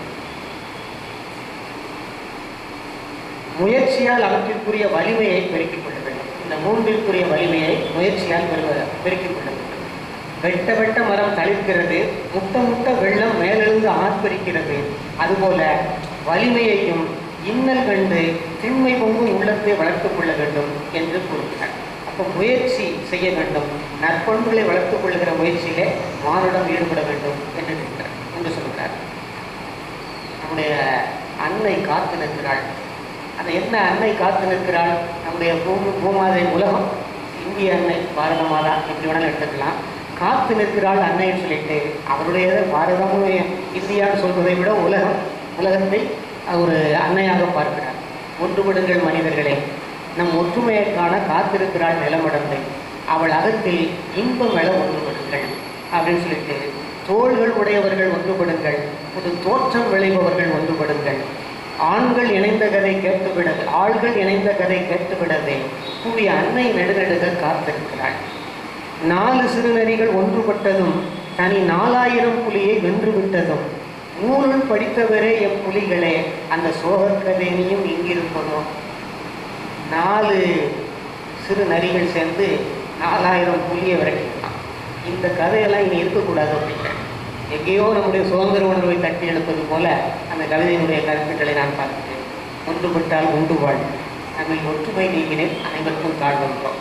முயற்சியால் அவற்றிற்குரிய வலிமையை பெருக்கிக் கொள்ள வேண்டும். இந்த மூன்றிற்குரிய வலிமையை முயற்சியால் பெருக்கிக் கொள்ள வேண்டும். வெட்ட வெட்ட மரம் தளிர்க்கிறது, முட்ட முட்ட வெள்ளம் மேலிருந்து ஆர்ப்பரிக்கிறது. அதுபோல வலிமையையும் இன்னல் கண்டு திண்மை பொங்கும் உள்ளத்தை வளர்த்துக் கொள்ள வேண்டும் என்று கூறுகிறார். அப்போ முயற்சி செய்ய வேண்டும், நற்பண்புகளை வளர்த்துக் கொள்கிற முயற்சியிலே மானுடம் ஈடுபட வேண்டும் என்று சொல்கிறார். நம்முடைய அன்னை காத்து நிற்கிறாள். அந்த என்ன அன்னை காத்து நிற்கிறாள்? நம்முடைய பூமாதை உலகம், இந்திய அன்னை பாரத மாதா எப்படி வேணாலும் எடுத்துக்கலாம். காத்து நிற்கிறாள் அன்னைன்னு சொல்லிட்டு அவருடைய பாரதமும் இந்தியான்னு சொல்வதை விட உலகத்தை ஒரு அன்னையாக பார்க்கிறார். ஒன்றுபடுங்கள் மனிதர்களே, நம் ஒற்றுமையை காண காத்திருக்கிறாள் நிலமடந்தை, அவள் அகத்தில் இன்பம் எழ ஒன்றுபடுங்கள் அப்படின்னு சொல்லிட்டு, தோள்கள் உடையவர்கள் ஒன்றுபடுங்கள், புது தோற்றம் விளைபவர்கள் ஒன்றுபடுங்கள், ஆண்கள் இணைந்த கதை கேட்டுவிடது, ஆள்கள் இணைந்த கதை கேட்டுவிடதே கூடிய அன்னை நெடுநெடுக காத்திருக்கிறாள். 4 சிறுநரிகள் ஒன்றுபட்டதும் தனி 4000 புலியை வென்று விட்டதும், ஊருள் படித்தவரே எம் புலிகளே அந்த சோகக்கதையினையும் இங்கிருப்பதோ. 4 சிறு நரிகள் சேர்ந்து 4000 புலியை விரட்டிக்கலாம். இந்த கதையெல்லாம் இனி இருக்கக்கூடாது அப்படிங்கிற எங்கேயோ நம்முடைய சுதந்திர உணர்வை தட்டி எழுப்பது போல அந்த கவிதையினுடைய கருத்துக்களை நான் பார்க்கிறேன். ஒன்றுபட்டால் உண்டு வாழ், நம்மில் ஒற்றுமை நீங்கினேன் அனைவருக்கும் தாழ்வன்றோம்.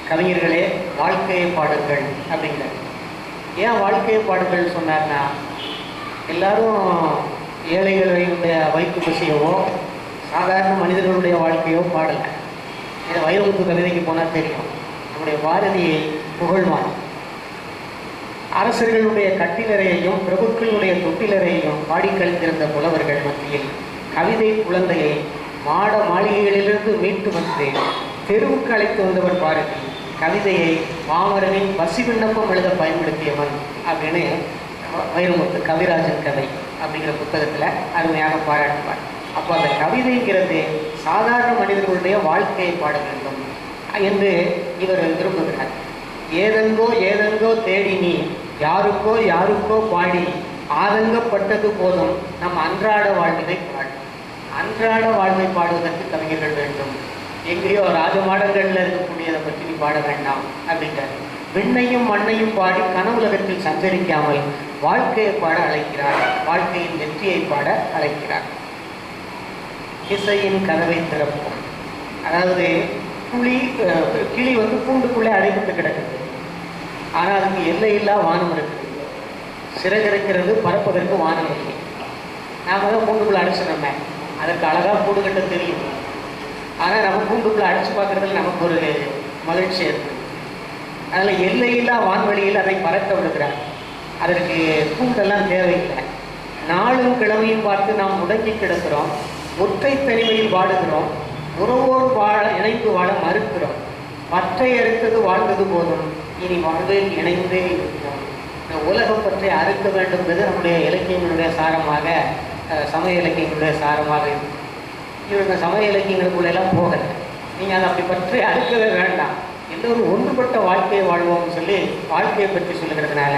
கவிஞர்களே, வாழ்க்கையை பாடுங்கள் அப்படிங்கிறார். ஏன் வாழ்க்கையை பாடுங்கள் சொன்னார்னா, எல்லாரும் ஏழைகளுடைய வயிற்று பசியவோ சாதாரண மனிதர்களுடைய வாழ்க்கையோ பாடலை. இதை வைரமுத்து கவிதைக்கு போனால் தெரியும். நம்முடைய பாரதியை புகழ்வான். அரசர்களுடைய கட்டிலறையையும் பிரபுக்களுடைய தொட்டிலறையையும் பாடிக்கழித்திருந்த புலவர்கள் மத்தியில் கவிதை குழந்தையை மாட மாளிகைகளிலிருந்து மீட்டு வந்து தெருவுக்கு அழைத்து வந்தவர் பாரதி. கவிதையை மாமரனின் பசி விண்ணப்பம் எழுத பயன்படுத்தியவன் அப்படின்னு வைரமுத்து கவிராஜன் கதை அப்படிங்கிற புத்தகத்தில் அருமையாக பாராட்டுவார். அப்போ அந்த கவிதைங்கிறது சாதாரண மனிதர்களுடைய வாழ்க்கையை பாட வேண்டும் என்று இவர் விரும்புகிறார். ஏதெங்கோ ஏதெங்கோ தேடி நீ யாருக்கோ யாருக்கோ பாடி ஆதங்கப்பட்டது போதும் நம் அன்றாட வாழ்வினை பாடு. அன்றாட வாழ்வை பாடுவதற்கு கவிஞர்கள் வேண்டும். எங்கேயோ ராஜமாடங்களில் இருக்கக்கூடியதை பற்றி நீ பாட வேண்டாம் அப்படின்றார். விண்ணையும் மண்ணையும் பாடி கனவுலகத்தில் சஞ்சரிக்காமல் வாழ்க்கையை பாட அழைக்கிறார். வாழ்க்கையின் வெற்றியை பாட அழைக்கிறார். இசையின் கதவை திறப்போம். அதாவது கிளி கூண்டுக்குள்ளே அடைபட்டு கிடக்குது. ஆனால் அதுக்கு எல்லையில்லா வானம் இருக்குது. சிறகிருக்கிறது, பறப்பதற்கு வானம் இல்லை. நாம் தான் கூண்டுக்குள்ளே அடைச்சிடோமே, அதற்கு அழகாக கூடு கட்ட தெரியும். ஆனால் நம்ம கூண்டுக்குள்ளே அடைச்சி பார்க்குறதுல நமக்கு ஒரு மகிழ்ச்சி இருக்குது. அதில் எல்லையில்லா வான்வெளியில் அதை பறக்க விடுகிறார். அதற்கு கூண்டெல்லாம் தேவையில்லை. நாளும் கிழமையும் பார்த்து நாம் முடங்கி கிடக்கிறோம். ஒற்றை தனிமையில் வாடுகிறோம். உறவோடு இணைந்து வாழ மறுக்கிறோம். பற்றை அறுத்தது வாழ்ந்தது போதும், இனி வாழ்வில் இணைந்தே இருக்கிறோம். இந்த உலகம் பற்றி அறுக்க வேண்டும் என்பது நம்முடைய இலக்கியங்களுடைய சாரமாக, சமய இலக்கியங்களுடைய சாரமாக இருக்கும். இவங்க சமய இலக்கியங்களுக்குள்ளெல்லாம் போகலை. நீங்கள் அதை அப்படி பற்றி அறுக்கவே வேண்டாம். எல்லோரும் ஒன்றுபட்ட வாழ்க்கையை வாழ்வோம்னு சொல்லி வாழ்க்கையை பற்றி சொல்லுகிறதுனால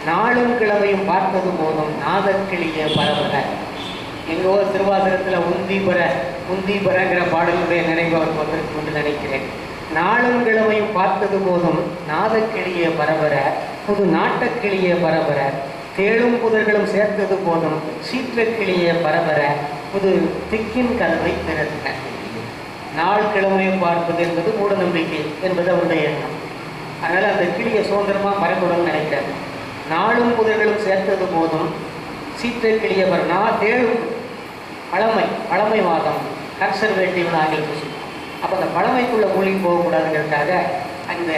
நாளும் கிழமையும் பார்த்தது போதும் நாதக்கிளிய பரவல. எங்கோ திருவாசகத்தில் உந்தீபரங்கிற பாடலுடைய நினைவு அவருக்கு வந்திருக்கு என்று நினைக்கிறேன். நாளும் கிழமையும் பார்த்தது போதும் நாதக்கிளிய பரவர, புது நாட்டக்கிளிய பரவர, தேளும் புதர்களும் சேர்த்தது போதும் சீற்றக்கிளிய பரவர, புது திக்கின் கதவை திறந்த. நாள் கிழமையும் பார்ப்பது என்பது மூட நம்பிக்கை என்பது அவருடைய எண்ணம். அதனால் அந்த கிளியை சுதந்திரமாக பறக்கணும்னு நினைக்கிறார். நாளும் புதர்களும் சேர்த்தது போதும் சீற்றக்கிளிய தேளும் பழமைவாதம், கன்சர்வேட்டிவ்னு ஆங்கிலத்தில் சொல்லுவோம். அப்போ அந்த பழமைக்குள்ள மூழ்கி போகக்கூடாதுங்கிறதுக்காக அந்த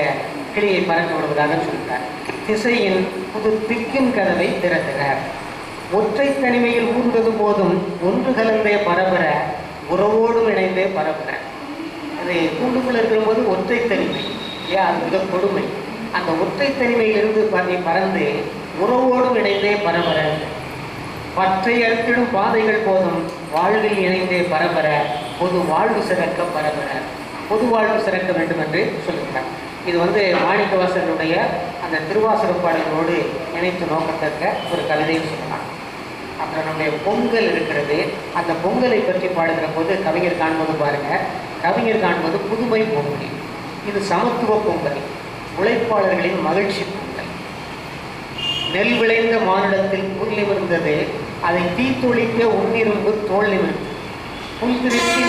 கிளியை பறக்க விடுவதாக சொல்கிறார். திசையின் புது திக்கின் கதவை திறக்கிறார். ஒற்றை தனிமையில் ஊர்ந்தது போதும் ஒன்று கலந்தே பரபர, உறவோடும் இணைந்தே பரபர. அது கூண்டுக்குள்ள இருக்கும்போது ஒற்றை தனிமை இல்லையா, அது மிக கொடுமை. அந்த ஒற்றை தனிமையிலிருந்து பறந்து உறவோடும் இணைந்தே பரபர. பற்றை அறுத்திடும் பாதைகள் போதும் வாழ்வில் இணைந்தே பரபர, பொது வாழ்வு சிறக்க பரபர. பொது வாழ்வு சிறக்க வேண்டும் என்று சொல்லுகிறார். இது மாணிக்கவாசகருடைய அந்த திருவாசக பாடல்களோடு இணைத்து நோக்கத்தக்க ஒரு கவிதைன்னு சொல்லலாம். அப்புறம் நம்முடைய பொங்கல் இருக்கிறது. அந்த பொங்கலை பற்றி பாடுகிற போது கவிஞர் காண்பது பாருங்க, கவிஞர் காண்பது புதுமை பொங்கல். இது சமத்துவ பொங்கல், உழைப்பாளர்களின் மகிழ்ச்சி பொங்கல். நெல் விளைந்த மானிடத்தில் புல் நிமிர்ந்தது, அதை தீத்தொழிக்க உன்னிரும்பு தோல் நிமிர்ந்து. புல் திருச்சி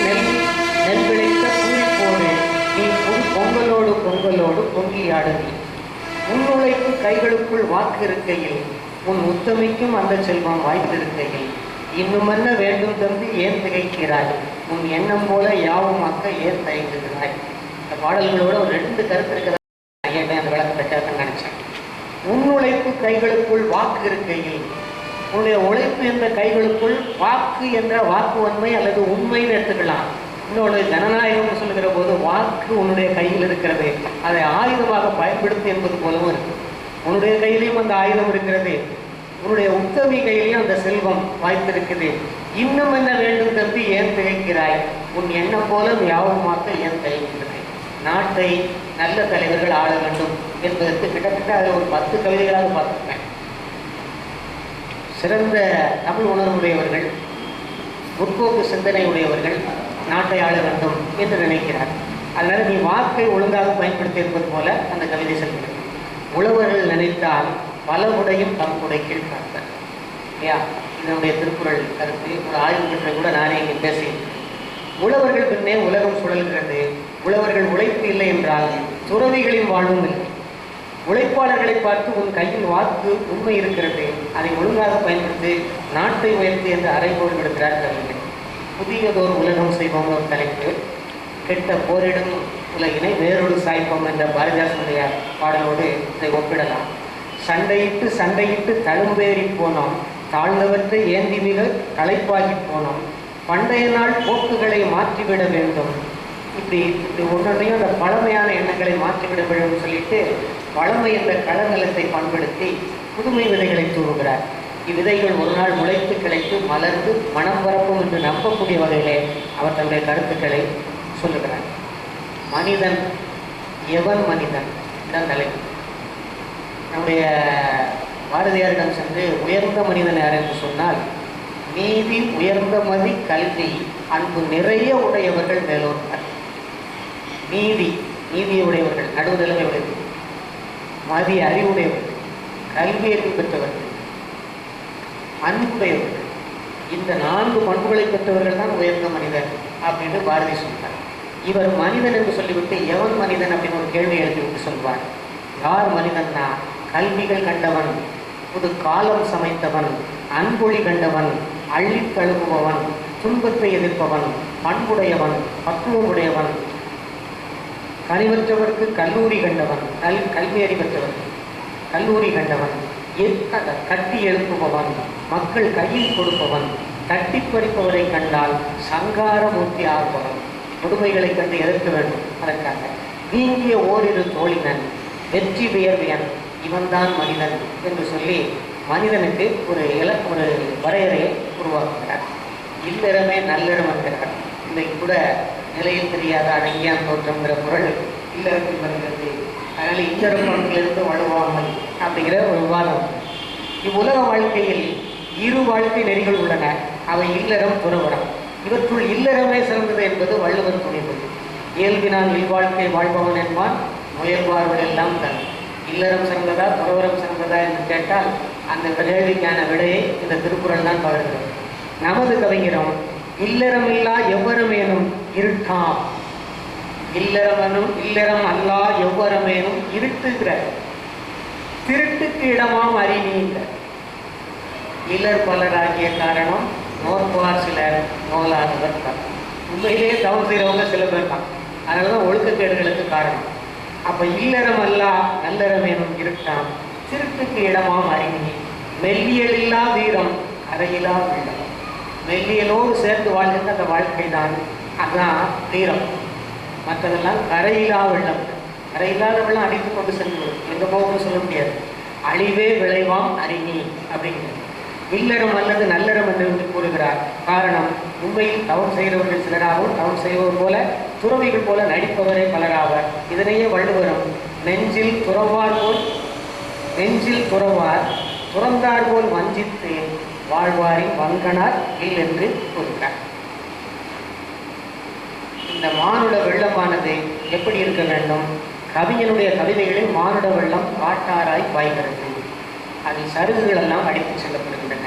நெல் விளைத்த பூரிப்போடு நீ பொங்கலோடு பொங்கி ஆடுவி. உன் உழைப்பு கைகளுக்குள் வாக்கு இருக்கையில், உன் உத்தமிக்கும் அந்த செல்வம் வாய்த்திருக்கையில், இன்னும் என்ன வேண்டும் தந்து ஏன் திகைக்கிறாய், உன் எண்ணம் போல யாவும் அக்க ஏன் தயங்குகிறாய். இந்த பாடல்களோட ஒரு 2 கருத்து இருக்கிறதா அந்த விளக்கத்தை கேட்க நினைச்சேன். உன் உழைப்பு கைகளுக்குள் வாக்கு இருக்கையில், உன்னுடைய உழைப்பு என்ற கைகளுக்குள் வாக்கு என்ற வாக்குவன்மை அல்லது உண்மைன்னு எடுத்துக்கலாம். இன்னொன்று ஜனநாயகம் சொல்லுகிற போது வாக்கு உன்னுடைய கையில் இருக்கிறது, அதை ஆயுதமாக பயன்படுத்து என்பது போலவும் இருக்கு. உன்னுடைய கையிலையும் அந்த ஆயுதம் இருக்கிறது, உன்னுடைய உத்தமி கையிலையும் அந்த செல்வம் வாய்த்திருக்குது. இன்னும் என்ன வேண்டும் தம்பி ஏன் திகைக்கிறாய், உன் எண்ணம் போல யாவுமாக்க ஏன் திகைக்கிறது. நாட்டை நல்ல தலைவர்கள் ஆள வேண்டும் என்பதற்கு கிட்டத்தட்ட அதில் ஒரு 10 கவிதைகளாக பார்த்துருக்கேன். சிறந்த தமிழ் உணர்வுடையவர்கள், முற்போக்கு சிந்தனை உடையவர்கள் நாட்டை ஆள வேண்டும் என்று நினைக்கிறார். அதனால் நீ வாக்கை ஒழுங்காக பயன்படுத்தி இருப்பது போல அந்த கவிதை சொல்கிறது. உழவர்கள் நினைத்தால் பல உடையும் தம் உடை கீழ் பார்த்தார் இல்லையா. இதனுடைய திருக்குறள் கருத்து ஒரு ஆய்வு கற்றை கூட நானே இங்கே பேசியிருக்கேன். உழவர்கள் பின்னே உலகம் சுழல்கிறது. உழவர்கள் உழைப்பு இல்லை என்றால் துறவிகளின் வாழ்வும் இல்லை. உழைப்பாளர்களை பார்த்து உன் கையில் வாக்கு உண்மை இருக்கிறது, அதை ஒழுங்காக பயன்படுத்தி நாட்டை உயர்த்தி என்று அறைகோடு விடுக்கிறார் கவிஞர். புதியதோர் உலகம் செய்வோம் ஒரு தலைப்பு. கெட்ட போரிடும் உலகினை வேறொரு சாய்ப்போம் என்ற பாரதிதாசனுடைய பாடலோடு இதை ஒப்பிடலாம். சண்டையிட்டு தழும்பேறி போனோம், தாழ்ந்தவற்றை ஏந்தி மிக களைப்பாகி போனோம், பண்டைய நாள் போக்குகளை மாற்றிவிட வேண்டும். இப்படி ஒன்றொன்றையும் அந்த பழமையான எண்ணங்களை மாற்றிவிட வேண்டும் சொல்லிட்டு பழமை என்ற களநிலத்தை பண்படுத்தி புதுமை விதைகளை தூவுகிறார். இவ்விதைகள் ஒரு நாள் முளைத்து கிளைத்து மலர்ந்து மனம் பரப்பும் என்று நம்பக்கூடிய வகையிலே அவர் தன்னுடைய கருத்துக்களை சொல்லுகிறார். மனிதன் எவன் மனிதன் தான் தலைப்பு. நம்முடைய பாரதியாரிடம் சென்று உயர்ந்த மனிதன் யார் என்று சொன்னால், நீதி உயர்ந்த மதி கல்வி அன்பு நிறைய உடையவர்கள் மேலோர்கள். நீதியை உடையவர்கள், நடுவுநிலைமை உடையவர்கள், மதி அறிவுடையவர்கள், கல்வி அறிவு பெற்றவர்கள், அன்புடையவர்கள். இந்த 4 பண்புகளை பெற்றவர்கள் தான் உயர்ந்த மனிதன் அப்படின்னு பாரதி சொன்னார். இவர் மனிதன் என்று சொல்லிவிட்டு எவன் மனிதன் அப்படின்னு ஒரு கேள்வி எழுதிவிட்டு சொல்வார். யார் மனிதன்னா, கல்விகள் கண்டவன், புது காலம் சமைத்தவன், அன்பொழி கண்டவன், அள்ளி தழுவுபவன், துன்பத்தை எதிர்ப்பவன், பண்புடையவன், பக்குவமுடையவன், கனிவற்றவருக்கு கல்லூரி கண்டவன், கல்வி அறிவற்றவன் கல்லூரி கண்டவன், கட்டி எழுப்புபவன், மக்கள் கையில் கொடுப்பவன், தட்டி பறிப்பவரை கண்டால் சங்காரமூர்த்தி ஆகுபவன், கொடுமைகளை கண்டு எதிர்க்க வேண்டும். அதற்காக வீங்கிய ஓரிரு தோழினன், வெற்றி வியர்வியன், இவன்தான் மனிதன் என்று சொல்லி மனிதனுக்கு ஒரு வரையறையை உருவாக்குகிறார். இல்லறமே நல்லறம் என்கிறார். இன்றைக்கு கூட நிலையில் தெரியாத அடங்கியான் தோற்றம்ங்கிற குரல் இல்லறத்தில் வருகிறது. அதனால் இல்லற பண்பிலிருந்து வலுவாமல் அப்படிங்கிற ஒரு விவாதம். இவ்வுலக வாழ்க்கையில் இரு வாழ்க்கை நெறிகள் உள்ளன. அவை இல்லறம், துறவரம். இவற்றுள் இல்லறமே சிறந்தது என்பது வள்ளுவர் துணிவு. இயல்பினால் இல்வாழ்க்கை வாழ்பவன் என்பான், முயல்வார்கள் எல்லாம் தன். இல்லறம் சிறந்ததா துறவரம் சிறந்ததா என்று கேட்டால் அந்த கேள்விக்கான விடையை இந்த திருக்குறள் தான் பகிர்கிறது. நமது கவிஞரும் இல்லறமில்லா எவ்வரமேனும் இருட்டாம், இல்லறம் அல்லா எவ்வரமேனும் இருட்டுகிற திருட்டுக்கு இடமாம் அறிநீங்க. இல்லர் பலராகிய காரணம் நோற்பார் சிலர் நோலாதவர் தான். உண்மையிலேயே தவறு செய்கிறவங்க சில பேர் தான். அதனால தான் ஒழுக்கக்கேடுகளுக்கு காரணம். அப்போ இல்லறம் அல்லா நல்லறமேனும் இருட்டாம், திருட்டுக்கு இடமாம் அறிநீ. மெல்லியலில்லா வீரம் கரையிலா வீரம். மெல்லியலோடு சேர்ந்து வாழ்கின்ற அந்த வாழ்க்கை தான், அதுதான் வீரம். மற்றதெல்லாம் கரையிலா வெள்ளம். கரையில்லாத வெள்ளம் அடித்து கொண்டு சென்று எங்கே போகணும்னு சொல்ல முடியாது. அழிவே விளைவாம் அறிஞி அப்படிங்கிறது. இல்லறம் அல்லது நல்லறம் என்று கூறுகிறார். காரணம், உண்மையில் தவறு செய்கிறவர்கள் சிலராகவும் தவறு செய்பவர் போல துறவிகள் போல நடிப்பவரே பலராவர். இதனையே வள்ளுவரும் நெஞ்சில் துறவார் துறந்தார் போல் வஞ்சித்து வாழ்வாரின் வங்கனார் இல் என்று கூறுகிறார். இந்த மானுட வெள்ளமானது எப்படி இருக்க வேண்டும்? கவிஞனுடைய கவிதைகளில் மானுட வெள்ளம் காட்டாராய் பாய்கிறது. அதில் சருகுகள் எல்லாம் அடித்துச் செல்லப்படுகின்றன.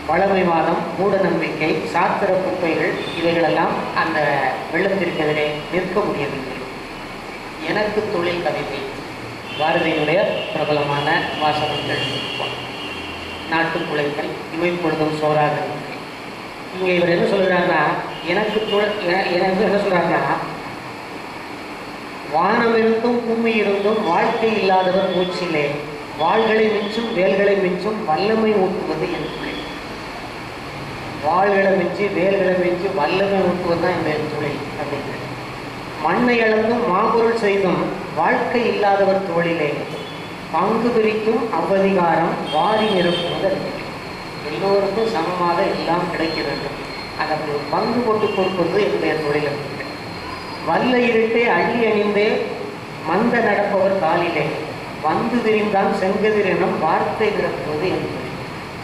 பழமைவாதம், மூட நம்பிக்கை, சாத்திர குப்பைகள் இவைகளெல்லாம் அந்த வெள்ளத்திற்கு எதிரே நிற்க முடியவில்லை. எனக்கு தொழில் கவிதை பாரதியினுடைய பிரபலமான வாசகங்கள். நாட்டுக்குழைகள் இமைப்பொழுதும் சோறாக இருக்கு. இங்கே இவர் என்ன சொல்கிறாருன்னா, எனக்கு என்ன சொல்கிறாருன்னா, வானம் இருந்தும் பூமி இருந்தும் வாழ்க்கை இல்லாதவர் மூச்சிலே வாள்களை மிஞ்சும் வேல்களை மிஞ்சும் வல்லமை ஊட்டுவது என் தொழில். வாள்களை மிஞ்சி வேல்களை மிஞ்சி வல்லமை ஊட்டுவது தான் இந்த தொழில் அப்படிங்கிறது. மண்ணை அளந்தும் மாபொருள் செய்தும் வாழ்க்கை இல்லாதவர் தொழிலே பங்கு பிரிக்கும் அவ்வதிகாரம் வாரி நிரப்புவது. எல்லோருக்கும் சமமாக எல்லாம் கிடைக்க வேண்டும். அதை அப்படி ஒரு பங்கு போட்டு கொடுப்பது என்னுடைய தொழில். வல்ல இருட்டே அள்ளி அணிந்தே மந்த நடப்பவர் காலிலே வந்து திரிந்தான் செங்கதிர் எனும் வார்த்தை நிரப்புவது என்பது.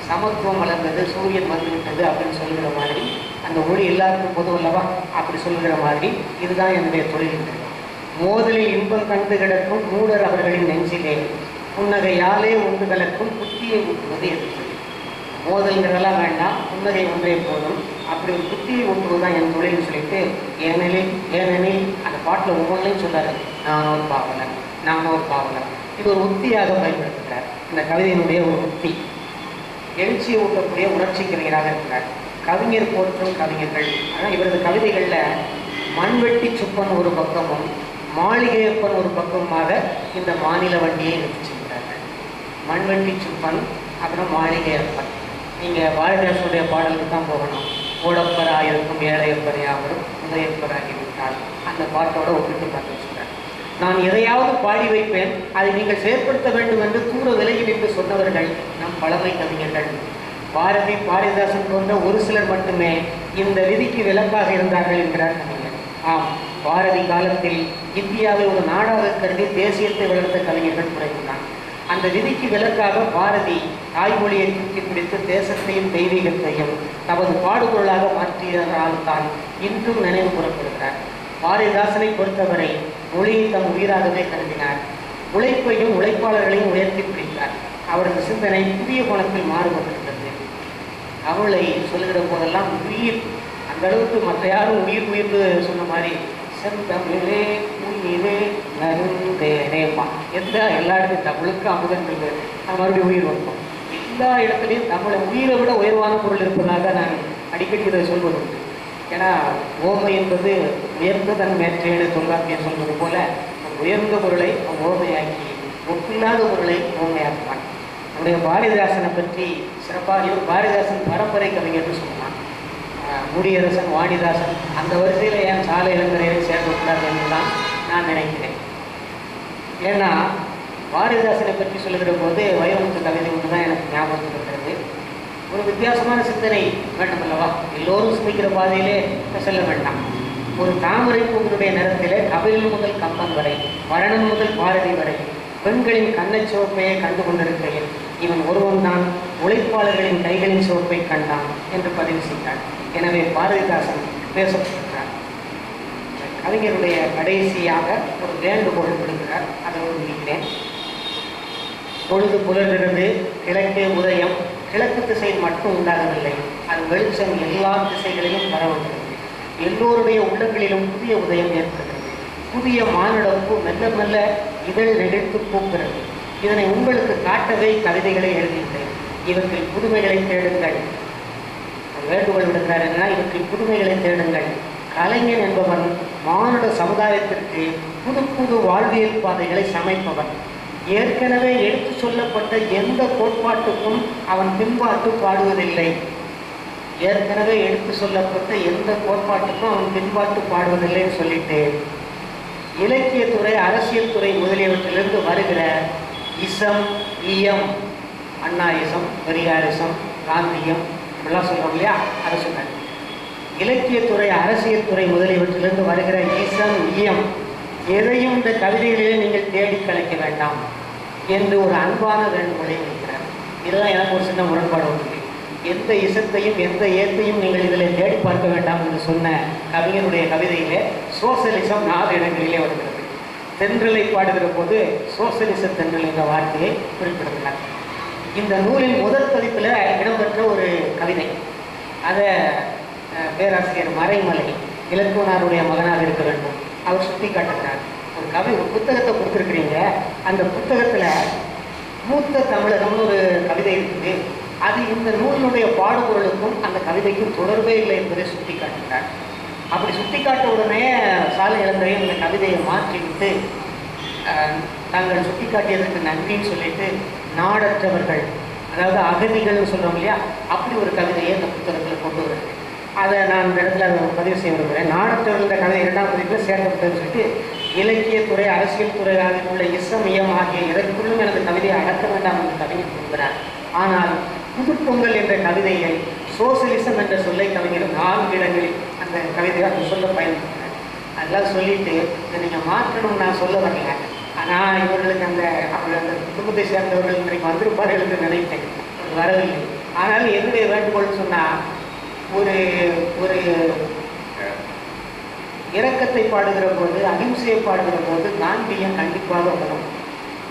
சமத்துவம் வளர்ந்தது, சூரியன் வந்துவிட்டது அப்படின்னு சொல்கிற மாதிரி, அந்த ஒளி எல்லாருக்கும் பொது அல்லவா அப்படி சொல்கிற மாதிரி இதுதான் என்னுடைய தொழில். மோதலில் இன்பம் கண்டு கிடக்கும் மூடர் அவர்களின் நெஞ்சிலே புன்னகையாலே உண்டு கலக்கும் புத்தியை ஊட்டுவது என்பது. மோதல்கிறதெல்லாம் வேண்டாம், புன்னகை ஒன்றே போதும். அப்படி ஒரு புத்தியை ஊட்டுவது தான் என் தொழில்னு சொல்லிட்டு ஏனெனில் அந்த பாட்டில் ஒவ்வொன்றையும் சொல்றாரு. நான் ஒரு பாவலர். இது ஒரு உத்தியாக பயன்படுத்துகிறார். இந்த கவிதையினுடைய ஒரு உத்தி. எழுச்சியை ஊட்டக்கூடிய உணர்ச்சி கவிஞராக இருக்கிறார். கவிஞர் போற்றும் கவிஞர்கள். ஆனால் இவரது கவிதைகளில் மண்வெட்டி சுப்பன் ஒரு பக்கமும் மாளிகையப்பன் ஒரு பக்கமாக இந்த மாநில வண்டியை எடுத்து செல்கிறார்கள். மண்வெட்டி சுப்பன், அப்புறம் மாளிகையப்பன். நீங்கள் பாரதிதாசனுடைய பாடலுக்கு தான் போகணும். ஓடப்பராயிருக்கும் ஏழையப்பர் யாவரும் உதயப்பராகிவிட்டால் அந்த பாட்டோட ஒப்பிட்டு பார்த்து வச்சுக்கிறார். நான் எதையாவது பாடி வைப்பேன், அதை நீங்கள் செயற்படுத்த வேண்டும் என்று தூர விலையில் என்று சொன்னவர்கள் நம் பழமை கவிஞர்கள். பாரதிதாசன் போன்ற ஒரு சிலர் மட்டுமே இந்த விதிக்கு விலக்காக இருந்தார்கள் என்கிறார் கவிஞர். ஆம், பாரதி காலத்தில் இந்தியாவை ஒரு நாடாக கருதி தேசியத்தை வளர்த்த கவிஞர்கள் குறைந்தான். அந்த விதிக்கு விலக்காக பாரதி தாய்மொழியை தூக்கி பிடித்து தேசத்தையும் தெய்வீகத்தையும் தமது பாடுபொருளாக மாற்றியதால் தான் இன்றும் நினைவு கூறப்படுகிறார். பாரதிதாசனை பொறுத்தவரை மொழியை தம் உயிராகவே கருதினார். உழைப்பையும் உழைப்பாளர்களையும் உயர்த்தி பிடித்தார். அவரது சிந்தனை புதிய கோணத்தில் மாறுபட்டிருக்கிறது. அவளை சொல்லுகிற போதெல்லாம் உயிர், அந்த அளவுக்கு மற்ற யாரும் உயிர்னு சொன்ன மாதிரி செந்தமிழே உயிரே நருந்தேனேமா எல்லா இடத்துலையும் தமிழுக்கு அமுதன்கள் அது மறுபடியும் உயிர் வந்தோம். எல்லா இடத்துலையும் தமிழை உயிரை விட உயர்வான பொருள் இருப்பதாக நான் அடிக்கடி இதை சொல்வது உண்டு. ஏன்னா ஓமை என்பது உயர்ந்த தன் மேற்றேன்னு தொல்காப்பியம் சொல்வது போல உயர்ந்த பொருளை ஓமையாக்கி ஒப்பில்லாத பொருளை உண்மையாக்குவான். நம்முடைய பாரதிதாசனை பற்றி சிறப்பாக பாரதிதாசன் பரம்பரை கவிஞர்னு சொல்லலாம். முடியரசன், வாணிதாசன் அந்த வரிசையில் ஏன் சாலை இளங்கரையை சேர்க்கக்கூடாது என்று தான் நான் நினைக்கிறேன். ஏன்னா பாரதிதாசனை பற்றி சொல்லுகிற போது வைரமுத்து கவிதை ஒன்று தான் எனக்கு ஞாபகம் இருக்கிறது. ஒரு வித்தியாசமான சிந்தனை வேண்டும் அல்லவா? எல்லோரும் சிந்திக்கிற பாதையிலே செல்ல வேண்டாம். ஒரு தாமரை பூவினுடைய நிறத்திலே கபிலன் முதல் கம்பன் வரை, வரணன் முதல் பாரதி வரை பெண்களின் கண்ணச் சிவப்பையை கண்டு கொண்டிருக்கையில் இவன் ஒருவன் தான் உழைப்பாளர்களின் கைகளின் சிவப்பை கண்டான் என்று பதிவு செய்தார். எனவே பாரதிதாசன் பேசப்பட்டிருக்கிறார். கவிஞருடைய கடைசியாக ஒரு வேண்டுகோள் விடுகிறார், அதை முடிக்கிறேன். பொழுது புலர்கிறது, கிழக்கே உதயம். கிழக்கு திசையில் மட்டும் உண்டாகவில்லை, அது வெளிச்சம் எல்லா திசைகளிலும் பரவுகிறது. எல்லோருடைய உள்ளங்களிலும் புதிய உதயம் ஏற்படுகிறது. புதிய மானுடப்பு மெல்ல மெல்ல இதழ் நெகிழ்த்து பூக்கிறது. இதனை உங்களுக்கு காட்டவே கவிதைகளை எழுதியுள்ளேன். இவற்றில் புதுமைகளை தேடுங்கள். வேண்டுகோள் விடுகிறார் என்னன்னா, இவற்றில் புதுமைகளை தேடுங்கள். கலைஞன் என்பவன் மானுட சமுதாயத்திற்கு புது புது வாழ்வியல் பாதைகளை சமைப்பவன். ஏற்கனவே எடுத்து சொல்லப்பட்ட எந்த கோட்பாட்டுக்கும் அவன் பின்பாட்டு பாடுவதில்லை. ஏற்கனவே எடுத்து சொல்லப்பட்ட எந்த கோட்பாட்டுக்கும் அவன் பின்பாட்டு பாடுவதில்லைன்னு சொல்லிட்டு இலக்கியத்துறை, அரசியல் துறை முதலியவற்றிலிருந்து வருகிற இசம், இயம், அண்ணாயிசம், பெரியாரிசம், காந்தியம் இப்படிலாம் சொல்கிறோம் இல்லையா, அதை சொன்னார். இலக்கியத்துறை, அரசியல் துறை முதலியவற்றிலிருந்து வருகிற இசம், இயம் எதையும் இந்த கவிதைகளிலே நீங்கள் தேடி கலைக்க வேண்டாம் என்று ஒரு அன்பான வேண்டுகோளை வைக்கிறார். இதெல்லாம் எனக்கு ஒரு சின்ன முரண்பாடு உண்டு. எந்த இசத்தையும் எந்த ஏத்தையும் நீங்கள் இதில் தேடி பார்க்க வேண்டாம் என்று சொன்ன கவிஞருடைய கவிதையிலே சோசலிசம் 4 இடங்களிலே வருகிறது. தென்றலை பாடுகிற போது சோசலிச தென்றல் என்ற வார்த்தையை குறிப்பிடுகிறார். இந்த நூலின் முதல் பதிப்பில் இடம்பெற்ற ஒரு கவிதை, அதை பேராசிரியர் மறைமலை இலக்குவனாருடைய மகனாக இருக்க வேண்டும் அவர் சுட்டி காட்டுகிறார். ஒரு புத்தகத்தை கொடுத்துருக்கிறீங்க, அந்த புத்தகத்தில் மூத்த தமிழகம்னு ஒரு கவிதை இருக்குது. அது இந்த நூலினுடைய பாடுபொருளுக்கும் அந்த கவிதைக்கும் தொடர்பே இல்லை என்பதை சுட்டி காட்டுகிறார். அப்படி சுட்டி காட்ட உடனே சாலை இளந்தரையும் இந்த கவிதையை மாற்றிவிட்டு தாங்கள் சுட்டி காட்டியதற்கு நன்றின்னு சொல்லிட்டு நாடற்றவர்கள், அதாவது அகதிகள்னு சொல்கிறோம் இல்லையா, அப்படி ஒரு கவிதையை இந்த புத்தகத்தில் கொண்டு வருது. அதை நான் இந்த இடத்துல பதிவு செய்ய விரும்புகிறேன். நாடற்றவர்கள் கவிதை 2ஆம் பதிப்பில் சேர்க்கப்பட்டதுன்னு சொல்லிட்டு இலக்கியத்துறை, அரசியல் துறை உள்ள இசமயம் ஆகிய எதற்குள்ளும் எனது கவிதையை அடக்க வேண்டாம் என்று கவிஞர் கூறுகிறார். ஆனால் புதுப்பொங்கல் என்ற கவிதையை சோசியலிசம் என்ற சொல்லை கவிஞர் 4 இடங்களில் அந்த கவிதையை அந்த சொல்ல பயன்படுத்தினார். அதெல்லாம் சொல்லிட்டு இதை நீங்கள் மாற்றணும்னு நான் சொல்ல வரல. ஆனால் இவர்களுக்கு அந்த குடும்பத்தை சேர்ந்தவர்கள் இன்றைக்கு வந்திருப்பார்கள் என்று நினைத்தேன், வரவில்லை. ஆனால் என்னுடைய வேண்டுகோள்னு சொன்னால், ஒரு இரக்கத்தை பாடுகிற போது, அகிம்சையை பாடுகிற போது காந்தியம் கண்டிப்பாக வரும்.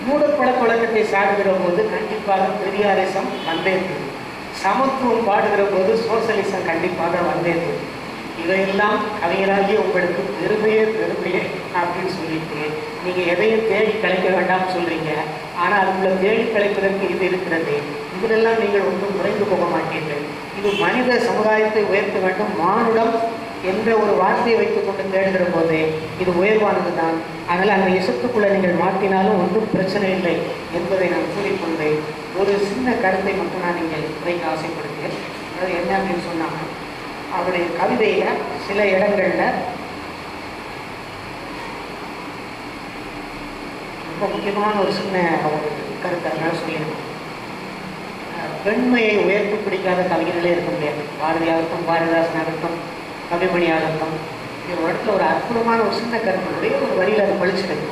மூடப்பழக்க வழக்கத்தை சாடுகிற போது கண்டிப்பாக பெரியாரிசம் வந்தேது. சமத்துவம் பாடுகிற போது சோசலிசம் கண்டிப்பாக வந்தேது. இதையெல்லாம் கவிஞராகி உங்களுக்கு பெருமையே அப்படின்னு சொல்லிட்டு நீங்கள் எதையும் தேடி கலைக்க வேண்டாம்னு சொல்கிறீங்க. ஆனால் அதுக்குள்ள தேடி கலைப்பதற்கு இது இருக்கிறது. இதிலெல்லாம் நீங்கள் ஒன்றும் குறைந்து போக மாட்டீர்கள். இது மனித சமுதாயத்தை உயர்த்த வேண்டும். மானுடம் என்ற ஒரு வார்த்தையை வைத்துக் கொண்டு தேடுகிற போது இது உயர்வானது தான். அதனால் அந்த இசத்துக்குள்ளே நீங்கள் மாற்றினாலும் ஒன்றும் பிரச்சனை இல்லை என்பதை நான் கூறிக்கொண்டு ஒரு சின்ன கருத்தை மட்டும் நான் நீங்கள் குறைக்க ஆசைப்படுகிறேன். அது என்ன அப்படின்னு சொன்னாங்க, அவருடைய கவிதையில் சில இடங்களில் ரொம்ப முக்கியமான ஒரு சின்ன ஒரு கருத்தை அதனால் சொல்லியிருக்கோம். பெண்மையை உயர்த்தி பிடிக்காத கவிஞர்களே இருக்க முடியாது. பாரதியாகட்டும், பாரதிதாசனாகட்டும், கவிமணியாகட்டும், ஒரு இடத்துல ஒரு அற்புதமான ஒரு சின்ன கருத்தினுடைய ஒரு வரியில் அது பழிச்சிருக்கு.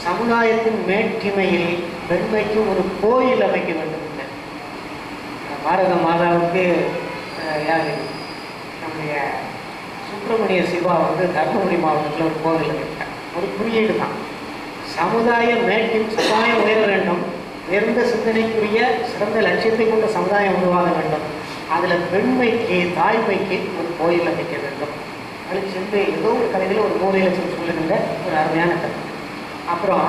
சமுதாயத்தின் மேட்டிமையில் பெண்மைக்கு ஒரு கோயில் அமைக்க வேண்டும். பாரத மாதாவுக்கு யார் நம்முடைய சுப்பிரமணிய சிவா தர்மபுரி மாவட்டத்தில் ஒரு கோவில் இருக்கார். ஒரு குறியீடு தான். சமுதாயம் உயர வேண்டும், உயர்ந்த சிந்தனைக்குரிய சிறந்த லட்சியத்தை கொண்ட சமுதாயம் உருவாக வேண்டும். அதில் பெண்மைக்கு, தாய்மைக்கு ஒரு கோயில் அமைக்க வேண்டும். அது சென்று ஏதோ ஒரு கதையில் ஒரு கோவிலை சொல்லுகின்ற ஒரு அருமையான கருத்து. அப்புறம்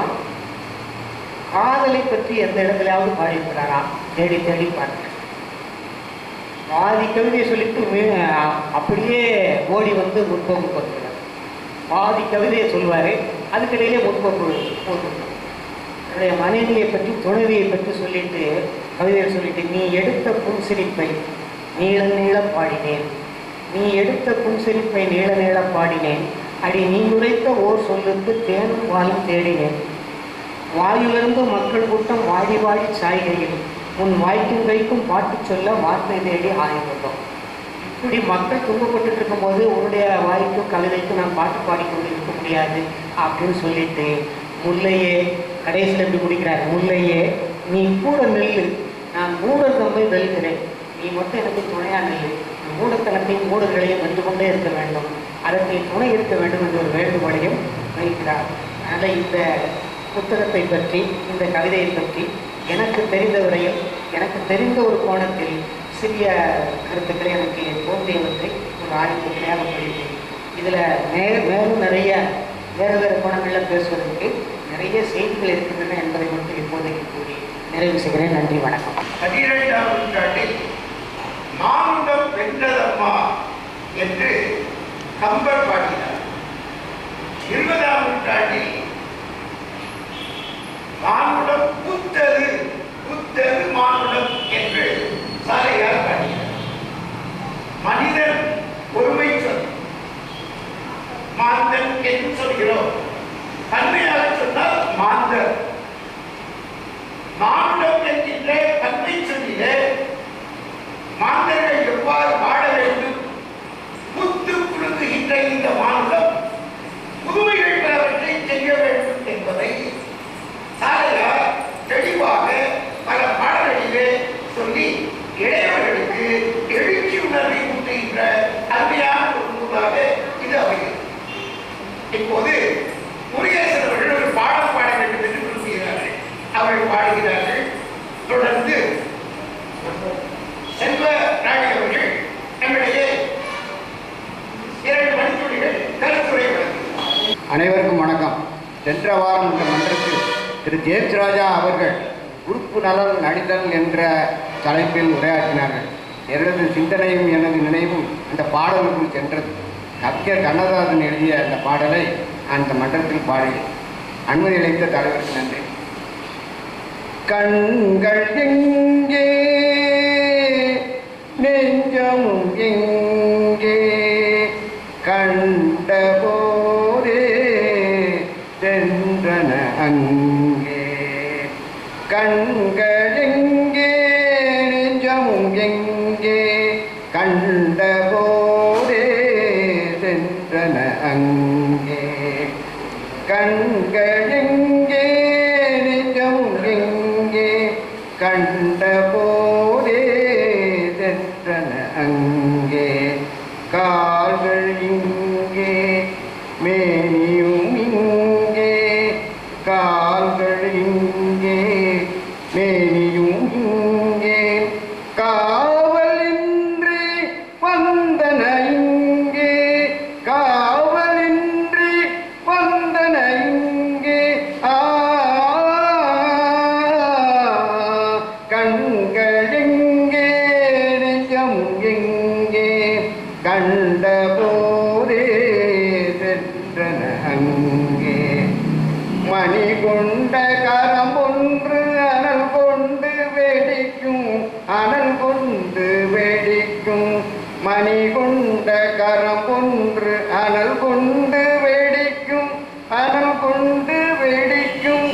காதலை பற்றி எந்த இடத்துலையாவது பாடியிருக்கிறாரா தேடி தேடி பார்க்கிறேன். பாதி கவிதையை சொல்லிட்டு அப்படியே ஓடி முற்போக்கு போட்டுக்கிறார். பாதி கவிதையை சொல்வார், அதுக்கிடையிலே முற்போக்கு போட்டு. என்னுடைய மனைவியை பற்றி துணைவியை பற்றி சொல்லிட்டு கவிதையில் சொல்லிட்டு, நீ எடுத்த புன்சிரிப்பை நீள நீள பாடினேன், நீ எடுத்த புன்சிரிப்பை நீள நீள பாடினேன், அடி நீ உரைத்த ஓர் சொல்லுக்கு தேனும் வாயும் தேடினேன், வாயிலிருந்து மக்கள் கூட்டம் வாடி வாடி சாய்கையில் உன் வாய்க்கும் கைக்கும் பாட்டு சொல்ல வார்த்தை தேடி ஆய்வுட்டோம். இப்படி மக்கள் துன்பப்பட்டு இருக்கும்போது உன்னுடைய வாய்க்கும் கவிதைக்கும் நான் பாட்டு பாடிக்கொண்டு இருக்க முடியாது அப்படின்னு சொல்லிட்டு, முல்லையே கடைசியில் எப்படி முடிக்கிறார், முல்லையே நீ கூட நெல்லு, நான் மூடர் தம்மை வெல்கிறேன், நீ மட்டும் எனக்கு துணையா நெல்லு, மூடத்தனத்தையும் மூடர்களையும் வென்று கொண்டே இருக்க வேண்டும், அதற்கு துணை இருக்க வேண்டும் என்ற ஒரு வேண்டுகோளையும் வைக்கிறார். அதனால் இந்த புத்தகத்தை பற்றி, இந்த கவிதையை பற்றி எனக்கு தெரிந்த வரையில், எனக்கு தெரிந்த ஒரு கோணத்தில் சிறிய கருத்துக்களை எனக்கு தோன்றியவற்றை ஒரு ஆய்வு தேவைப்படுகிறேன். இதில் மேலும் நிறைய வேறு வேறு கோணங்களில் பேசுவதற்கு நிறைய செய்திகள் இருக்கின்றன என்பதை மட்டும் இப்போதைக்கு கூறி நிறைவு செய்கிறேன். நன்றி, வணக்கம். 12ஆம் நூற்றாண்டில் மானுடம் வென்றதம்மா என்று கம்பர் பாடினார். 20ஆம் நூற்றாண்டில் மானுடம் புத்தது புத்தது மானுடம் என்று சாலையார் பாடினார். மனிதன் ஒருமை சொல், மாந்தன் என்று சொல்கிறோம். தன்மையாக சொன்னால் மாந்தர். மானுடம் என்கின்ற தன்மை சொல்லிலே மாந்தர்கள் எவ்வாறு வாழ வேண்டும், புத்து குலுங்குகின்ற இந்த மானுடம் புதுமைகள் பலவற்றை செய்ய வேண்டும் என்பதை சாலையார் தெளிவாக பல பாடல்களிலே சொல்லி இளையவர்களுக்கு எழுச்சி உணர்வை ஊட்டுகின்ற அருமையான ஒரு நூலாக இது அமைகிறது. இப்போது முருகேசன் அவர்கள் ஒரு பாடல் பாட வேண்டும் என்று விரும்புகிறார்கள். அவர்கள் பாடுகிறார்கள். தொடர்ந்து செல்வராணி அவர்கள் நம்முடைய 2 மணித்துளிகள் கருத்துரை வழங்குகிறார். அனைவருக்கும் வணக்கம். சென்ற வாரம் இந்த மன்றத்தில் திரு ஜேம்ஸ் ராஜா அவர்கள் உறுப்பு நலன் அணிதல் என்ற தலைப்பில் உரையாற்றினார்கள். எனது சிந்தனையும் எனது நினைவும் அந்த பாடலுக்குள் சென்றது. கவிஞர் கண்ணதாசன் எழுதிய அந்த பாடலை அந்த மன்றத்தில் பாடினேன். அனுமதி அளித்த தலைவருக்கு நன்றி. கண்கள் எங்கே, நெஞ்சமும் எங்கே, கண்ட போதே சென்றன அங்கே. கண்கள் எங்கே, நெஞ்சமும் எங்கே, கண்ட போதே சென்றன அங்கே. கண்கள் எங்கே, நெஞ்சமும் எங்கே, கண்ட போதே சென்றன அங்கே. கால்கள் இங்கே, மேனியும் இங்கே, கால்கள் இங்கே, மேனியும் இங்கே, காவலின்றி வந்தன இங்கே, காவலின்றி வந்தன இங்கே. கண்கள் எங்கே, நெஞ்சம் எங்கே, கண்ட போதே சென்றன அங்கே. மணி கொண்ட கரம் ஒன்று அனல் கொண்டு வெடிக்கும், அனல் கொண்டு வெடிக்கும். மணி கொண்ட கரம் ஒன்று அனல் கொண்டு வெடிக்கும், அனல் கொண்டு வெடிக்கும்.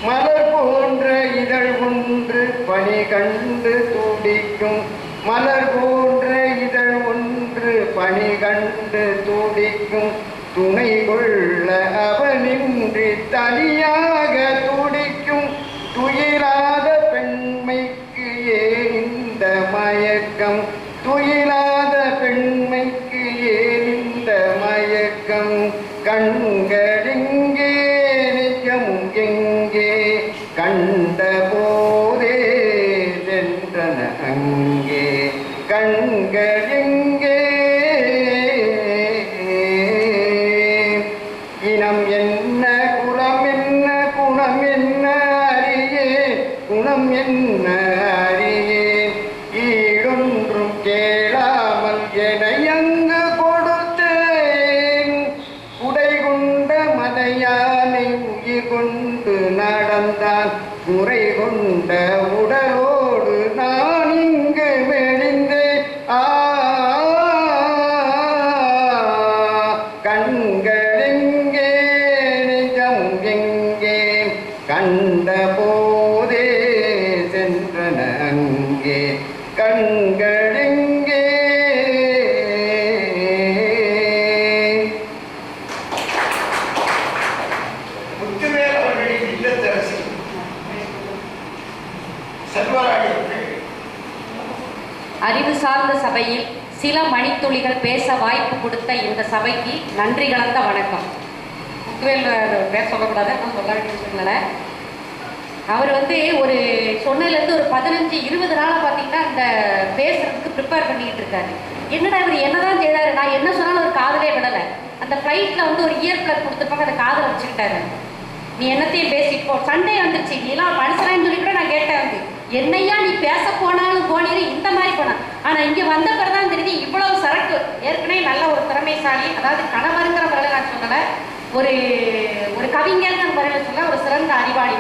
மலர் போன்ற இதழ் ஒன்று பனி கண்டு துடிக்கும், மலர் போன்ற இதழ் ஒன்று பனி கண்டு துடிக்கும். துணை கொள்ள அவனின்றி தனியாக துடிக்கும். துயிலாத பெண்மைக்கு ஏன் இந்த மயக்கம், துயிலாத பெண்மைக்கு ஏன் இந்த மயக்கம். கண்கள் எங்கே, நிஜமும் எங்கே, கண்ட போதே சென்றன அங்கே. கண்கள் எங்கே, இனம் என்ன, குலம் என்ன, குணம் என்ன அறியே, குணம் என்ன அறியே. ஈடொன்றும் கேளாமல் என அங்கு கொடுத்தேன். குடை கொண்ட மதையானை உயிர் கொண்டு நடந்தான், முறை கொண்ட உடலோடு நான் இங்கு மெலிந்தேன். கண்களெங்கே நிஜம் எங்கே கண்ட போதே சென்றன அங்கே கண்களெங்கே. முத்துவேல் அவர்களின் இல்லத்தரசி செல்வராணி அவர்கள் அறிவு சார்ந்த சபையில் சில மணித்துளிகள் பேச வாய்ப்பு கொடுத்த இந்த சபைக்கு நன்றி கலந்த வணக்கம். முத்துவேல் பேர் சொல்லக்கூடாது, நான் சொல்ல வேண்டிய அவர் ஒரு சொன்னதுலேருந்து ஒரு 15-20 நாளாக பார்த்தீங்கன்னா இந்த பேசுறதுக்கு ப்ரிப்பேர் பண்ணிக்கிட்டு இருக்காரு. என்னடா இவர் என்னதான் செய்தாரு, நான் என்ன சொன்னாலும் ஒரு காதலே விடலை. அந்த ஃப்ளைட்டில் ஒரு இயர் பிளக் கொடுத்துருப்பாங்க, அந்த காதில் வச்சுக்கிட்டாரு. நீ என்னத்தையும் பேசிட்டு போ, சண்டே வந்துருச்சு, நீ எல்லாம் மனுஷனான்னு சொல்லி கூட நான் கேட்டேன் என்னையா நீ பேச போனாலும் போனீரு இந்த மாதிரி போனான். ஆனால் இங்கே வந்த பிறதான் தெரியுது இவ்வளவு சரக்கு. ஏற்கனவே நல்ல ஒரு திறமைசாலி, அதாவது கணவருங்கிற முறையில் நான் சொல்லலை, ஒரு கவிஞர்ங்கிற முறையில் சொல்ல ஒரு சிறந்த அறிவாளி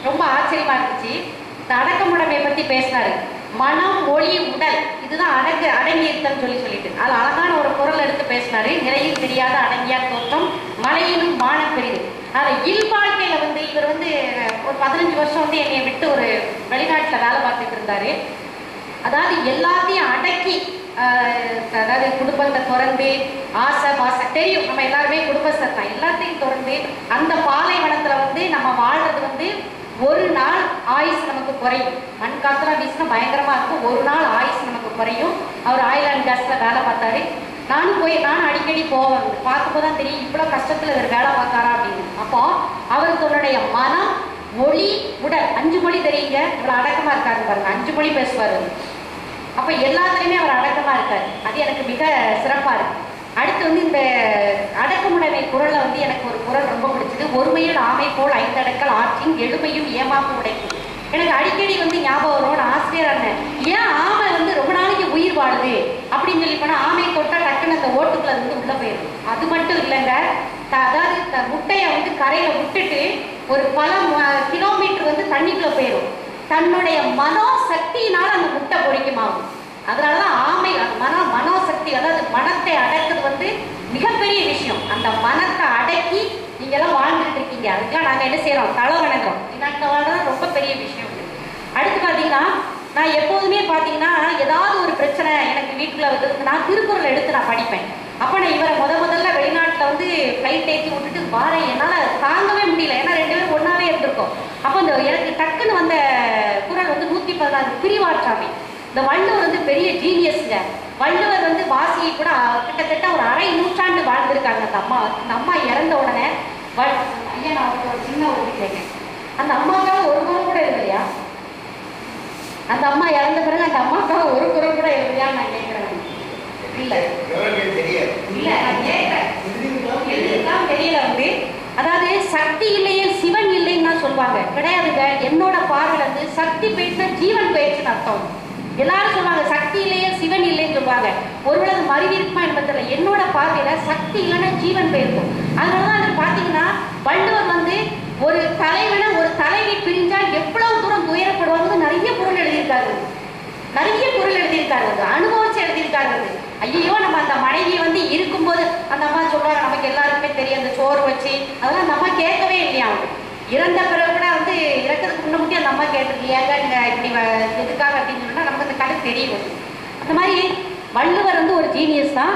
ரொம்ப ஆச்சரியமா இருந்துச்சு. இந்த அடக்கமுடைமை பற்றி பேசினாரு. மனம் மொழி உடல் இதுதான் அடங்கி இருத்தன்னு சொல்லிட்டு அது அழகான ஒரு குரல் எடுத்து பேசினாரு. நிறையில் தெரியாத அடங்கியார் தோற்றம் மலையிலும் வானம் பெரிது. அதில் இல்வாழ்க்கையில் இவர் ஒரு 15 வருஷம் என்னை விட்டு ஒரு வெளிநாட்டில் வேலை பார்த்துட்டு இருந்தாரு. அதாவது எல்லாத்தையும் அடக்கி, அதாவது குடும்பத்தை திறந்து ஆசை பாசை தெரியும், நம்ம எல்லாருமே குடும்பஸ்தர் தான், எல்லாத்தையும் திறந்து அந்த பாலைவனத்தில் நம்ம வாழ்றது ஒரு நாள் ஆயுஸ் நமக்கு குறையும். மண் காற்றுலாம் வீசினா பயங்கரமாக இருக்கும். ஒரு நாள் ஆயுஸ் நமக்கு குறையும். அவர் ஆயில் அண்ட் கேஸில் வேலை பார்த்தாரு. நானும் அடிக்கடி போவேன். பார்க்கும்போது தான் தெரியும் இவ்வளோ கஷ்டத்தில் இவர் வேலை பார்த்தாரா அப்படின்னு. அப்போ அவர் தன்னுடைய மனம் மொழி உடல் 5 மொழி தெரியுங்க, இவ்வளோ அடக்கமாக இருக்காரு பாருங்க. 5 மொழி பேசுவார். அப்போ எல்லாத்துலேயுமே அவர் அடக்கமாக இருக்கார். அது எனக்கு மிக சிறப்பாக இருக்கு. அடுத்து இந்த அடக்கமுடைமை குரலில் எனக்கு ஒரு குரல் ரொம்ப பிடிச்சது. ஒருமையில் ஆமை போல் 5 அடக்கல் ஆற்றின் எழுமையும் ஏமாப்பு உடைக்கும். எனக்கு அடிக்கடி ஞாபகம் வரும். நான் ஆசிரியர் அண்ணன், ஏன் ஆமை ரொம்ப நாளைக்கு உயிர் வாழுது அப்படின்னு சொல்லி போனால் ஆமை தொட்டால் டக்குன்னு அந்த ஓட்டுக்குள்ள உள்ளே போயிடும். அது மட்டும் இல்லைங்க, அதாவது முட்டையை கரையில் விட்டுட்டு ஒரு பல கிலோமீட்டர் தண்ணிக்குள்ளே போயிடும். தன்னுடைய மனோசக்தியினால் அந்த முட்டை பொறிக்குமாகும். அதனால தான் ஆமை மனோசக்தி, அதாவது மனத்தை அடக்குறது மிகப்பெரிய விஷயம். அந்த மனத்தை அடக்கி நீங்கெல்லாம் வாழ்ந்துட்டு இருக்கீங்க. அதுக்கெல்லாம் நாங்கள் என்ன செய்கிறோம், தலை வணங்குறோம். நாங்கள் வாழ்றது ரொம்ப பெரிய விஷயம். அடுத்து பார்த்தீங்கன்னா நான் எப்போதுமே பார்த்தீங்கன்னா ஏதாவது ஒரு பிரச்சனை எனக்கு வீட்டுக்குள்ள நான் திருக்குறள் எடுத்து நான் படிப்பேன். அப்போ நான் இவரை முதல்ல வெளிநாட்டில் ஃப்ளைட் ஏற்றி விட்டுட்டு வாரேன். என்னால் தாங்கவே முடியல, ஏன்னா 2 பேரும் ஒன்றாவே இருந்திருக்கோம். அப்போ எனக்கு டக்குன்னு வந்த குறள் 116 பிரிவாற்றாமை. இந்த வள்ளுவர் பெரிய ஜீனியஸுங்க. வள்ளுவர் வாசியை கூட கிட்டத்தட்ட ஒரு அரை நூற்றாண்டு வாழ்ந்திருக்காங்க. அந்த அம்மா இறந்த உடனே ஐயா நான் ஒரு சின்ன ஒரு கேட்கேன், அந்த அம்மாக்காக ஒரு குரல் கூட இல்லையா? அந்த அம்மா இறந்த பிறகு அந்த அம்மாக்காக ஒரு குரல் கூட இல்லையான்னு நான் கேட்கிறேன். இல்லை இல்லை நான் கேட்கிறேன், எதுதான் தெரியல. அதாவது சக்தி இல்லையே சிவன் இல்லைன்னு தான் சொல்லுவாங்க. கிடையாதுங்க. என்னோட பார்வையில சக்தி போயிட்டு ஜீவன் போயிடுச்சுன்னு அர்த்தம். எல்லாரும் சொல்லுவாங்க சக்தி இல்லையே சிவன் இல்லைன்னு சொல்லுவாங்க. ஒருவேளை அது மறுவிருக்குமா என்பதில்லை. என்னோட பார்வையில சக்தி இல்லைன்னா ஜீவன் போயிருக்கும். அதனாலதான் அது பார்த்தீங்கன்னா வள்ளுவர் ஒரு தலைவனை ஒரு தலைவி பிரிஞ்சா எவ்வளவு தூரம் துயரப்படுவாங்க நிறைய பொருள் எழுதியிருக்காரு. அனுபவிச்சு எழுதியிருக்காரு. ஐயோ நம்ம அந்த மனைவி இருக்கும்போது அந்த அம்மா சொல்றாங்க, நமக்கு எல்லாருக்குமே தெரியும், அந்த சோறு வச்சு அதெல்லாம் அந்த அம்மா கேட்கவே இல்லையா. இறந்த பிறகு கூட இறக்கிறதுக்கு முன்னே அந்த அம்மா கேட்டிருக்கு, ஏங்க இப்படி எதுக்காக அப்படின்னு சொன்னா நமக்கு அந்த கதை தெரியும். அந்த மாதிரி வள்ளுவர் ஒரு ஜீனியஸ் தான்.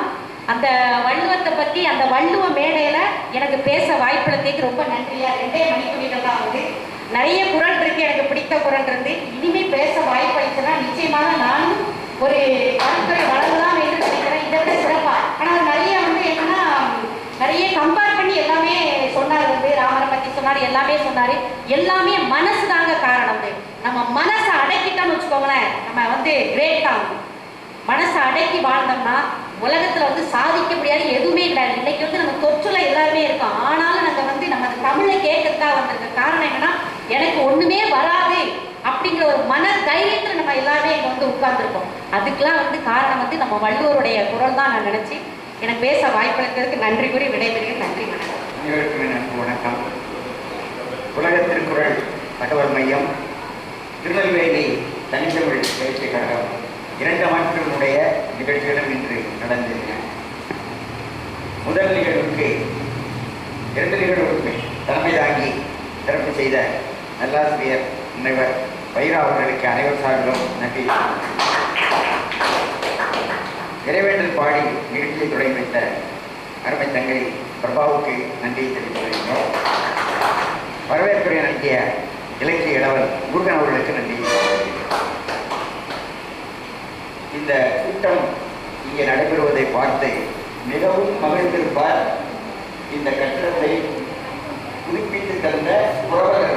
அந்த வள்ளுவத்தை பற்றி அந்த வள்ளுவ மேடையில் எனக்கு பேச வாய்ப்புள்ளதுக்கு ரொம்ப நன்றியா. 2 மணித்துளிகள் தான் நிறைய குரல் இருக்கு, எனக்கு பிடித்த குரல் இருந்து. இனிமேல் பேச வாய்ப்பளிச்சுன்னா நிச்சயமாக நானும் ஒரு கருத்துரை வழங்கலாம் என்று நினைக்கிறேன். இதை விட சிறப்பாக ஆனால் நிறைய என்னன்னா நிறைய கம்பேர் பண்ணி எல்லாமே சொன்னார். ராமரை பற்றி சொன்னார், எல்லாமே சொன்னார். எல்லாமே மனசு தாங்க காரணம். நம்ம மனசை அடக்கிட்டோம்னு வச்சுக்கோங்களேன், நம்ம கிரேட் தான். மனசை அடக்கி வாழ்ந்தோம்னா உலகத்தில் சாதிக்க முடியாது எதுவுமே கிடையாது. இன்னைக்கு நம்ம தொற்றுல எல்லாருமே இருக்கோம். ஆனாலும் நாங்கள் நம்ம தமிழை கேட்கறதுக்காக வந்திருக்க காரணம் என்னன்னா, எனக்கு ஒன்றுமே வராது அப்படிங்கிற ஒரு மன தைரியத்தில் நம்ம எல்லாருமே இங்கே உட்கார்ந்துருக்கோம். அதுக்கெல்லாம் காரணம் நம்ம வள்ளுவருடைய குரல் தான் நான் நினச்சி எனக்கு பேச வாய்ப்பளித்ததுக்கு நன்றி கூறி விடைபெறுகிறேன். நன்றி, வணக்கம். அனைவருக்குமே நன்றி, வணக்கம். உலக திருக்குறள் தகவல் மையம் குழுவினுடைய நிகழ்ச்சிகளும் இன்று நடந்ததுங்க. முதல் நிகழ்வுக்கு 2 நிகழ்வுக்கு தலைமை தாங்கி சிறப்பு செய்த நல்லாசிரியர் முனைவர் வைரா அவர்களுக்கு அனைவர் சார்பிலும் நன்றி. இறைவேண்டல் பாடி நிகழ்ச்சியை தொடங்கி வைத்த அருமை தங்கை பிரபாவுக்கு நன்றியை தெரிவித்துக் கொள்கிறோம். வரவேற்புரை நடத்திய இலக்கிய இளவல் முருகன் அவர்களுக்கு நன்றி. இந்த கூட்டம் இங்கே நடைபெறுவதை பார்த்து மிகவும் மகிழ்ந்திருப்பார் இந்த கட்டடத்தை புதுப்பித்து தந்த புறவர்கள்.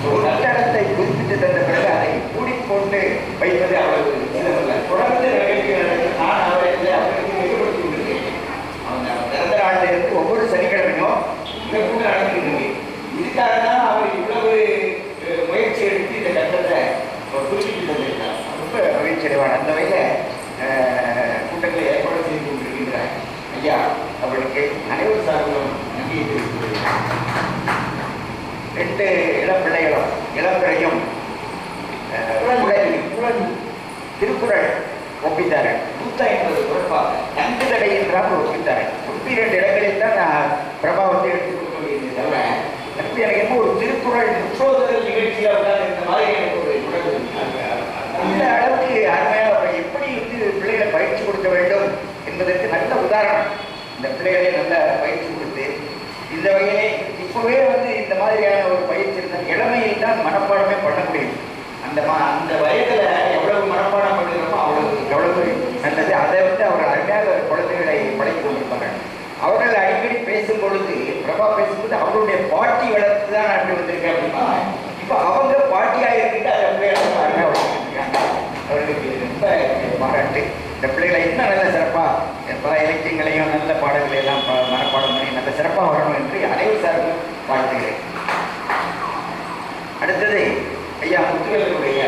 ஒரு கட்டடத்தை புதுப்பித்து தந்த பிறகு அதை கூடி போட்டு வைப்பது அவ்வளவு சிலவல்ல. தொடர்ந்து நிகழ்ச்சிகள் நான் அவர்களுக்கு ஈடுபடுத்தி கொண்டிருக்கேன். அவங்க பிறந்த நாளில் இருந்து ஒவ்வொரு சனிக்கிழமையும் இந்த கூட்டம் நடந்துருக்கு. இதுக்காக தான் அவர் இவ்வளவு முயற்சி எடுத்து இந்த கட்டடத்தை புதுப்பித்து தந்திருக்கார். ரொம்ப மகிழ்ச்சி அடைவார். அந்த வகையில் கூட்டங்களை ஏற்பாடு செய்து கொண்டிருக்கின்றார் ஐயா அவர்களுக்கு அனைவர் சார்பிலும் நன்றியை தெரிவித்துக் கொள்கிறேன். 2 இளம் பிள்ளைகளும் இளம்பிள்ளையும் திருக்குறள் ஒப்பித்தார்கள். 150 குரட்பாக 2 தடை என்றால் ஒப்பித்தார்கள். 32 இடங்களில் தான் நான் பிரபாவத்தை எடுத்துக் கொடுக்க வேண்டியது தவிர எனக்கு என்ன ஒரு திருக்குறள் முற்றோதல் நிகழ்ச்சியாக தான் இந்த மாதிரி எனக்கு ஒரு உணர்வு. அந்த அளவுக்கு அருமையாக எப்படி பிள்ளைகளை பயிற்சி கொடுக்க வேண்டும் என்பதற்கு நல்ல உதாரணம். இந்த பிள்ளைகளை நல்ல பயிற்சி கொடுத்து இந்த வகையிலே இப்பவே இந்த மாதிரியான ஒரு பயிற்சி இருந்தால் இளமையில் தான் மனப்பாடமே பண்ண முடியும். அந்த வயதில் எவ்வளவு மனப்பாடம் பண்ணுகிறோமோ எவ்வளவு நல்லது. அதை அவர் அருமையாக குழந்தைகளை படைத்துக் கொண்டிருப்பார்கள். அவர்கள் அடிக்கடி பேசும் பொழுது பிரபா பேசும்போது அவருடைய பாட்டி வளர்த்து தான் அப்படி வந்திருக்கேன் அப்படின்னா இப்போ அவங்க பாட்டியாக இருக்கிட்டு அந்த பிள்ளைகளை அருமையாக வளர்த்துருக்காங்க. அவர்களுக்கு ரொம்ப பாராட்டு. இந்த பிள்ளைகளை இன்னும் நல்ல சிறப்பாக பல இலக்கியங்களையும் நல்ல பாடல்களை எல்லாம் மனப்பாடம் பண்ணி நல்ல சிறப்பாக வரணும் என்று அனைவர் சார்பிலும் வாழ்த்துகிறேன். அடுத்தது ஐயா முத்துவேலனுடைய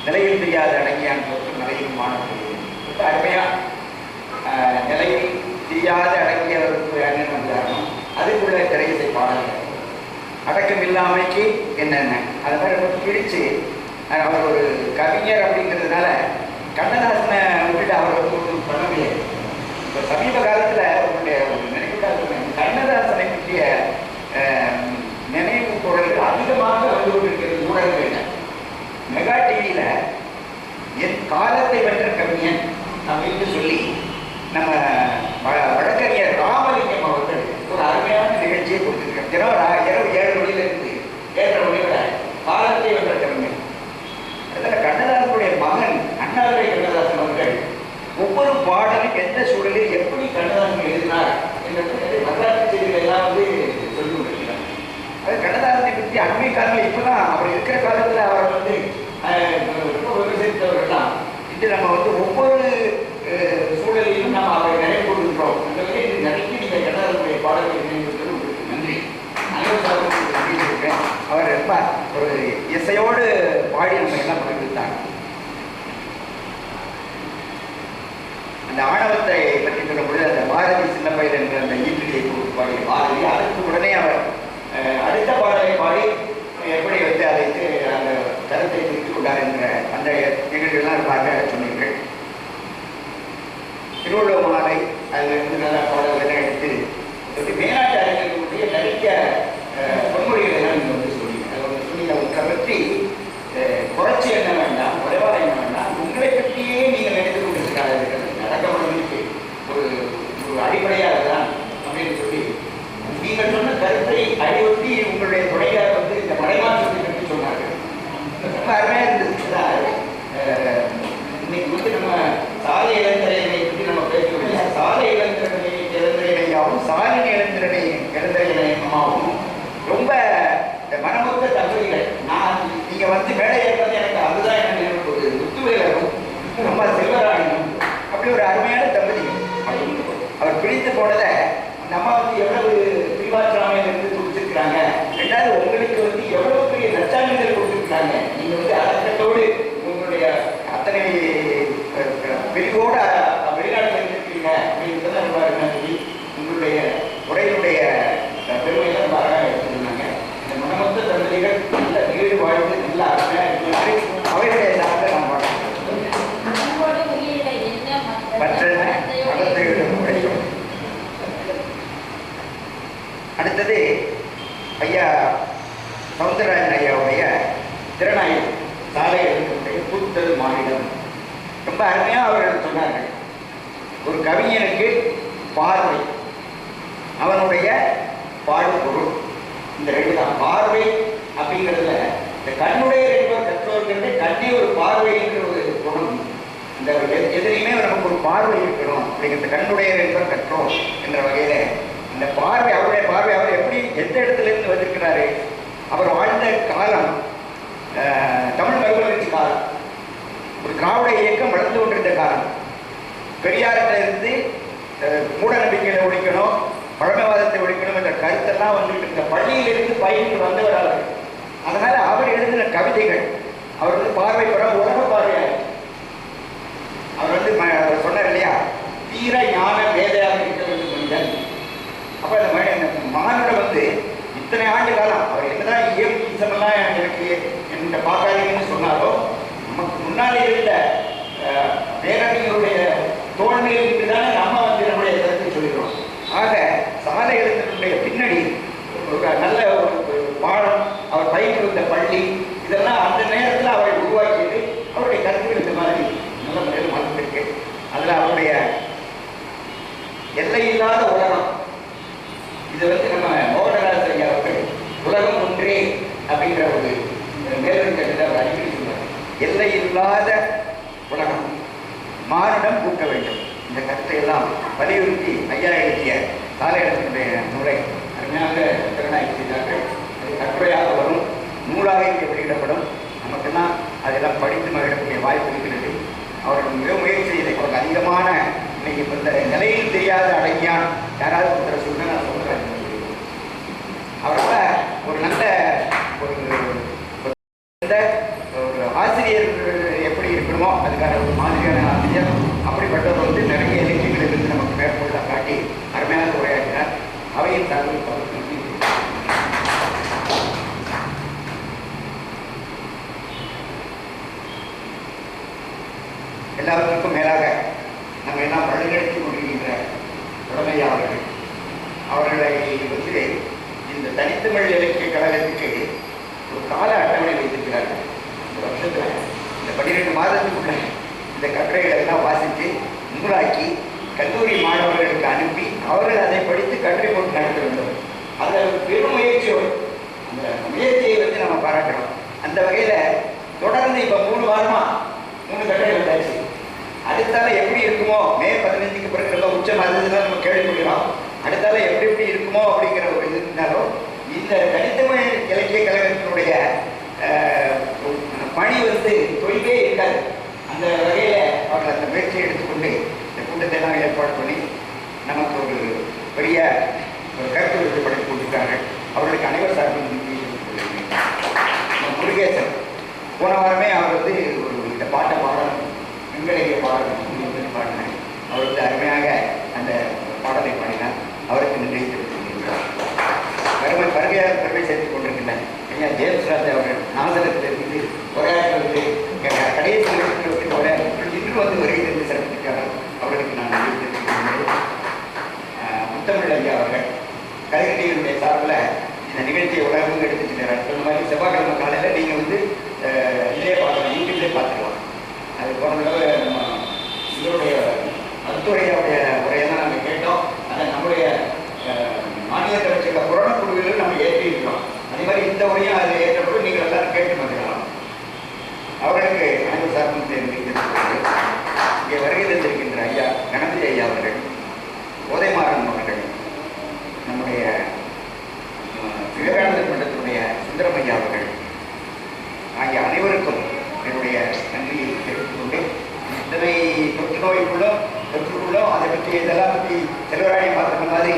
நிலையில் தெரியாத அடங்கியான் போட்டு நிலையில் மாணவர்கள் ரொம்ப அருமையாக நிலையில் தெரியாத அடங்கியவருக்கு அண்ணன் வந்தாலும் அதுக்குள்ள திரையிசை பாடல்கள் அடக்கம் இல்லாமைக்கு என்னென்ன அது மாதிரி ரொம்ப பிடிச்சு அவர் ஒரு கவிஞர் அப்படிங்கிறதுனால கண்ணதாசனை விட்டுட்டு அவர் ஒன்றும் பண்ண முடியாது. இப்போ சமீப காலத்தில் அவருடைய நினைவுக்காக கண்ணதாசனை பற்றிய நினைவு குரல்கள் அதிகமாக வந்து கொண்டிருக்கிறது ஊடகங்கள். மெகா டிவியில் என் காலத்தை வென்ற கவிஞன் அப்படின்னு சொல்லி நம்ம வழக்கறிஞர் ராமலிங்கம் அவர்கள் ஒரு அருமையான நிகழ்ச்சியை கொடுத்துருக்காங்க. இரவு 7 மணியிலிருந்து 7:30 மணி வரை காலத்தை வென்ற கவிஞன். அதில் கண்ணதாசனுடைய மகன் அண்ணாதுரை கண்ணதாசன் அவர்கள் ஒவ்வொரு பாடலும் எந்த சூழலில் எப்படி கண்ணதாசன் எழுதினார் என்ற வரலாற்று செய்திகள் எல்லாம் சொல்லி கொண்டிருக்கிறார். அது கண்ணதாசனை பற்றி அண்மை காலங்கள் இப்போதான் அவர் இருக்கிற காலத்தில் அவர் ரொம்ப விமர்சித்தவர்கள்லாம் இன்று நம்ம ஒவ்வொரு சூழலிலும் நாம் அவரை நினைவு கொள்கின்றோம். அந்த வகையில் நிறைய நீங்கள் கண்ணதாசனுடைய பாடல்களை நினைவுறுத்தது உங்களுக்கு நன்றி. அவர் ரொம்ப ஒரு இசையோடு பாடி நம்ம எல்லாம் பகிர்ந்தாங்க. அந்த ஆணவத்தை பற்றி சொல்லும் பொழுது அந்த பாரதி சின்னப்பயிர் என்ற அந்த ஈட்டியை பாடிய பாரதி அதற்கு உடனே அவர் அடுத்த பாடலை பாடி எப்படி அதை அந்த கருத்தை திருத்திக் கொண்டார் என்ற அந்த நிகழ்ச்சிகள்லாம் பார்க்க சொன்னீர்கள். திருவள்ளுவர் மாலை அதில் நல்ல பாடல்கள் எடுத்து மேலாட்டு அறிஞர்களுடைய நிறைய பொன்மொழிகளை எல்லாம் நீங்கள் சொன்னீங்க. அதை சொல்லி உங்களை பற்றி குறைச்சி என்ன வேண்டாம், குறைவாக என்ன வேண்டாம், உங்களை பற்றியே நீங்கள் நினைத்து கொண்டிருக்கிறார்கள். நடக்கப்படுவதற்கு ஒரு அடிப்படையாக தான் அப்படின்னு சொல்லி நீங்கள் சொன்ன கருத்தை அடிவொட்டி உங்களுடைய துணையார் இந்த மலைமாற்றத்தை பற்றி சொன்னார்கள். ரொம்ப அருமையாக இருந்தது. இன்னைக்கு நம்ம சாலை இளந்திரனை பற்றி நம்ம பேசக்கூடிய சாலை இளந்திரனையாகவும் சாலினி இளந்திரனையமாகவும் ரொம்ப மனமுத்த தம்பதிகள். நீங்க மேடை ஏற்பது எனக்கு அதுதான் என்ன நினைவு. முத்துவேலரும் ரொம்ப செல்வராணியும் அப்படி ஒரு அருமையான தம்பதிகள். அவர் பிடித்து போனதை அந்த அம்மா எவ்வளவு பிரிவாற்றாமையிலிருந்து கொடுத்துருக்குறாங்க. ரெண்டாவது உங்களுக்கு எவ்வளவு பெரிய நற்சான்றிதழ் கொடுத்துருக்குறாங்க. நீங்க அடக்கத்தோடு உங்களுடைய அத்தனை வெளியோடு வெளிநாட்டில் இருந்திருக்கீங்க அப்படின்றத ரொம்ப சொல்லி உங்களுடைய உரையினுடைய பெருமையெல்லாம் பாராக எடுத்துருந்தாங்க. இந்த மனமொத்த தம்பதிகள் நல்ல வீடு வாழ்ந்து நல்ல அருமையாக அவையுடைய சார்ந்த நான் பார்க்கிறேன். ஐயா சவுந்தரராஜன் ஐயாவுடைய திறனாய்வு சாலை எழுத்துடைய பூத்தது மாநிலம் ரொம்ப அருமையாக அவர்கள் சொன்னார்கள். ஒரு கவிஞனுக்கு பார்வை, அவனுடைய பாடுபொருள், இந்த ரெண்டு தான். பார்வை அப்படிங்கிறதுல இந்த கண்ணுடைய என்பவர் கற்றோர்கிறது கண்ணே ஒரு பார்வை என்கிற ஒரு பொருள். இந்த எதிரையுமே நமக்கு ஒரு பார்வை இருக்கணும் அப்படிங்கிறது. கண்ணுடைய என்பவர் கற்றோர் என்ற வகையில இந்த பார்வை, அவருடைய பார்வை, அவர் எப்படி எந்த இடத்துல இருந்து வந்திருக்கிறாரு, அவர் வாழ்ந்த காலம் தமிழ் மறுமலர்ச்சி காலம், ஒரு திராவிட இயக்கம் வளர்ந்து கொண்டிருந்த காலம். பெரியாரிலிருந்து மூட நம்பிக்கைகளை ஒழிக்கணும், பழமைவாதத்தை ஒழிக்கணும் என்ற கருத்தெல்லாம் வந்துட்டு இருந்த பள்ளியிலிருந்து பயின்று வந்தவர் அவர். அதனால அவர் எழுதின கவிதைகள் அவர் வந்து பார்வை பெற உலக பார்வையார். அவர் வந்து சொன்னார் இல்லையா, தீர ஞான வேதையாக இருக்க வேண்டும் மனிதன். அப்ப அந்த மானுடம் வந்து இத்தனை ஆண்டு காலம் அவர் என்னதான் இயற்கைசமெல்லாம் எனக்கு என்ற பார்க்காதீங்கன்னு சொன்னாலும் நமக்கு முன்னாலே இருந்த பேரறிஞருடைய தோல்வியிலிருந்து தானே நம்ம வந்து நம்முடைய கருத்தை சொல்கிறோம். ஆக சாலை எழுத்தினுடைய பின்னணி ஒரு நல்ல ஒரு பாடம், அவர் பயின்று பள்ளி, இதெல்லாம் அந்த நேரத்தில் அவரை உருவாக்கியது. அவருடைய கருத்துக்கள் இந்த மாதிரி நல்ல முறையில் வளர்ந்திருக்கு. அதில் அவருடைய எல்லையில்லாத உலகம், இது வந்து நம்ம மோகனராஜ் ஐயா அவர்கள் உலகம் ஒன்றே அப்படிங்கிற ஒரு மேலும் கருத்தை அவர் அடிக்கடி சொல்வார். எல்லையில்லாத உலகம், மானுடம் கூட்ட வேண்டும். இந்த கருத்தை எல்லாம் வலியுறுத்தி ஐயா எழுதிய சாலை எழுத்தினுடைய நூலை அருமையாக திறனாய்வு செய்தார்கள். அது கட்டுரையாக வரும், நூலாக இங்கே வெளியிடப்படும். நமக்கெல்லாம் அதெல்லாம் படித்து மகிழக்கூடிய வாய்ப்பு இருக்கிறது. அவர்கள் மிக முயற்சி செய்த அவருக்கு அதிகமான இன்னைக்கு இந்த நிலையில் தெரியாத அடங்கியான் யாராவது ஒருத்தரை சொல்ல நான் சொல்கிறேன். அவரால் ஒரு நல்ல ஒரு ஆசிரியர் எப்படி இருக்கணுமோ அதுக்கான ஒரு மாதிரியான ஆசிரியர். அப்படிப்பட்டவர் வந்து நிறைய இலக்கியங்களிலிருந்து நமக்கு மேற்கொள்ள காட்டி அருமையாக உரையாற்றினார். அவையின் சார்பில் எல்லாவற்றுக்கும் மேலாக நம்ம எல்லாம் வழிநடத்தி கொண்டிருக்கின்ற உடமையா அவர்களை வந்து இந்த தனித்தமிழ் இலக்கிய கழகத்துக்கு ஒரு கால அட்டவணை வைத்திருக்கிறார்கள். இந்த வருஷத்தில் இந்த 12 மாதத்துக்குள்ள இந்த கட்டுரைகளை எல்லாம் வாசித்து நூலாக்கி கல்லூரி மாணவர்களுக்கு அனுப்பி அவர்கள் அதை படித்து கட்டுரை போட்டு நடத்த வேண்டும். அதில் பெரும் முயற்சியோடு அந்த முயற்சியை வந்து நம்ம பாராட்டுறோம். அந்த வகையில் தொடர்ந்து இப்போ 3 வாரமாக 3 கட்டுரை வந்தாச்சு. அடுத்தால எப்படி இருக்குமோ, மே 15க்கு பிறகு ரொம்ப உச்சம் அதுதான் நம்ம கேள்விப்படுகிறோம். அடுத்தால எப்படி எப்படி இருக்குமோ அப்படிங்கிற ஒரு இது இருந்தாலும் இந்த தனித்தமிழ் இலக்கிய கழகத்தினுடைய பணி வந்து தொய்வே இருக்காது. அந்த வகையில் அவர்கள் அந்த முயற்சியை எடுத்துக்கொண்டு இந்த கூட்டத்தை எல்லாம் ஏற்பாடு பண்ணி நமக்கு ஒரு பெரிய ஒரு கருத்து விருதுபடுத்தி கொண்டிருக்கார்கள். அவர்களுக்கு அனைவர் சார்பில் முருகேசன் போன வாரமே அவர் வந்து ஒரு இந்த பாட்டை பாடணும், விண்வெளிய பாடணும் பாடினார். அவர் வந்து அருமையாக அந்த பாடலை பாடினார். அவருக்கு நன்றி தெரிவித்துள்ளார். வருகையாக பெருமை சேர்த்துக் கொண்டிருக்கின்றார் ஐயா ஜேம்ஸ் ராஜ் அவர்கள் நாசகத்திலிருந்து உரையாற்றுவது கடைசி இன்று வந்து வருகிறது சிறப்பித்திருக்கிறார். அவர்களுக்கு நான் நன்றி தெரிவித்துள்ளேன். முத்தமிழ் ஐயா அவர்கள் கலைஞர்களுடைய சார்பில் இந்த நிகழ்ச்சியை உலகம் எடுத்துட்டு சென்றார். சொன்ன மாதிரி செவ்வாய்க்கிழமை காலையில் நீங்கள் வந்து இதே பார்க்கலாம், யூடியூப்லேயே பார்த்துக்கலாம். அது போன தடவை நம்ம இதோடைய மருத்துவரையோடைய உரையெல்லாம் நம்ம கேட்டோம். அதை நம்முடைய மாநிலத்தை வச்சுக்க புறணக்குழுவிலும் நம்ம ஏற்றிருக்கிறோம். அதே மாதிரி இந்த உரையும் அதில் ஏற்றப்படும். நீங்கள் எல்லாரும் கேட்டு வந்துக்கலாம். அவர்களுக்கு அனைவரும் சார்பும் தெரிவித்திருக்கிறது. இங்கே வருகை தந்திருக்கின்ற ஐயா கணபதி ஐயா அவர்கள், கோதைமாறன் அவர்கள், நம்முடைய விவேகானந்தர் மன்றத்தினுடைய சுந்தரம் ஐயா அவர்கள் ஆகிய அனைவருக்கும் என்னுடைய நன்றியை தெரிவித்துக் கொண்டு இத்தனை தொற்றுநோய்க்குள்ளும் அதை பற்றி இதெல்லாம் பற்றி செல்வராணி பார்த்துக்க மாதிரி